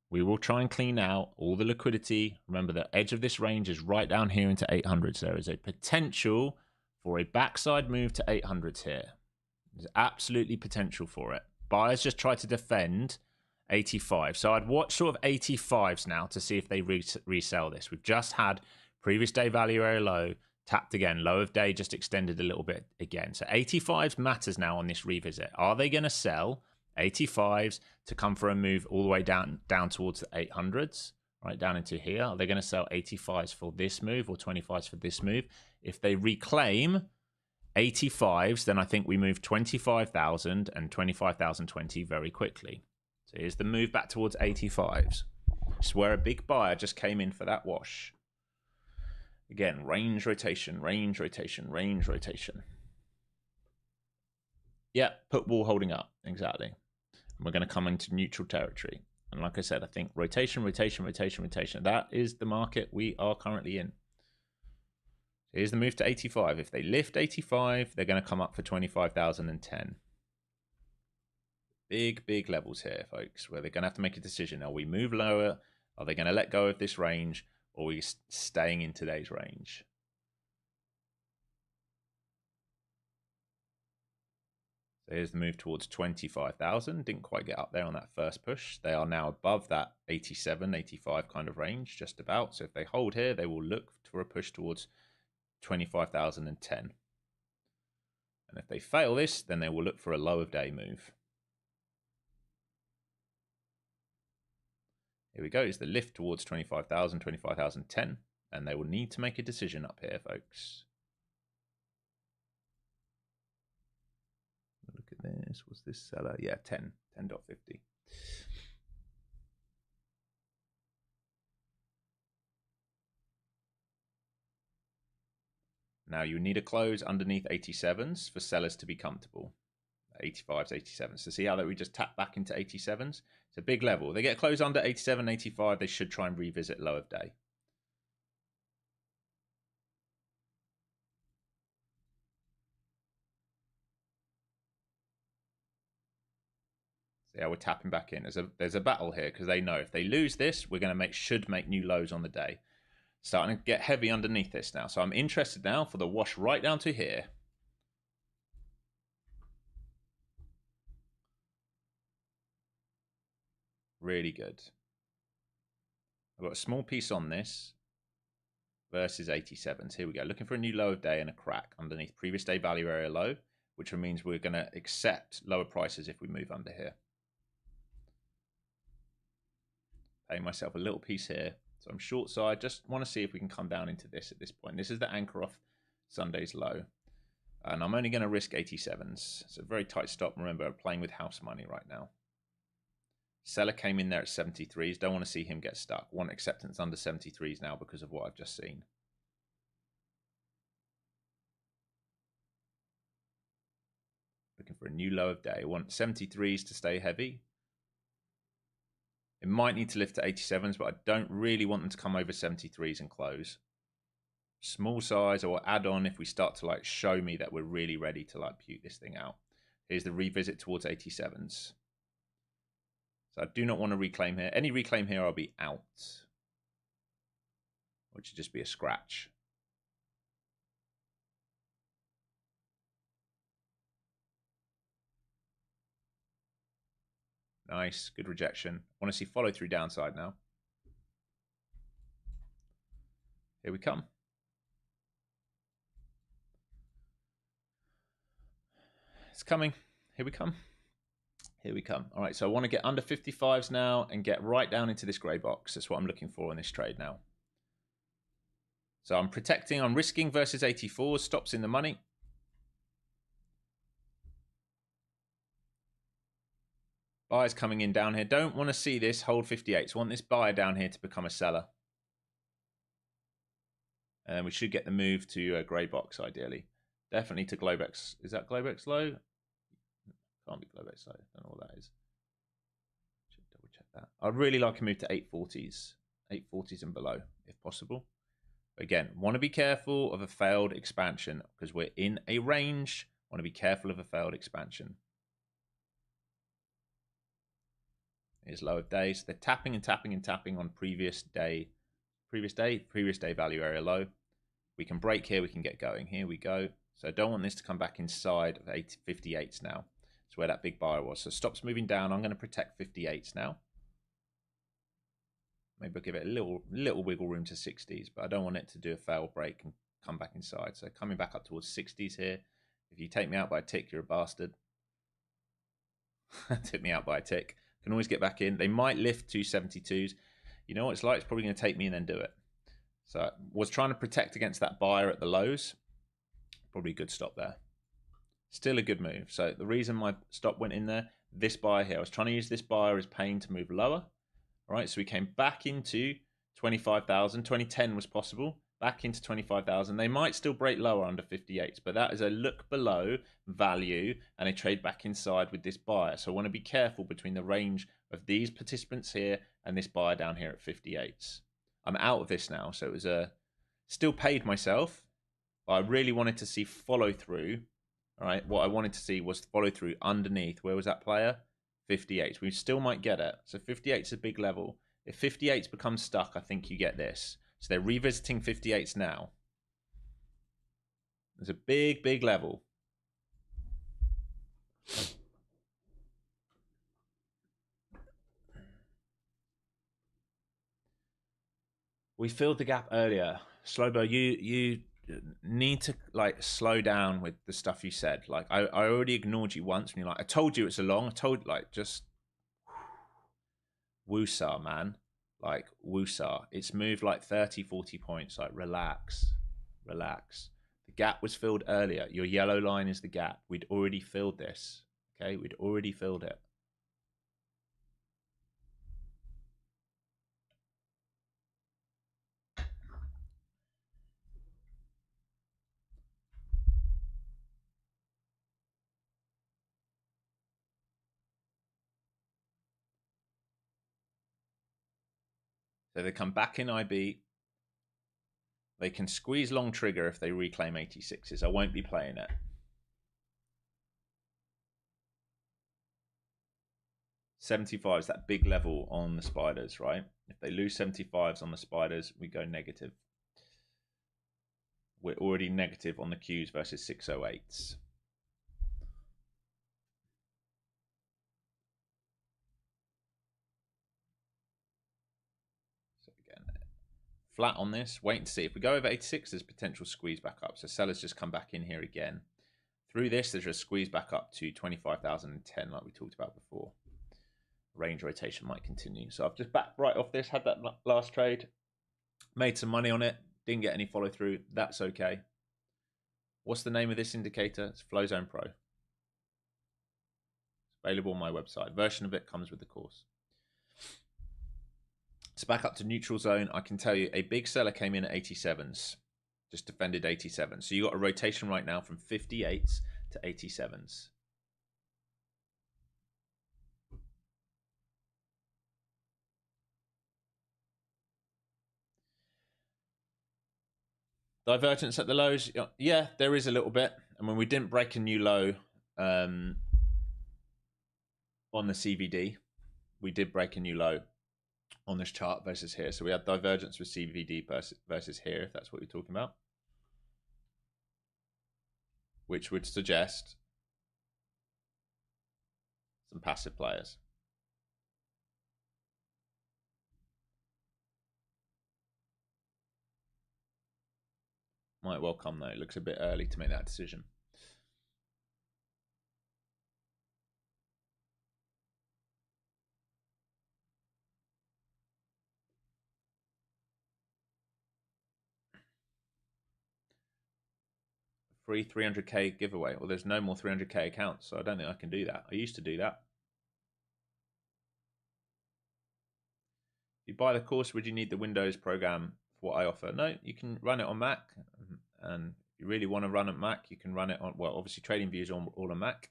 Speaker 1: we will try and clean out all the liquidity. Remember, the edge of this range is right down here into 800s. There is a potential for a backside move to 800s here. There's absolutely potential for it. Buyers just try to defend 85. So I'd watch sort of 85s now to see if they resell this. We've just had previous day value area low, tapped again. Low of day just extended a little bit again. So 85s matters now on this revisit. Are they going to sell 85s to come for a move all the way down towards the 800s, right down into here? Are they going to sell 85s for this move or 25s for this move? If they reclaim 85s, then I think we move 25,000 and 25,020 very quickly. So here's the move back towards 85s. It's where a big buyer just came in for that wash. Again, range rotation, range rotation, range rotation. Yeah, put wall holding up, exactly. And we're going to come into neutral territory. And like I said, I think rotation, rotation, rotation, rotation. That is the market we are currently in. Here's the move to 85. If they lift 85, they're going to come up for 25,010. Big levels here, folks, where they're going to have to make a decision. Are we move lower? Are they going to let go of this range? Or are we staying in today's range? So here's the move towards 25,000. Didn't quite get up there on that first push. They are now above that 87, 85 kind of range, just about. So if they hold here, they will look for a push towards 25,010. And if they fail this, then they will look for a low of day move. Here we go. It's the lift towards 25,000, 25,010. And they will need to make a decision up here, folks. Look at this. What's this seller? Yeah, 10.50. Now you need a close underneath 87s for sellers to be comfortable. 85s, 87s. So see how that we just tap back into 87s? It's a big level. They get close under 87, 85, they should try and revisit low of day. See how we're tapping back in. There's a battle here because they know if they lose this, we're going to should make new lows on the day. Starting to get heavy underneath this now. So I'm interested now for the wash right down to here. Really good. I've got a small piece on this versus 87s. Here we go. Looking for a new low of day and a crack underneath previous day value area low, which means we're going to accept lower prices if we move under here. Paying myself a little piece here. So I'm short side. Just want to see if we can come down into this at this point. This is the anchor off Sunday's low. And I'm only going to risk 87s. It's a very tight stop. Remember, I'm playing with house money right now. Seller came in there at 73s. Don't want to see him get stuck. Want acceptance under 73s now because of what I've just seen. Looking for a new low of day. Want 73s to stay heavy. It might need to lift to 87s, but I don't really want them to come over 73s and close. Small size or add on if we start to like show me that we're really ready to like puke this thing out. Here's the revisit towards 87s. So I do not want to reclaim here. Any reclaim here, I'll be out. Which would just be a scratch. Nice, good rejection. I want to see follow through downside now. Here we come. It's coming. Here we come. Here we come. All right, so I want to get under 55s now and get right down into this grey box. That's what I'm looking for in this trade now. So I'm protecting, I'm risking versus 84, stops in the money. Buyers coming in down here. Don't want to see this hold 58s. Want this buyer down here to become a seller. And we should get the move to a grey box ideally. Definitely to Globex. Is that Globex low? Can't be Globex low. I don't know what that is. Should double check that. I'd really like a move to 840s. 840s and below if possible. Again, want to be careful of a failed expansion because we're in a range. Want to be careful of a failed expansion. Here's low of days. They're tapping and tapping and tapping on previous day value area low. We can break here. We can get going. Here we go. So I don't want this to come back inside of 58s now. It's where that big buyer was. So stops moving down. I'm going to protect 58s now. Maybe I'll give it a little wiggle room to 60s, but I don't want it to do a fail break and come back inside. So coming back up towards 60s here. If you take me out by a tick, you're a bastard. Took me out by a tick. Can always get back in. They might lift to 72s. You know what it's like? It's probably going to take me and then do it. So I was trying to protect against that buyer at the lows. Probably a good stop there. Still a good move. So the reason my stop went in there, this buyer here, I was trying to use this buyer as pain to move lower. All right, so we came back into 25,000. 2010 was possible. Back into 25,000. They might still break lower under 58s, but that is a look below value and a trade back inside with this buyer. So I want to be careful between the range of these participants here and this buyer down here at 58s. I'm out of this now, so it was still paid myself, but I really wanted to see follow through. All right, what I wanted to see was follow through underneath. Where was that player? 58s. We still might get it. So 58s is a big level. If 58s become stuck, I think you get this. So they're revisiting 58s now. There's a big, big level. We filled the gap earlier. Slowbo, you need to like slow down with the stuff you said. Like I already ignored you once when you're like, I told you it's a long. I told like just woosah, man. Like woosah. It's moved like 30, 40 points. Like relax. Relax. The gap was filled earlier. Your yellow line is the gap. We'd already filled this. Okay, we'd already filled it. So they come back in IB. They can squeeze long trigger if they reclaim 86s. I won't be playing it. 75s, that big level on the spiders, right? If they lose 75s on the spiders, we go negative. We're already negative on the Qs versus 608s. flat on this, waiting to see. If we go over 86, there's potential squeeze back up. So sellers just come back in here again. Through this, there's a squeeze back up to 25,010, like we talked about before. Range rotation might continue. So I've just backed right off this, had that last trade, made some money on it, didn't get any follow through. That's okay. What's the name of this indicator? It's Flowzone Pro. It's available on my website. Version of it comes with the course. It's back up to neutral zone. I can tell you a big seller came in at 87s. Just defended 87s. So you got a rotation right now from 58s to 87s. Divergence at the lows. Yeah, there is a little bit. And when we didn't break a new low on the CVD, we did break a new low on this chart versus here. So we had divergence with CVD versus here, if that's what you're talking about. Which would suggest some passive players. Might well come though. It looks a bit early to make that decision. Free 300k giveaway. Well, there's no more 300k accounts, so I don't think I can do that. I used to do that. If you buy the course, would you need the Windows program for what I offer? No, you can run it on Mac. And if you really want to run on Mac, you can run it on, well, obviously TradingView is all on Mac.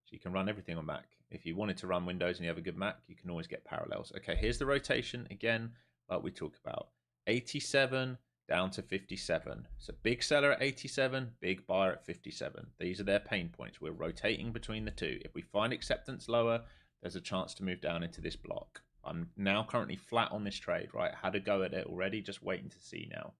Speaker 1: So you can run everything on Mac. If you wanted to run Windows and you have a good Mac, you can always get parallels. Okay, here's the rotation again, like we talked about. 87 down to 57. So big seller at 87, big buyer at 57. These are their pain points. We're rotating between the two. If we find acceptance lower, there's a chance to move down into this block. I'm now currently flat on this trade, right? Had a go at it already, just waiting to see now.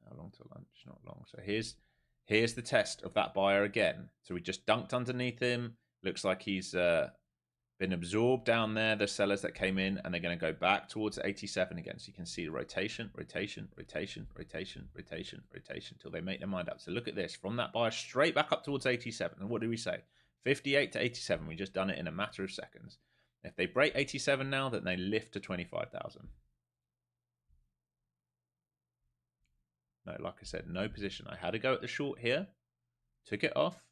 Speaker 1: How long till lunch? Not long. So here's the test of that buyer again. So we just dunked underneath him. Looks like he's been absorbed down there, the sellers that came in, and they're going to go back towards 87 again. So you can see the rotation, rotation, rotation, rotation, rotation, rotation, till they make their mind up. So look at this, from that buyer straight back up towards 87. And what do we say? 58 to 87. We just done it in a matter of seconds. If they break 87 now, then they lift to 25,000. No, like I said, no position. I had to go at the short here, took it off,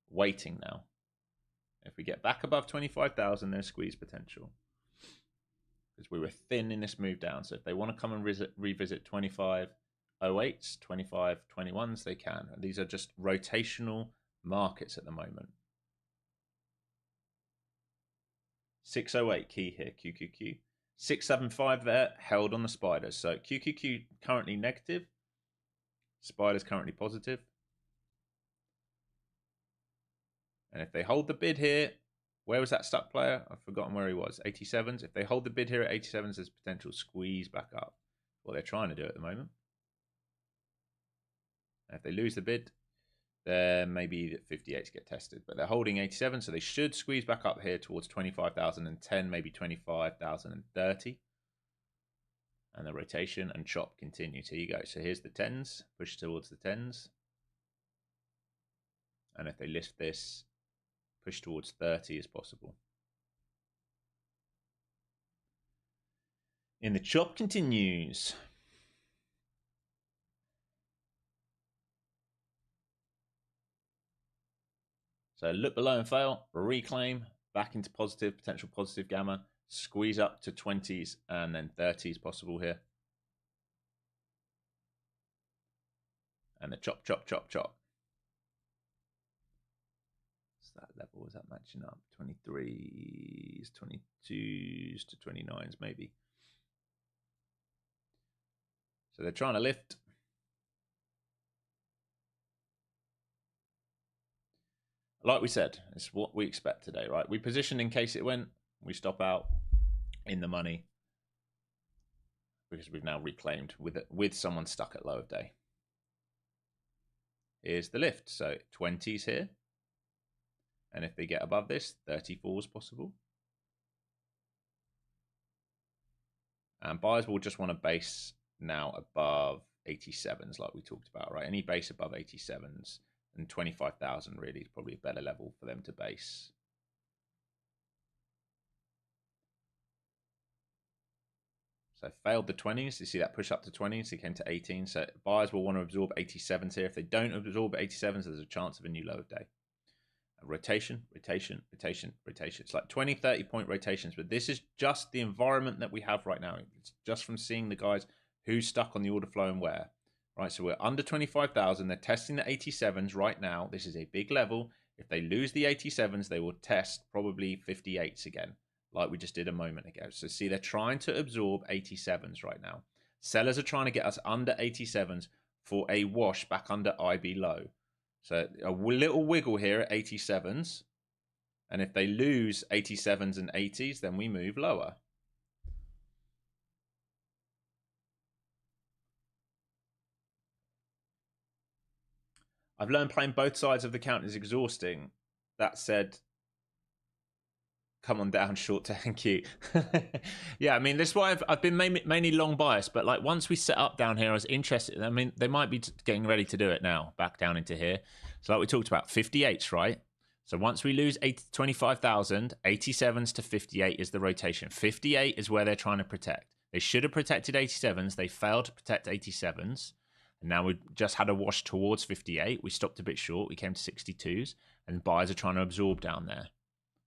Speaker 1: waiting now. If we get back above 25,000, there's squeeze potential. Because we were thin in this move down. So if they want to come and revisit 25.08s, 25.21s, they can. And these are just rotational markets at the moment. 608 key here, QQQ. 675 there, held on the spiders. So QQQ currently negative. Spiders currently positive. And if they hold the bid here, where was that stuck player? I've forgotten where he was. 87s. If they hold the bid here at 87s, there's potential squeeze back up. Well, they're trying to do at the moment. And if they lose the bid, then maybe 58s get tested. But they're holding 87, so they should squeeze back up here towards 25,010, maybe 25,030. And the rotation and chop continues. Here you go. So here's the 10s. Push towards the 10s. And if they lift this, push towards 30 as possible. And the chop continues. So look below and fail, reclaim, back into positive, potential positive gamma, squeeze up to 20s and then 30s possible here. And the chop, chop, chop, chop. What's that level? Is that matching up? 23s, 22s to 29s maybe. So they're trying to lift. Like we said, it's what we expect today, right? We positioned in case it went. We stop out in the money because we've now reclaimed with someone stuck at low of day. Here's the lift. So 20s here. And if they get above this, 34 is possible. And buyers will just want to base now above 87s like we talked about, right? Any base above 87s and 25,000 really is probably a better level for them to base. So failed the 20s. You see that push up to 20s. It came to 18. So buyers will want to absorb 87s here. If they don't absorb 87s, there's a chance of a new low of day. Rotation, rotation, rotation, rotation. It's like 20, 30 point rotations, but this is just the environment that we have right now. It's just from seeing the guys who's stuck on the order flow and where. Right, so we're under 25,000. They're testing the 87s right now. This is a big level. If they lose the 87s, they will test probably 58s again, like we just did a moment ago. So see, they're trying to absorb 87s right now. Sellers are trying to get us under 87s for a wash back under IB low. So a little wiggle here at 87s. And if they lose 87s and 80s, then we move lower. I've learned playing both sides of the count is exhausting. That said, come on down, short thank you. Yeah, I mean, this is why I've been mainly long biased, but like once we set up down here, I was interested. I mean, they might be getting ready to do it now, back down into here. So like we talked about, 58s, right? So once we lose 25,000, 87s to 58 is the rotation. 58 is where they're trying to protect. They should have protected 87s. They failed to protect 87s. And now we've just had a wash towards 58. We stopped a bit short. We came to 62s. And buyers are trying to absorb down there.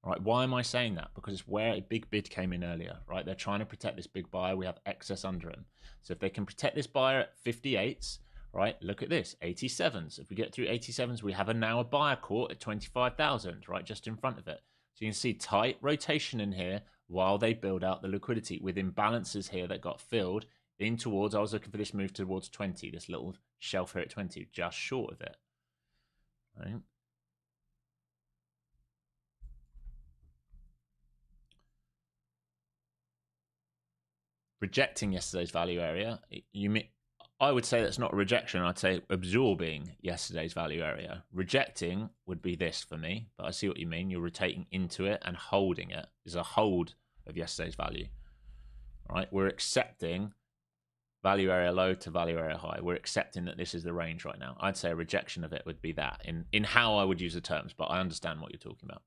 Speaker 1: All right, why am I saying that? Because it's where a big bid came in earlier, right? They're trying to protect this big buyer. We have excess under him. So if they can protect this buyer at 58s, right, look at this, 87s. If we get through 87s, we have now a buyer caught at 25,000, right, just in front of it. So you can see tight rotation in here while they build out the liquidity with imbalances here that got filled in towards, I was looking for this move towards 20, this little shelf here at 20, just short of it, right? Rejecting yesterday's value area, I would say that's not a rejection. I'd say absorbing yesterday's value area. Rejecting would be this for me, but I see what you mean. You're rotating into it and holding it is a hold of yesterday's value. All right, we're accepting value area low to value area high. We're accepting that this is the range right now. I'd say a rejection of it would be that in how I would use the terms, but I understand what you're talking about.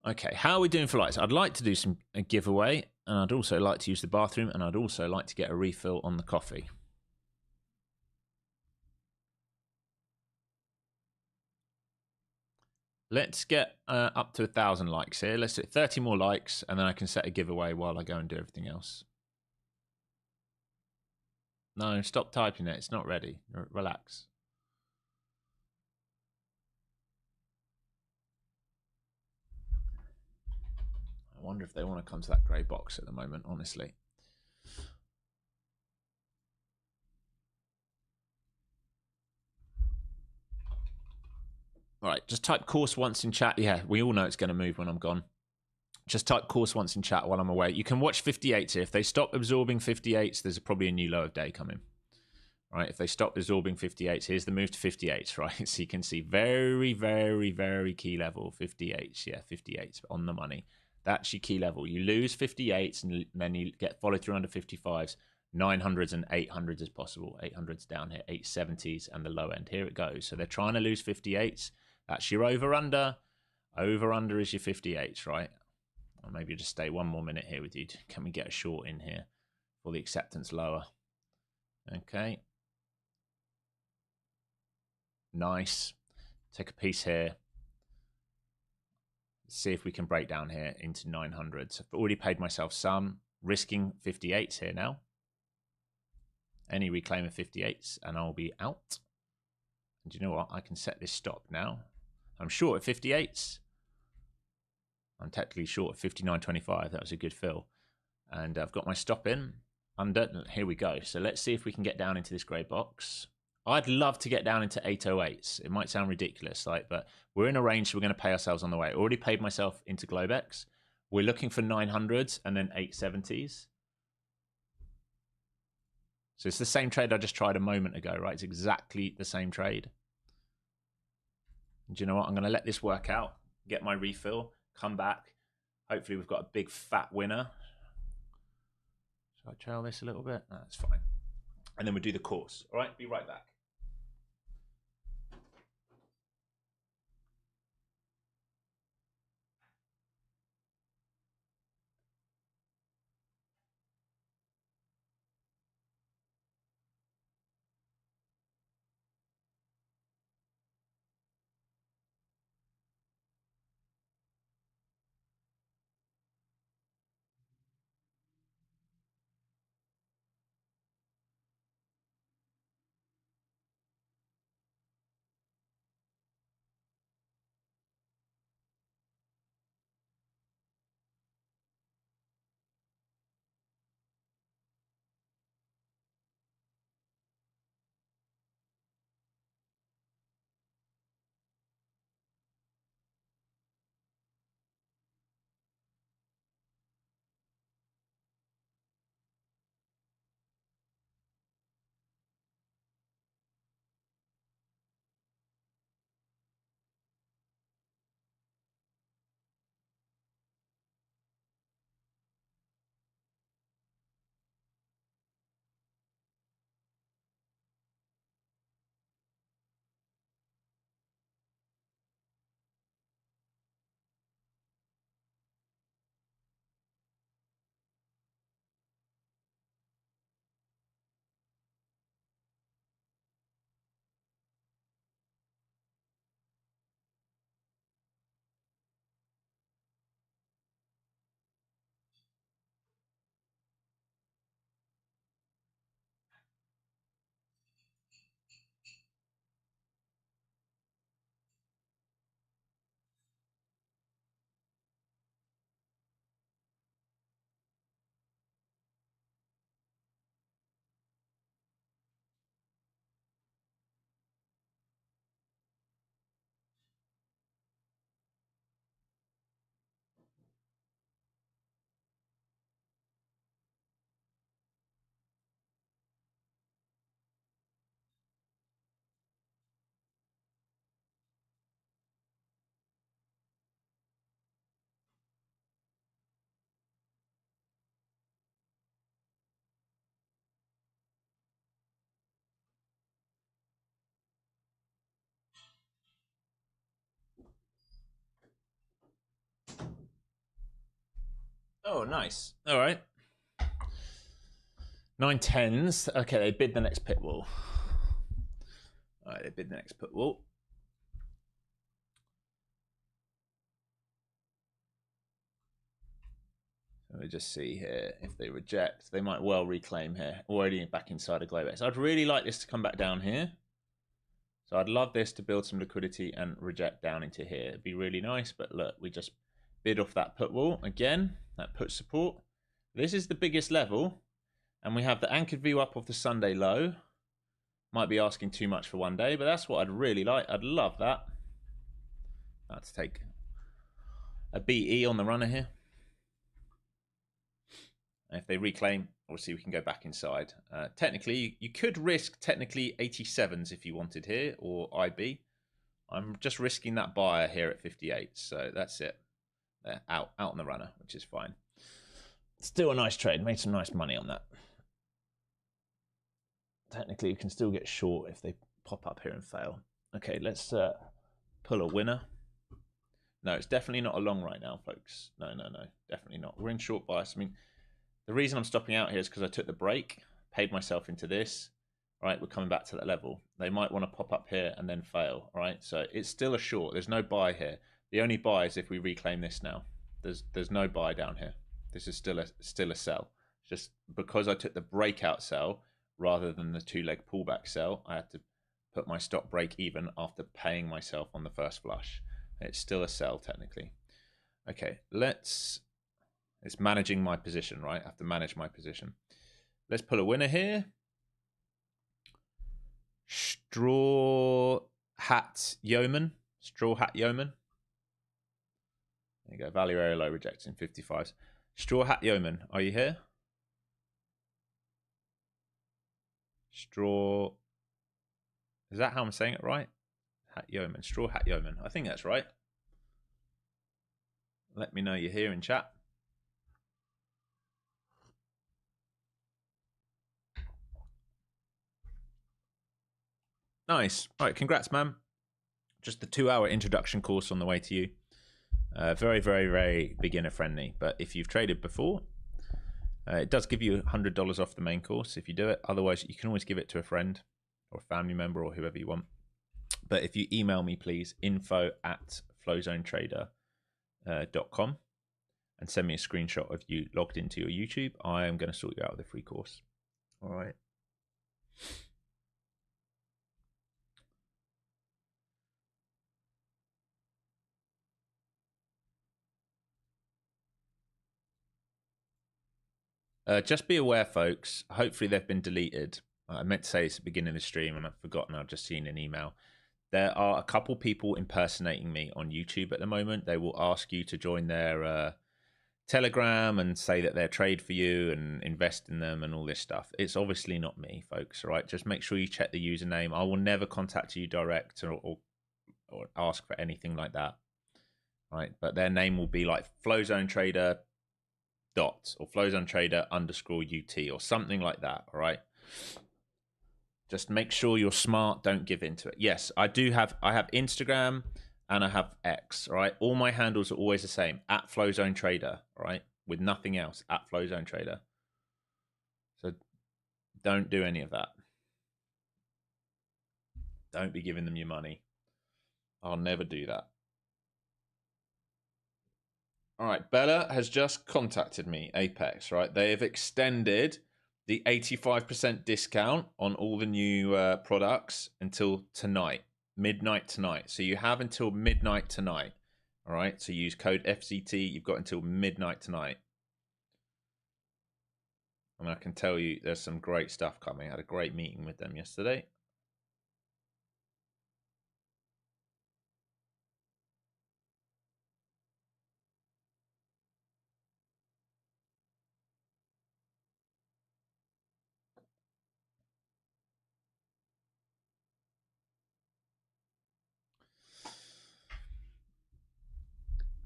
Speaker 1: Okay, how are we doing for lights? I'd like to do a giveaway, and I'd also like to use the bathroom, and I'd also like to get a refill on the coffee. Let's get up to 1,000 likes here. Let's hit 30 more likes, and then I can set a giveaway while I go and do everything else. No, stop typing it. It's not ready. Relax. I wonder if they want to come to that grey box at the moment, honestly. All right, just type course once in chat. Yeah, we all know it's going to move when I'm gone. Just type course once in chat while I'm away. You can watch 58s here. If they stop absorbing 58s, there's probably a new low of day coming. Right, if they stop absorbing 58s, here's the move to 58s, right? So you can see very, very, very key level, 58s. Yeah, 58s on the money. That's your key level. You lose 58s and then you get followed through under 55s. 900s and 800s is possible. 800s down here, 870s and the low end. Here it goes. So they're trying to lose 58s. That's your over-under. Over-under is your 58s, right? Or maybe just stay one more minute here with you. Can we get a short in here for the acceptance lower? Okay. Nice. Take a piece here. See if we can break down here into 900s. I've already paid myself some. Risking 58s here now. Any reclaim of 58s and I'll be out. And you know what? I can set this stop now. I'm short at 58s. I'm technically short at 59.25. That was a good fill. And I've got my stop in. Under. Here we go. So let's see if we can get down into this grey box. I'd love to get down into 808s. It might sound ridiculous, but we're in a range, so we're going to pay ourselves on the way. I already paid myself into Globex. We're looking for 900s and then 870s. So it's the same trade I just tried a moment ago, right? It's exactly the same trade. Do you know what? I'm going to let this work out, get my refill, come back. Hopefully we've got a big fat winner. Should I trail this a little bit? No, that's fine. And then we'll do the course. All right, be right back. Oh, nice. All right. 9 tens. Okay, they bid the next pit wall. All right, they bid the next pit wall. Let me just see here. If they reject, they might well reclaim here. Already back inside a Globex. I'd really like this to come back down here. So I'd love this to build some liquidity and reject down into here. It'd be really nice, but look, we just bid off that put wall. Again, that put support. This is the biggest level. And we have the anchored view up of the Sunday low. Might be asking too much for one day, but that's what I'd really like. I'd love that. Let's take a BE on the runner here. And if they reclaim, obviously we can go back inside. Technically, you could risk technically 87s if you wanted here, or IB. I'm just risking that buyer here at 58, so that's it. They're out on the runner, which is fine. Still a nice trade. Made some nice money on that. Technically, you can still get short if they pop up here and fail. Okay, let's pull a winner. No, it's definitely not a long right now, folks. No, definitely not. We're in short bias. I mean, the reason I'm stopping out here is because I took the break, paid myself into this. All right, we're coming back to that level. They might want to pop up here and then fail. All right, so it's still a short. There's no buy here. The only buy is if we reclaim this now. There's no buy down here. This is still a sell. Just because I took the breakout sell rather than the two-leg pullback sell, I had to put my stop break even after paying myself on the first flush. It's still a sell technically. Okay, it's managing my position, right? I have to manage my position. Let's pull a winner here. Straw Hat Yeoman. Straw Hat Yeoman. There you go. Value area low rejecting 55s. Straw Hat Yeoman, are you here? Straw. Is that how I'm saying it right? Hat Yeoman, Straw Hat Yeoman. I think that's right. Let me know you're here in chat. Nice. All right, congrats, man. Just the 2-hour introduction course on the way to you. Very, very, very beginner friendly. But if you've traded before, it does give you $100 off the main course if you do it. Otherwise, you can always give it to a friend or a family member or whoever you want. But if you email me, please, info@flowzonetrader.com and send me a screenshot of you logged into your YouTube, I am going to sort you out with a free course. All right. Just be aware, folks. Hopefully they've been deleted. I meant to say it's the beginning of the stream and I've forgotten. I've just seen an email. There are a couple people impersonating me on YouTube at the moment. They will ask you to join their Telegram and say that they're trade for you and invest in them and all this stuff. It's obviously not me, folks. All right, just make sure you check the username. I will never contact you direct or ask for anything like that. All right, but their name will be like Flowzone Trader dot or Flowzone Trader _UT or something like that. All right. Just make sure you're smart. Don't give into it. Yes, I have Instagram and I have X. All right. All my handles are always the same at Flowzone Trader. All right. With nothing else at Flowzone Trader. So don't do any of that. Don't be giving them your money. I'll never do that. All right. Bella has just contacted me, Apex. Right. They have extended the 85% discount on all the new products until tonight, midnight tonight. So you have until midnight tonight. All right. So use code FCT. You've got until midnight tonight. And I can tell you there's some great stuff coming. I had a great meeting with them yesterday.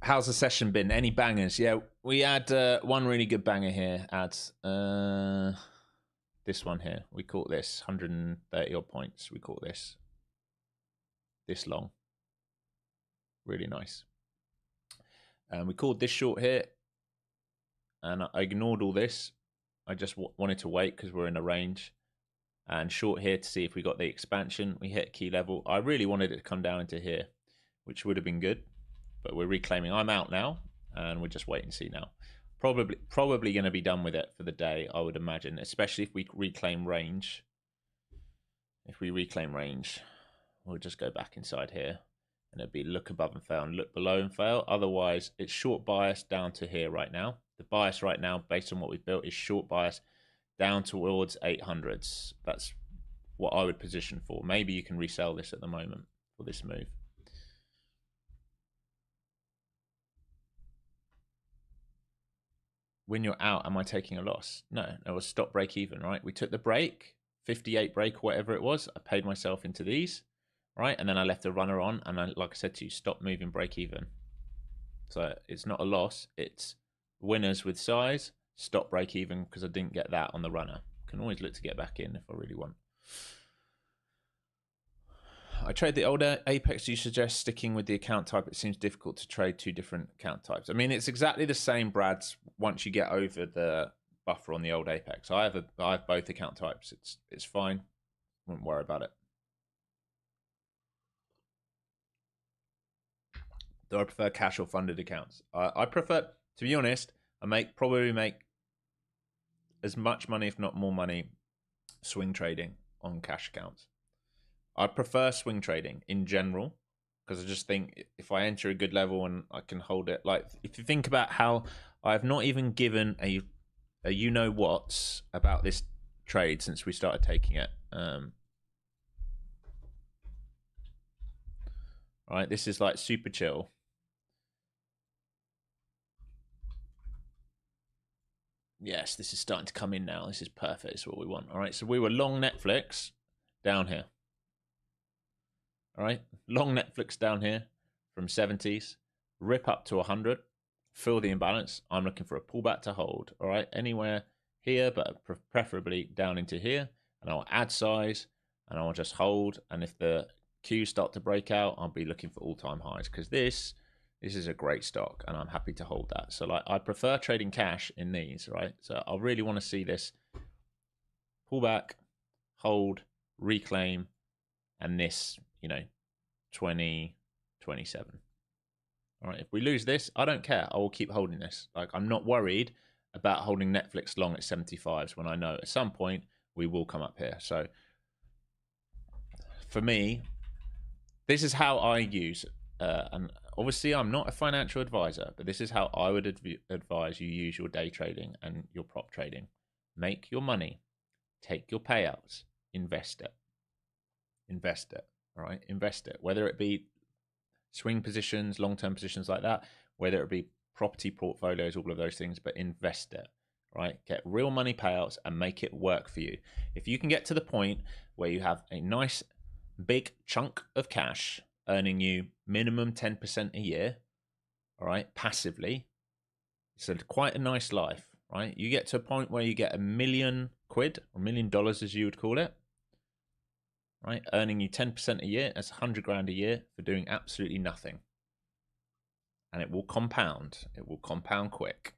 Speaker 1: How's the session been? Any bangers? Yeah, we had one really good banger here. This one here. We caught this 130 odd points. We caught this long. Really nice. And we called this short here. And I ignored all this. I just wanted to wait because we're in a range. And short here to see if we got the expansion. We hit key level. I really wanted it to come down into here, which would have been good. But we're reclaiming. I'm out now, and we're just waiting to see now. Probably going to be done with it for the day, I would imagine, especially if we reclaim range. If we reclaim range, we'll just go back inside here, and it'll be look above and fail and look below and fail. Otherwise, it's short bias down to here right now. The bias right now, based on what we've built, is short bias down towards 800s. That's what I would position for. Maybe you can resell this at the moment for this move. When you're out, am I taking a loss? No, it was stop break even, right? We took the break, 58 break, whatever it was. I paid myself into these, right? And then I left the runner on, and like I said to you, stop moving break even. So it's not a loss. It's winners with size, stop break even because I didn't get that on the runner. Can always look to get back in if I really want. I trade the older Apex. You suggest sticking with the account type. It seems difficult to trade two different account types. I mean, it's exactly the same, Brad's, once you get over the buffer on the old Apex. I have both account types. It's fine. Wouldn't worry about it. Do I prefer cash or funded accounts? I prefer, to be honest, probably make as much money, if not more money, swing trading on cash accounts. I prefer swing trading in general because I just think if I enter a good level and I can hold it, like if you think about how I've not even given a you know what's about this trade since we started taking it. All right, this is like super chill. Yes, this is starting to come in now. This is perfect. It's what we want. All right, so we were long Netflix down here. All right, long Netflix down here from 70s, rip up to 100, fill the imbalance. I'm looking for a pullback to hold. All right, anywhere here, but preferably down into here. And I'll add size and I'll just hold. And if the Qs start to break out, I'll be looking for all-time highs, because this is a great stock and I'm happy to hold that. So like, I prefer trading cash in these, right? So I really want to see this pullback, hold, reclaim, and this, 2027. All right, if we lose this, I don't care. I will keep holding this. Like, I'm not worried about holding Netflix long at 75s when I know at some point we will come up here. So for me, this is how I use, and obviously I'm not a financial advisor, but this is how I would advise you use your day trading and your prop trading. Make your money, take your payouts, invest it. Invest it, all right? Invest it, whether it be swing positions, long-term positions like that, whether it be property portfolios, all of those things, but invest it, right? Get real money payouts and make it work for you. If you can get to the point where you have a nice big chunk of cash earning you minimum 10% a year, all right, passively, it's quite a nice life, right? You get to a point where you get £1 million or $1 million, as you would call it, right? Earning you 10% a year, that's 100 grand a year for doing absolutely nothing. And it will compound. It will compound quick.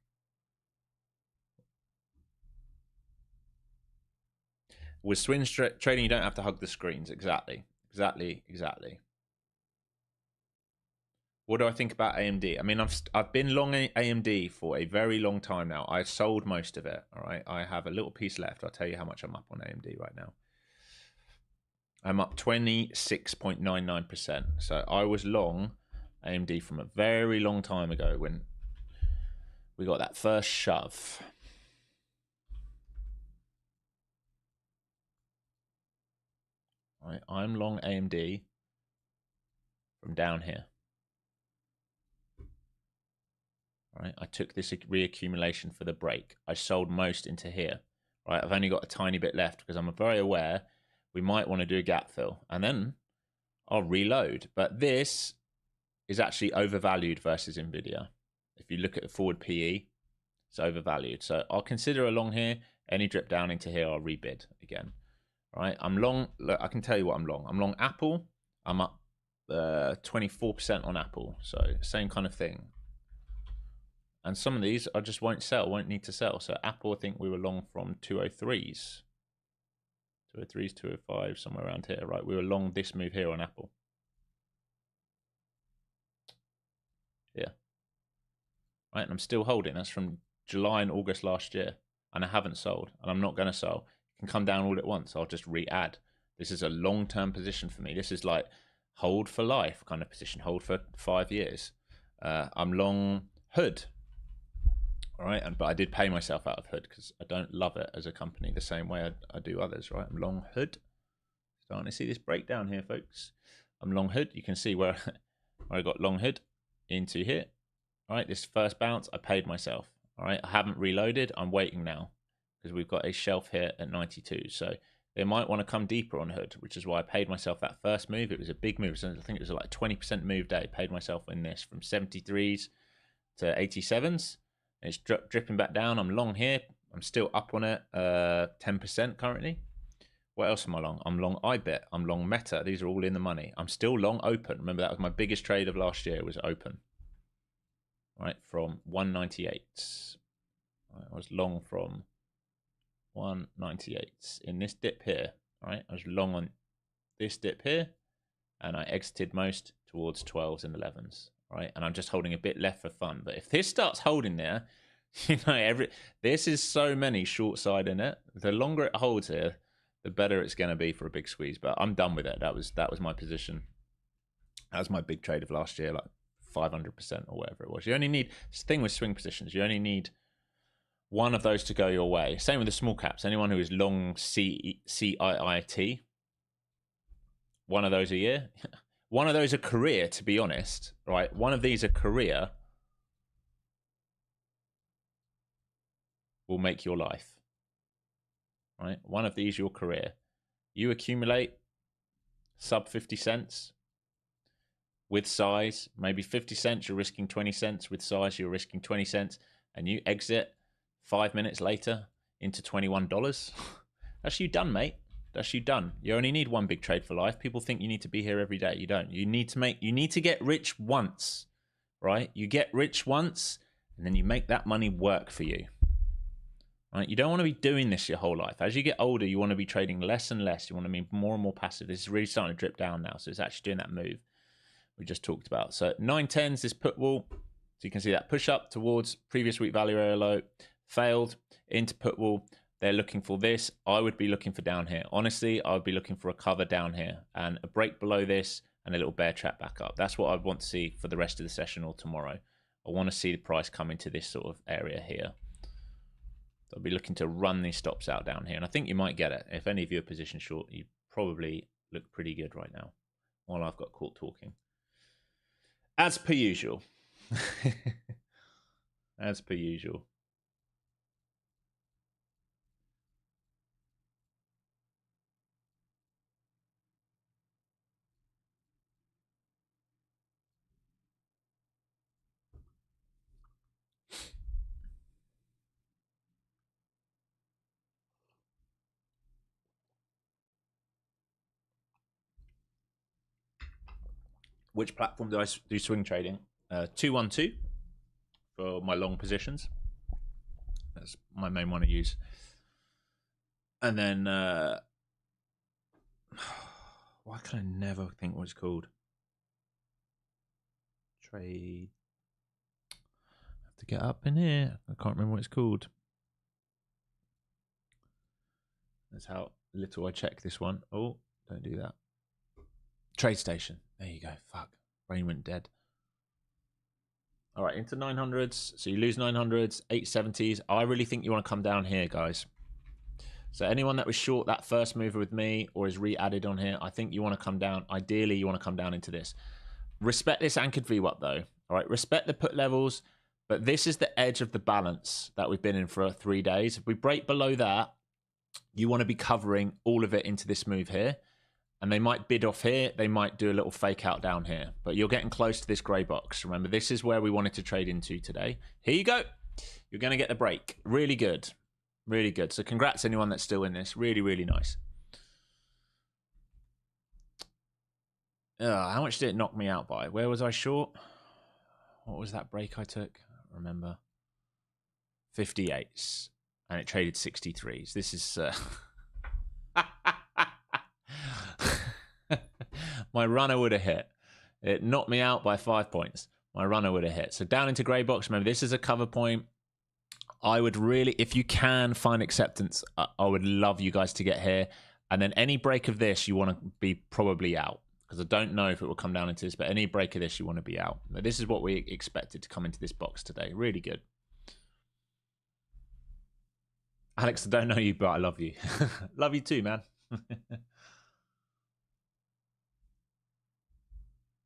Speaker 1: With swing trading, you don't have to hug the screens. Exactly. What do I think about AMD? I mean, I've been long AMD for a very long time now. I've sold most of it. All right, I have a little piece left. I'll tell you how much I'm up on AMD right now. I'm up 26.99%. So I was long AMD from a very long time ago when we got that first shove. All right, I'm long AMD from down here. All right, I took this reaccumulation for the break. I sold most into here. All right, I've only got a tiny bit left because I'm very aware we might want to do a gap fill, and then I'll reload. But this is actually overvalued versus Nvidia. If you look at the forward PE, it's overvalued. So I'll consider a long here. Any drip down into here, I'll rebid again. All right, I'm long. Look, I can tell you what I'm long. I'm long Apple. I'm up 24% on Apple. So same kind of thing. And some of these I just won't sell, won't need to sell. So Apple, I think we were long from 203s. 203s, 205, somewhere around here, right? We were long this move here on Apple. Yeah. Right, and I'm still holding. That's from July and August last year. And I haven't sold, and I'm not going to sell. It can come down all at once. I'll just re-add. This is a long-term position for me. This is like hold for life kind of position, hold for 5 years. I'm long Hood. All right, but I did pay myself out of Hood because I don't love it as a company the same way I do others, right? I'm long Hood. Starting to see this breakdown here, folks. I'm long Hood. You can see where I got long Hood into here. All right, this first bounce, I paid myself. All right, I haven't reloaded. I'm waiting now because we've got a shelf here at 92. So they might want to come deeper on Hood, which is why I paid myself that first move. It was a big move. So I think it was like a 20% move day. Paid myself in this from 73s to 87s. It's dripping back down. I'm long here. I'm still up on it, 10% currently. What else am I long? I'm long iBit. I'm long Meta. These are all in the money. I'm still long Open. Remember, that was my biggest trade of last year, was Open. All right, from 198. Right, I was long from 198 in this dip here. All right, I was long on this dip here, and I exited most towards 12s and 11s. Right, and I'm just holding a bit left for fun. But if this starts holding there, this is so many short side in it. The longer it holds here, the better it's going to be for a big squeeze. But I'm done with it. That was my position. That was my big trade of last year, like 500% or whatever it was. You only need, this thing with swing positions, you only need one of those to go your way. Same with the small caps. Anyone who is long CIIT, one of those a year. One of those a career, to be honest, right? One of these a career will make your life, right? One of these your career. You accumulate sub 50 cents, with size, maybe 50 cents, you're risking 20 cents. With size, you're risking 20 cents. And you exit 5 minutes later into $21. That's you done, mate. That's you done. You only need one big trade for life. People think you need to be here every day. You don't. You need to get rich once, right? You get rich once, and then you make that money work for you. Right? You don't want to be doing this your whole life. As you get older, you want to be trading less and less. You want to be more and more passive. This is really starting to drip down now. So it's actually doing that move we just talked about. So 910s, this put wall. So you can see that push up towards previous week value area low, failed into put wall. They're looking for this. I would be looking for down here. Honestly, I would be looking for a cover down here and a break below this and a little bear trap back up. That's what I'd want to see for the rest of the session or tomorrow. I want to see the price come into this sort of area here. I'll be looking to run these stops out down here, and I think you might get it. If any of you are position short, you probably look pretty good right now while I've got caught talking. As per usual. As per usual. Which platform do I do swing trading? 212 for my long positions. That's my main one to use. And then, why can I never think what it's called? Trade. I have to get up in here. I can't remember what it's called. That's how little I check this one. Oh, don't do that. TradeStation. There you go. Fuck. Brain went dead. All right, into 900s. So you lose 900s, 870s. I really think you want to come down here, guys. So anyone that was short that first mover with me or is re-added on here, I think you want to come down. Ideally, you want to come down into this. Respect this anchored VWAP though. All right, respect the put levels, but this is the edge of the balance that we've been in for 3 days. If we break below that, you want to be covering all of it into this move here. And they might bid off here. They might do a little fake out down here. But you're getting close to this grey box. Remember, this is where we wanted to trade into today. Here you go. You're going to get the break. Really good. Really good. So congrats anyone that's still in this. Really, really nice. How much did it knock me out by? Where was I short? What was that break I took? I don't remember. 58s. And it traded 63s. This is... My runner would have hit. It knocked me out by 5 points. My runner would have hit. So down into grey box. Remember, this is a cover point. I would really, if you can find acceptance, I would love you guys to get here. And then any break of this, you want to be probably out. Because I don't know if it will come down into this, but any break of this, you want to be out. But this is what we expected to come into this box today. Really good. Alex, I don't know you, but I love you. Love you too, man.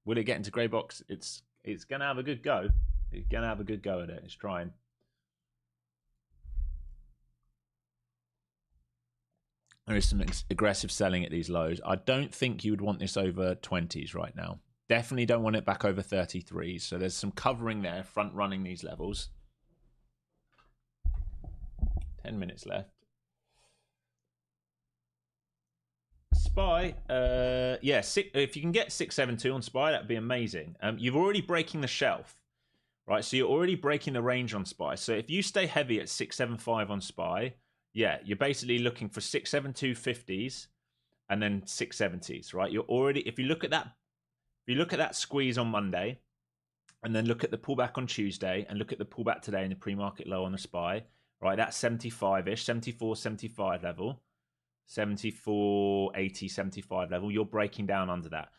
Speaker 1: Will it get into grey box? It's going to have a good go. It's going to have a good go at it. It's trying. There is some aggressive selling at these lows. I don't think you would want this over 20s right now. Definitely don't want it back over 33s. So there's some covering there, front running these levels. 10 minutes left. SPY, yeah, if you can get 672 on SPY, that'd be amazing. You're already breaking the shelf, right? So you're already breaking the range on SPY. So if you stay heavy at 675 on SPY, yeah, you're basically looking for 672 50s and then 670s, right? You're already, if you look at that squeeze on Monday and then look at the pullback on Tuesday and look at the pullback today in the pre-market low on the SPY, right? That's 75-ish, 74, 75 level. 74, 80, 75 level, you're breaking down under that.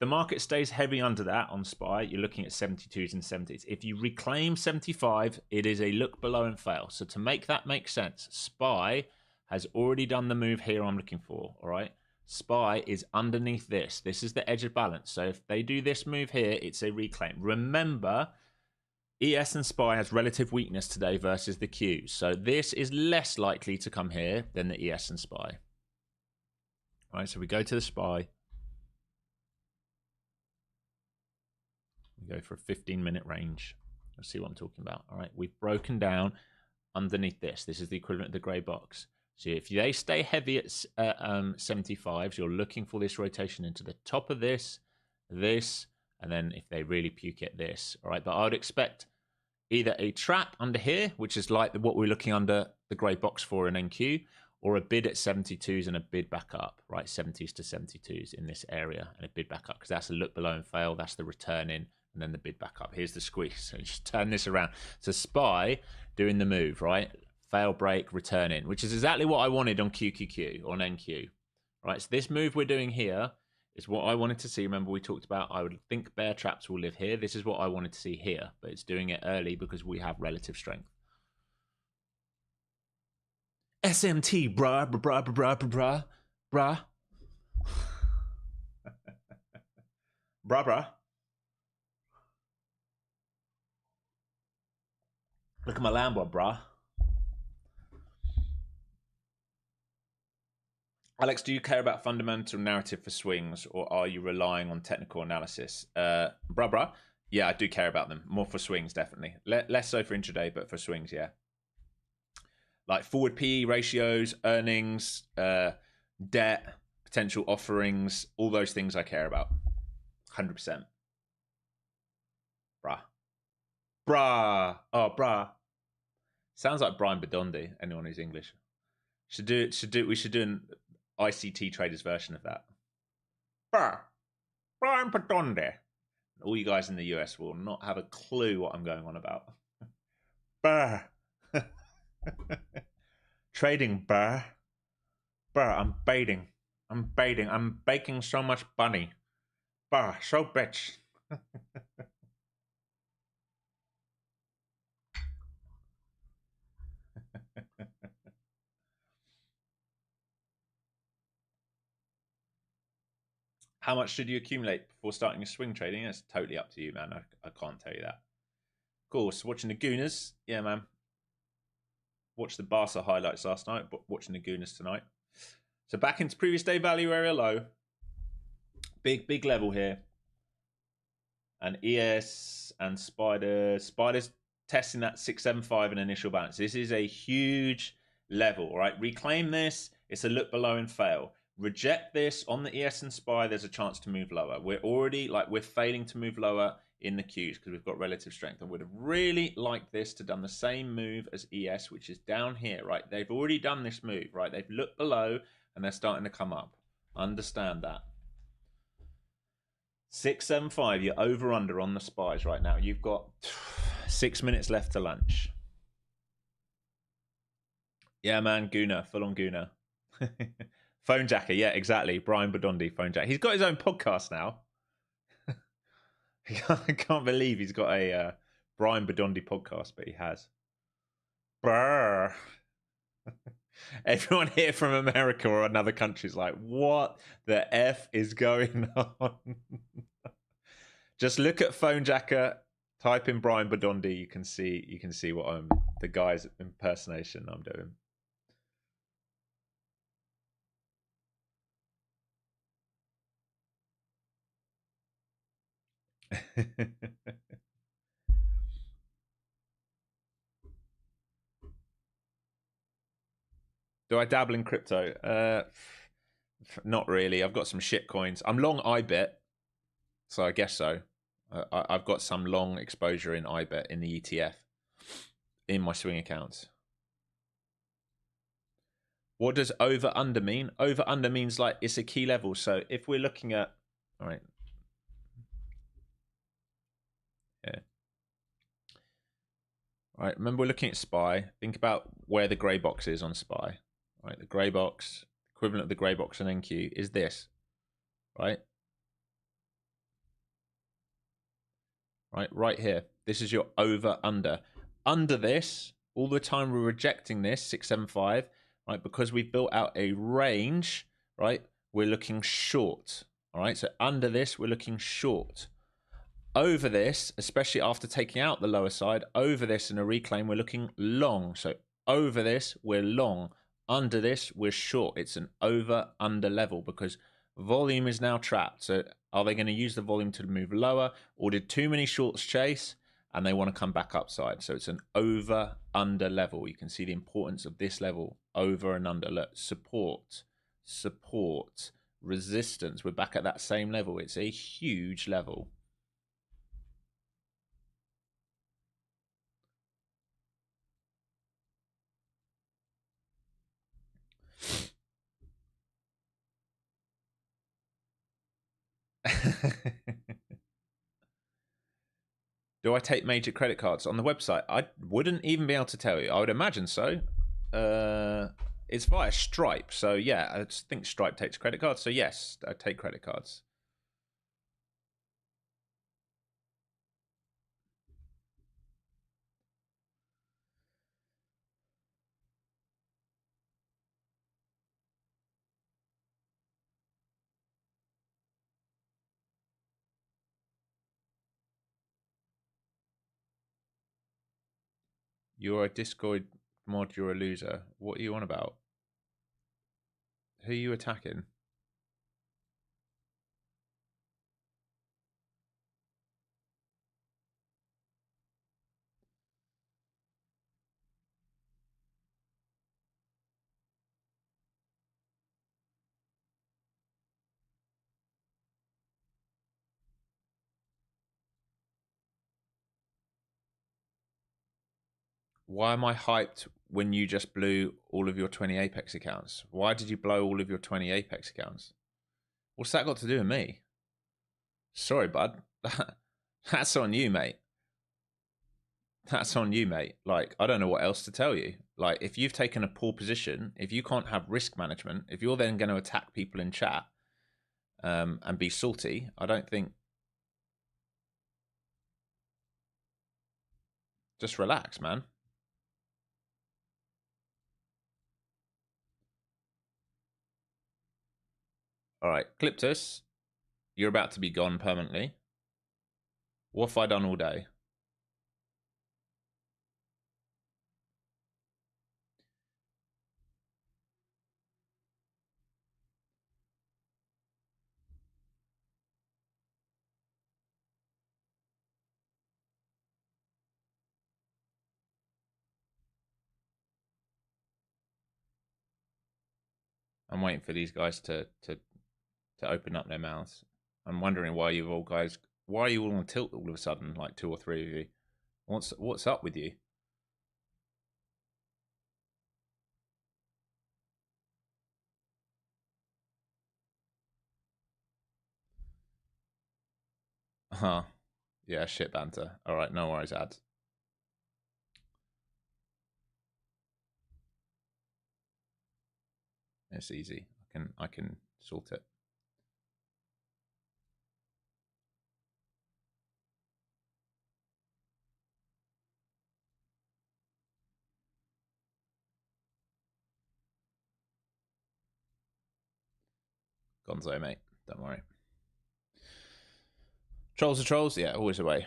Speaker 1: The market stays heavy under that on SPY, you're looking at 72s and 70s. If you reclaim 75, it is a look below and fail. So to make that make sense, SPY has already done the move here I'm looking for, all right? SPY is underneath this. This is the edge of balance. So if they do this move here, it's a reclaim. Remember, ES and SPY has relative weakness today versus the Qs. So this is less likely to come here than the ES and SPY. All right, so we go to the SPY. go for a 15-minute range. Let's see what I'm talking about. All right, we've broken down underneath this. This is the equivalent of the grey box. So if they stay heavy at 75s, you're looking for this rotation into the top of this, and then if they really puke it, this. All right, but I would expect either a trap under here, which is like what we're looking under the grey box for in NQ, or a bid at 72s and a bid back up, right? 70s to 72s in this area and a bid back up, because that's a look below and fail. That's the return in and then the bid back up. Here's the squeeze. So just turn this around. So SPY doing the move, right? Fail, break, return in, which is exactly what I wanted on QQQ, on NQ, right? So this move we're doing here is what I wanted to see. Remember, we talked about I would think bear traps will live here. This is what I wanted to see here, but it's doing it early because we have relative strength. SMT, bruh, bruh, bruh, bruh, bruh, bruh, bruh. Look at my Lambo, bruh. Alex, do you care about fundamental narrative for swings, or are you relying on technical analysis? Bruh. Yeah, I do care about them. More for swings, definitely. Less so for intraday, but for swings, yeah. Like forward PE ratios, earnings, debt, potential offerings, all those things I care about. 100%. Bruh. Oh, bruh. Sounds like Brian Bedondi, anyone who's English. We should do an ICT traders version of that. Bruh. Brian Bedondi. All you guys in the US will not have a clue what I'm going on about. Bruh. Trading, bruh. Bruh, I'm baiting. I'm baking so much bunny. Bruh, so bitch. How much should you accumulate before starting your swing trading? It's totally up to you, man. I can't tell you that. Of course, watching the Gooners. Yeah, man. Watched the Barca highlights last night, but watching the Gooners tonight. So back into previous day value area low. Big level here. And ES and Spiders testing that 675 in initial balance. This is a huge level, all right? Reclaim this. It's a look below and fail. Reject this on the ES and SPY. There's a chance to move lower. We're already we're failing to move lower in the Qs because we've got relative strength. I would have really liked this to done the same move as ES, which is down here, right? They've already done this move, right? They've looked below and they're starting to come up. Understand that. 675, you're over under on the SPYs right now. You've got 6 minutes left to lunch. Yeah, man, Gooner, full on Gooner. Phone jacker, yeah, exactly. Brian Bedondi, phone jacker. He's got his own podcast now. I can't believe he's got a Brian Bedondi podcast, but he has. Brr. Everyone here from America or another country is like, what the F is going on? Just look at phone jacker, type in Brian Bedondi, you can see what the guy's impersonation I'm doing. Do I dabble in crypto? Not really. I've got some shit coins. I'm long IBET, so I guess so. I've got some long exposure in IBET in the ETF in my swing accounts. What does over under mean? Over under means like it's a key level. So if we're looking at, all right, yeah. All right, remember we're looking at SPY. Think about where the grey box is on SPY. All right, the grey box, equivalent of the grey box on NQ is this, right? Right here. This is your over under. Under this, all the time we're rejecting this 675, right? Because we've built out a range, right? We're looking short. All right, so under this, we're looking short. Over this, especially after taking out the lower side, over this in a reclaim, we're looking long. So over this, we're long. Under this, we're short. It's an over-under level because Volume is now trapped. So are they going to use the volume to move lower, or did too many shorts chase and they want to come back upside? So it's an over under level. You can see the importance of this level, over and under. Look, support, support, resistance. We're back at that same level. It's a huge level. Do I take major credit cards on the website? I wouldn't even be able to tell you. I would imagine so. It's via Stripe, so yeah, I think Stripe takes credit cards. So yes, I take credit cards. You're a Discord mod. You're a loser. What are you on about? Who are you attacking? Why am I hyped when you just blew all of your 20 Apex accounts? Why did you blow all of your 20 Apex accounts? What's that got to do with me? Sorry, bud. That's on you, mate. That's on you, mate. Like, I don't know what else to tell you. Like, if you've taken a poor position, if you can't have risk management, if you're then going to attack people in chat and be salty, I don't think. Just relax, man. All right, Cliptus, you're about to be gone permanently. What have I done all day? I'm waiting for these guys to open up their mouths. I'm wondering why you all guys, why are you all on tilt all of a sudden, like 2 or 3 of you? What's up with you? Huh? Yeah, shit banter. All right, no worries, ads. It's easy. I can sort it. Gonzo, mate. Don't worry. Trolls are trolls. Yeah, always away.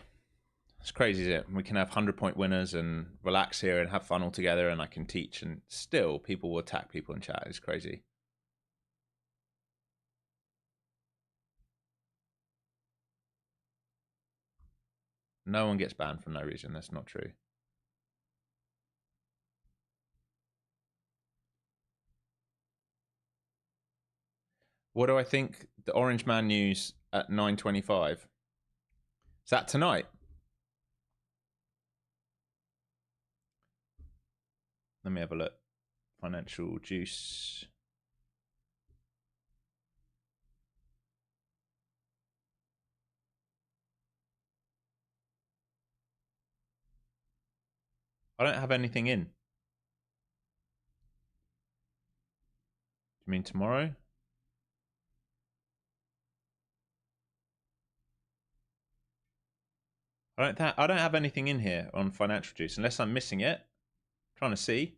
Speaker 1: It's crazy, isn't it? We can have 100-point winners and relax here and have fun all together, and I can teach, and still people will attack people in chat. It's crazy. No one gets banned for no reason. That's not true. What do I think? The Orange Man news at 9:25. Is that tonight? Let me have a look. Financial juice. I don't have anything in. Do you mean tomorrow? I don't have anything in here on financial juice unless I'm missing it. I'm trying to see.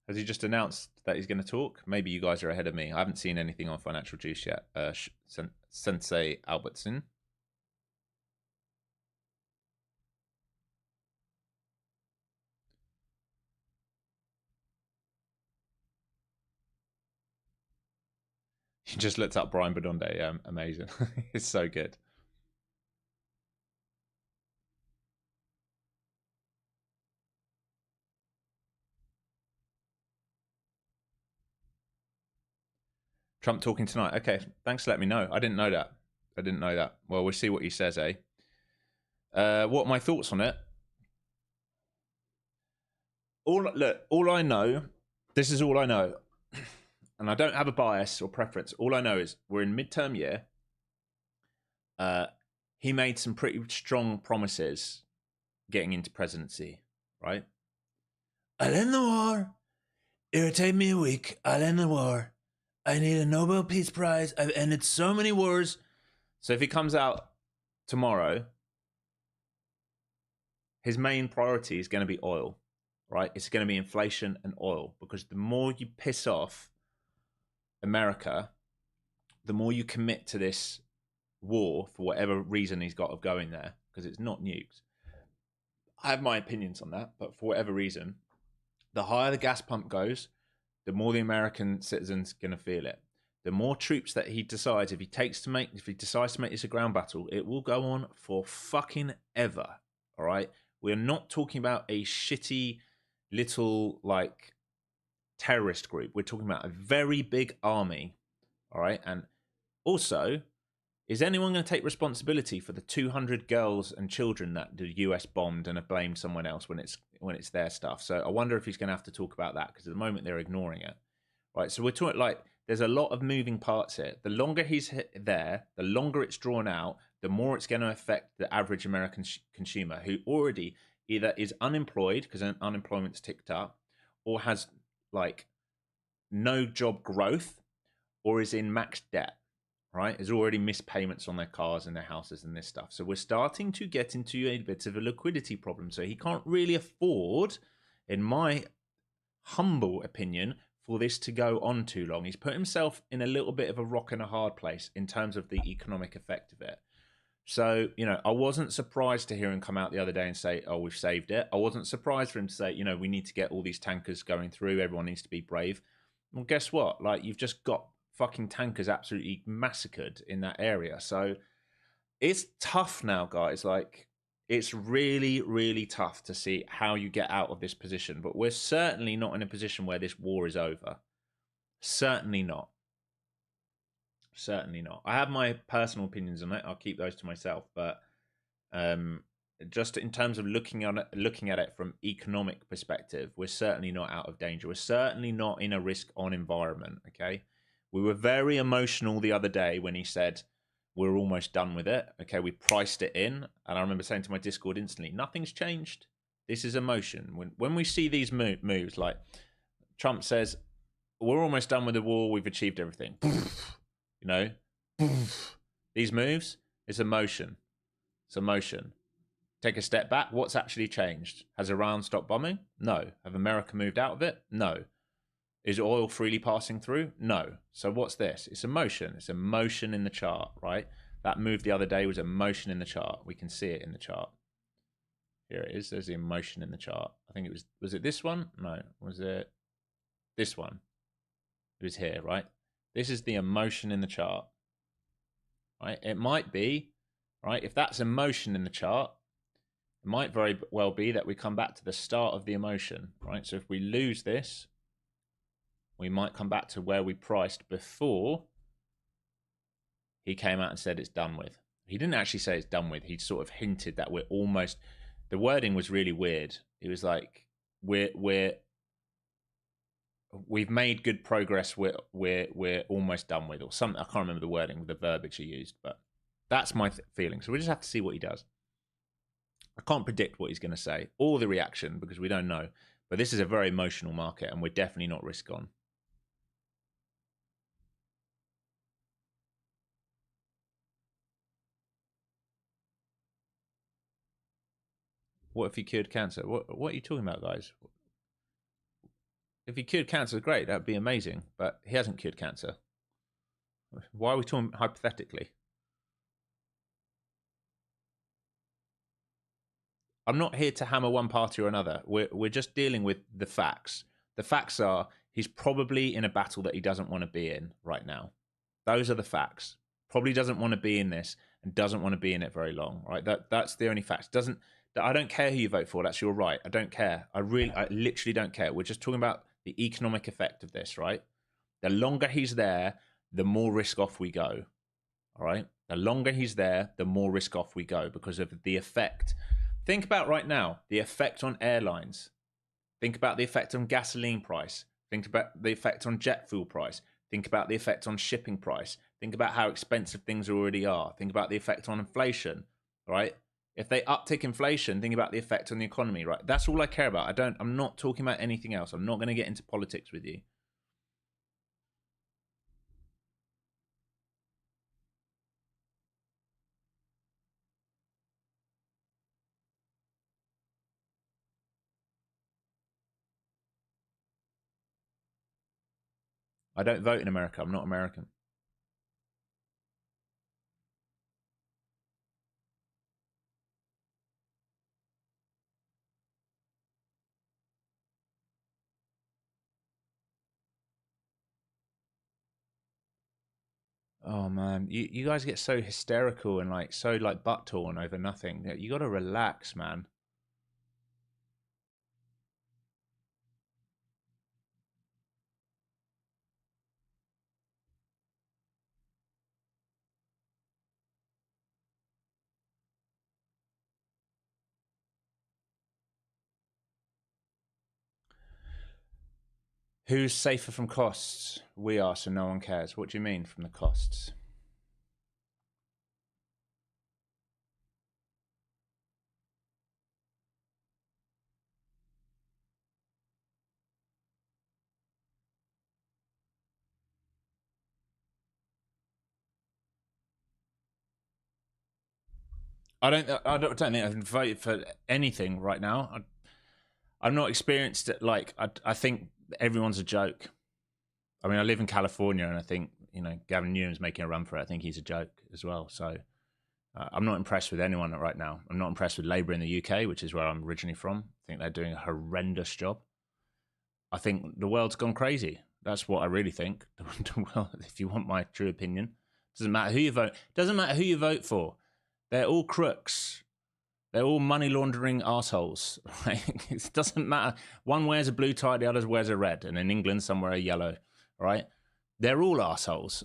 Speaker 1: Has he just announced that he's going to talk? Maybe you guys are ahead of me. I haven't seen anything on financial juice yet. Sensei Albertson. You just looked up Brian Bedonde. Amazing. It's so good. Trump talking tonight. Okay, thanks for letting me know. I didn't know that. Well, we'll see what he says, eh? What are my thoughts on it? All I know, this is all I know, and I don't have a bias or preference. All I know is we're in midterm year. He made some pretty strong promises getting into presidency, right? I'll end the war. It'll take me a week. I'll end the war. I need a Nobel Peace Prize. I've ended so many wars. So if he comes out tomorrow, his main priority is going to be oil, right? It's going to be inflation and oil, because the more you piss off America, the more you commit to this war for whatever reason he's got of going there, because it's not nukes. I have my opinions on that, but for whatever reason, the higher the gas pump goes, the more the American citizens going to feel it. The more troops that he decides, if he decides to make this a ground battle, it will go on for fucking ever. All right, we're not talking about a shitty little like terrorist group. We're talking about a very big army. All right, and also, is anyone going to take responsibility for the 200 girls and children that the US bombed and have blamed someone else when it's their stuff? So I wonder if he's going to have to talk about that, because at the moment they're ignoring it. Right, so we're talking like there's a lot of moving parts here. The longer he's there, the longer it's drawn out, the more it's going to affect the average American consumer, who already either is unemployed because unemployment's ticked up, or has like no job growth, or is in max debt. Right, there's already missed payments on their cars and their houses and this stuff. So we're starting to get into a bit of a liquidity problem. So he can't really afford, in my humble opinion, for this to go on too long. He's put himself in a little bit of a rock and a hard place in terms of the economic effect of it. So, I wasn't surprised to hear him come out the other day and say, oh, we've saved it. I wasn't surprised for him to say, we need to get all these tankers going through. Everyone needs to be brave. Well, guess what? Like, you've just got fucking tankers absolutely massacred in that area. So it's tough now, guys. Like, it's really, really tough to see how you get out of this position. But we're certainly not in a position where this war is over. Certainly not. Certainly not. I have my personal opinions on it. I'll keep those to myself. But just in terms of looking at it from economic perspective, we're certainly not out of danger. We're certainly not in a risk-on environment. Okay, we were very emotional the other day when he said we're almost done with it. Okay, we priced it in, and I remember saying to my Discord instantly, nothing's changed. This is emotion. When we see these moves, like Trump says, we're almost done with the war. We've achieved everything. These moves, it's emotion. It's emotion. Take a step back. What's actually changed? Has Iran stopped bombing? No. Have America moved out of it? No. Is oil freely passing through? No. So what's this? It's emotion. It's emotion in the chart, right? That move the other day was emotion in the chart. We can see it in the chart. Here it is. There's the emotion in the chart. I think it was it this one? No. Was it this one? It was here, right? This is the emotion in the chart, right? It might be, right? If that's emotion in the chart, it might very well be that we come back to the start of the emotion, right? So if we lose this, we might come back to where we priced before he came out and said it's done with. He didn't actually say it's done with. He sort of hinted that we're almost, the wording was really weird. It was like, we've made good progress. We're almost done with, or something. I can't remember the wording, the verbiage he used, but that's my feeling. So we just have to see what he does. I can't predict what he's going to say or the reaction because we don't know. But this is a very emotional market, and we're definitely not risk on. What if he cured cancer? What are you talking about, guys? If he cured cancer, great. That'd be amazing. But he hasn't cured cancer. Why are we talking hypothetically? I'm not here to hammer one party or another. We're just dealing with the facts. The facts are he's probably in a battle that he doesn't want to be in right now. Those are the facts. Probably doesn't want to be in this and doesn't want to be in it very long, right? That's the only facts. I don't care who you vote for. That's your right. I don't care. I literally don't care. We're just talking about the economic effect of this, right? The longer he's there, the more risk off we go. All right. The longer he's there, the more risk off we go because of the effect. Think about right now, the effect on airlines. Think about the effect on gasoline price. Think about the effect on jet fuel price. Think about the effect on shipping price. Think about how expensive things already are. Think about the effect on inflation, right? If they uptick inflation, think about the effect on the economy, right? That's all I care about. I'm not talking about anything else. I'm not going to get into politics with you. I don't vote in America. I'm not American. Oh man, you guys get so hysterical and like so like butt torn over nothing. You got to relax, man. Who's safer from costs? We are, so no one cares. What do you mean from the costs? I don't think I can vote for anything right now. I'm not experienced it. Like I think everyone's a joke. I mean, I live in California, and I think Gavin Newman's making a run for it. I think he's a joke as well. So I'm not impressed with anyone right now. I'm not impressed with Labour in the UK, which is where I'm originally from. I think they're doing a horrendous job. I think the world's gone crazy. That's what I really think. Well, if you want my true opinion, doesn't matter who you vote. Doesn't matter who you vote for. They're all crooks. They're all money laundering assholes. Right? It doesn't matter. One wears a blue tie, the other wears a red, and in England somewhere a yellow. Right? They're all assholes.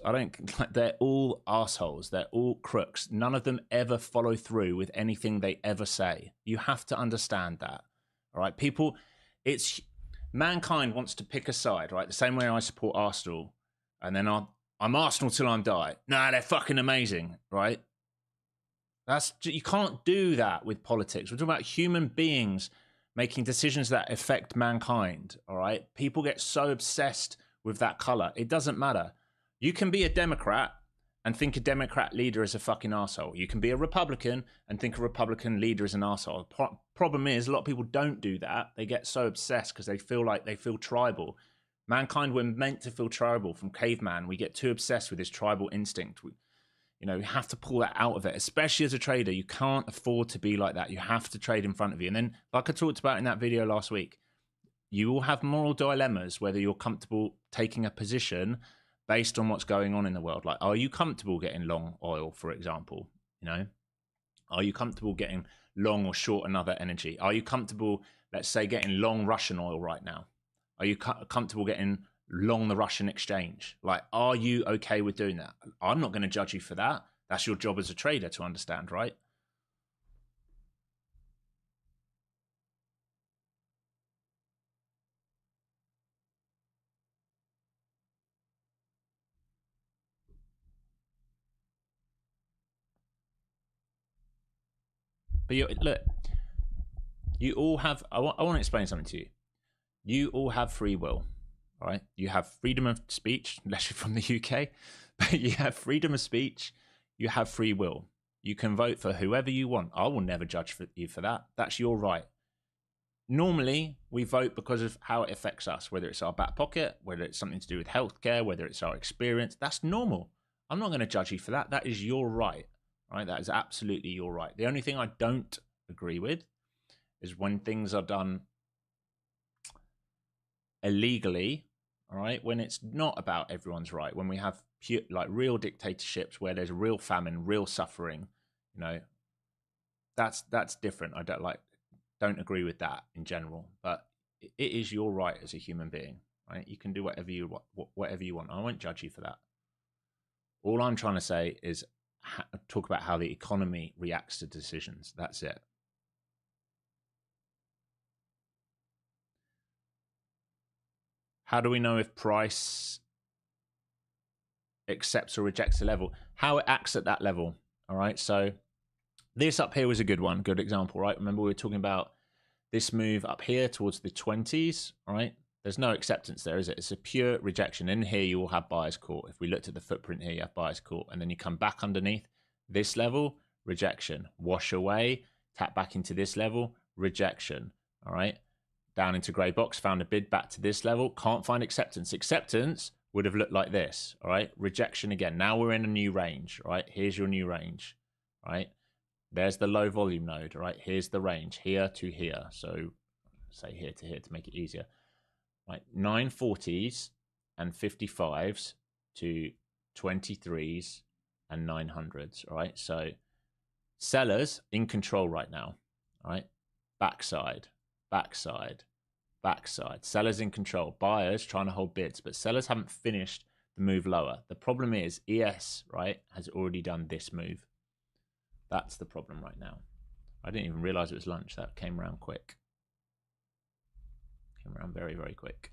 Speaker 1: They're all assholes. They're all crooks. None of them ever follow through with anything they ever say. You have to understand that. All right, people. It's mankind wants to pick a side, right? The same way I support Arsenal, and then I'm Arsenal till I'm die. Nah, they're fucking amazing, right? You can't do that with politics. We're talking about human beings making decisions that affect mankind. All right, people get so obsessed with that color. It doesn't matter. You can be a Democrat and think a Democrat leader is a fucking asshole. You can be a Republican and think a Republican leader is an asshole. Problem is, a lot of people don't do that. They get so obsessed because they feel tribal. Mankind, we're meant to feel tribal from caveman. We get too obsessed with this tribal instinct. You have to pull that out of it, especially as a trader. You can't afford to be like that. You have to trade in front of you. And then, like I talked about in that video last week, you will have moral dilemmas whether you're comfortable taking a position based on what's going on in the world. Like, are you comfortable getting long oil, for example? Are you comfortable getting long or short another energy? Are you comfortable, let's say, getting long Russian oil right now? Are you comfortable getting long the Russian exchange? Like, are you okay with doing that? I'm not going to judge you for that. That's your job as a trader to understand, right? But look, you all have. I want to explain something to you. You all have free will, all right? You have freedom of speech, unless you're from the UK, but you have freedom of speech. You have free will. You can vote for whoever you want. I will never judge you for that. That's your right. Normally, we vote because of how it affects us, whether it's our back pocket, whether it's something to do with healthcare, whether it's our experience. That's normal. I'm not going to judge you for that. That is your right, right? That is absolutely your right. The only thing I don't agree with is when things are done illegally, all right, when it's not about everyone's right, when we have pure, like real dictatorships where there's real famine, real suffering, you know, that's different. I don't agree with that in general, but it is your right as a human being, right? You can do whatever you want. I won't judge you for that. All I'm trying to say is talk about how the economy reacts to decisions. That's it. How do we know if price accepts or rejects a level? How it acts at that level. All right. So this up here was a good one, good example, right? Remember we were talking about this move up here towards the 20s, right? There's no acceptance there, is it? It's a pure rejection. In here, you will have buyer's caught. If we looked at the footprint here, you have buyer's caught. And then you come back underneath this level, rejection. Wash away, tap back into this level, rejection. All right. Down into grey box, found a bid back to this level. Can't find acceptance. Acceptance would have looked like this. All right. Rejection again. Now we're in a new range. Right. Here's your new range. Right. There's the low volume node. Right. Here's the range here to here. So say here to here to make it easier. Right, 940s and 55s to 23s and 900s. All right, so sellers in control right now. All right, backside, backside, backside. Sellers in control. Buyers trying to hold bids, but sellers haven't finished the move lower. The problem is ES, right, has already done this move. That's the problem right now. I didn't even realize it was lunch. That came around quick. Came around very, very quick.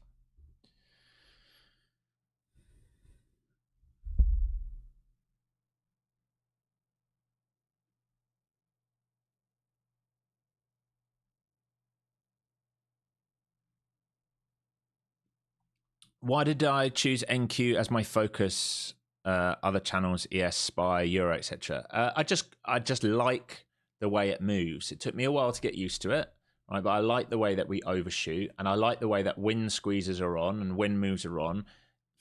Speaker 1: Why did I choose NQ as my focus? Other channels, ES, SPY, Euro, etc. I just like the way it moves. It took me a while to get used to it. Right, but I like the way that we overshoot, and I like the way that win squeezes are on and win moves are on.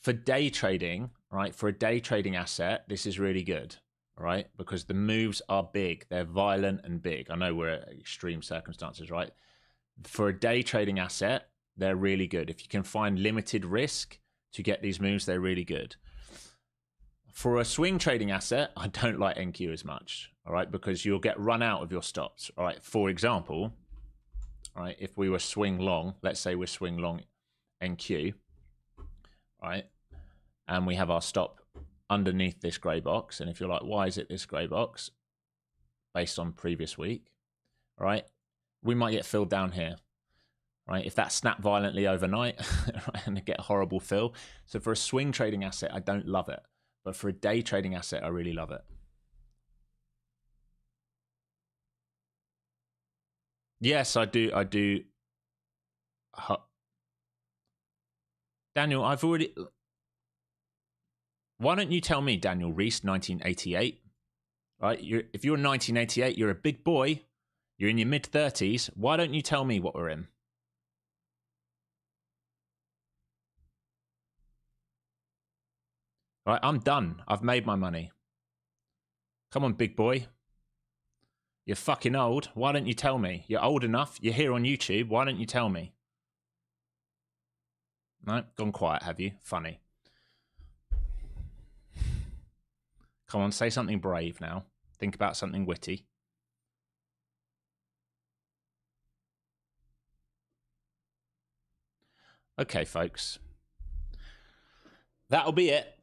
Speaker 1: For day trading, right, for a day trading asset, this is really good, right, because the moves are big. They're violent and big. I know we're at extreme circumstances, right? For a day trading asset, they're really good. If you can find limited risk to get these moves, they're really good. For a swing trading asset, I don't like NQ as much, all right, because you'll get run out of your stops, all right? For example, all right, if we were swing long, let's say we're swing long NQ, right, and we have our stop underneath this grey box, and if you're like, why is it this grey box? Based on previous week, all right, we might get filled down here, right? If that snap violently overnight, right, and get a horrible fill. So for a swing trading asset, I don't love it, but for a day trading asset, I really love it. Yes, I do. Daniel, I've already... Why don't you tell me, Daniel Reese, 1988? Right? If you're 1988, you're a big boy. You're in your mid-30s. Why don't you tell me what we're in? Right, I'm done. I've made my money. Come on, big boy. You're fucking old. Why don't you tell me? You're old enough. You're here on YouTube. Why don't you tell me? No, gone quiet, have you? Funny. Come on, say something brave now. Think about something witty. Okay, folks. That'll be it.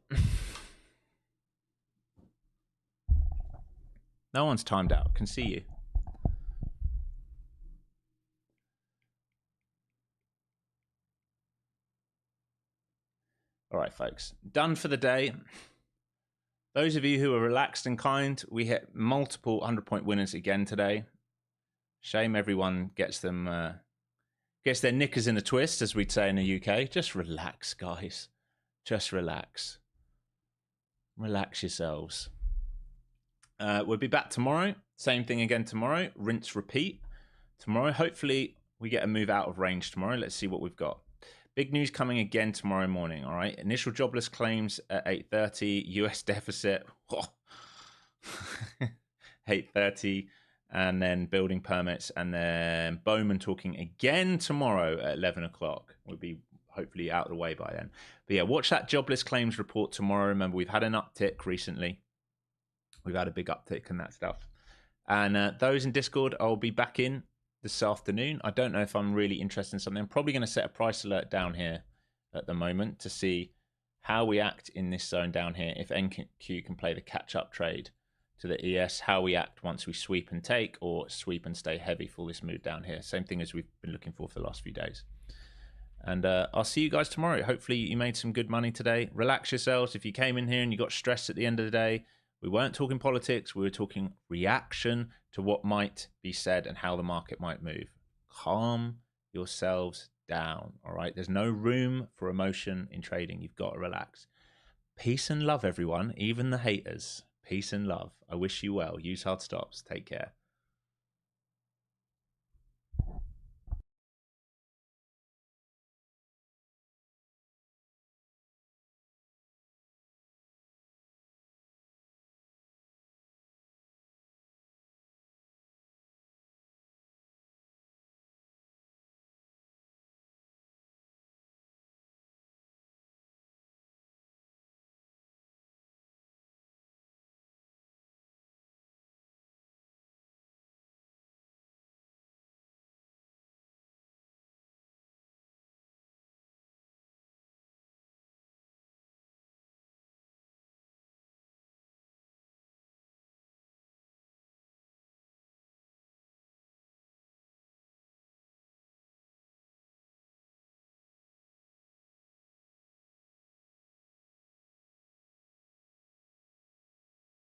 Speaker 1: No one's timed out. Can see you. All right, folks. Done for the day. Those of you who are relaxed and kind, we hit multiple 100-point winners again today. Shame everyone gets their knickers in a twist, as we'd say in the UK. Just relax, guys. Just relax. Relax yourselves. We'll be back tomorrow. Same thing again tomorrow. Rinse, repeat. Tomorrow, hopefully, we get a move out of range tomorrow. Let's see what we've got. Big news coming again tomorrow morning, all right? Initial jobless claims at 8:30. US deficit. 8:30. And then building permits. And then Bowman talking again tomorrow at 11 o'clock. We'll be hopefully out of the way by then. But yeah, watch that jobless claims report tomorrow. Remember, we've had an uptick recently. We've had a big uptick and that stuff. And those in Discord, I'll be back in this afternoon. I don't know if I'm really interested in something. I'm probably going to set a price alert down here at the moment to see how we act in this zone down here. If NQ can play the catch-up trade to the ES, how we act once we sweep and take or sweep and stay heavy for this move down here. Same thing as we've been looking for the last few days. And I'll see you guys tomorrow. Hopefully you made some good money today. Relax yourselves. If you came in here and you got stressed at the end of the day, we weren't talking politics. We were talking reaction to what might be said and how the market might move. Calm yourselves down, all right? There's no room for emotion in trading. You've got to relax. Peace and love, everyone, even the haters. Peace and love. I wish you well. Use hard stops. Take care.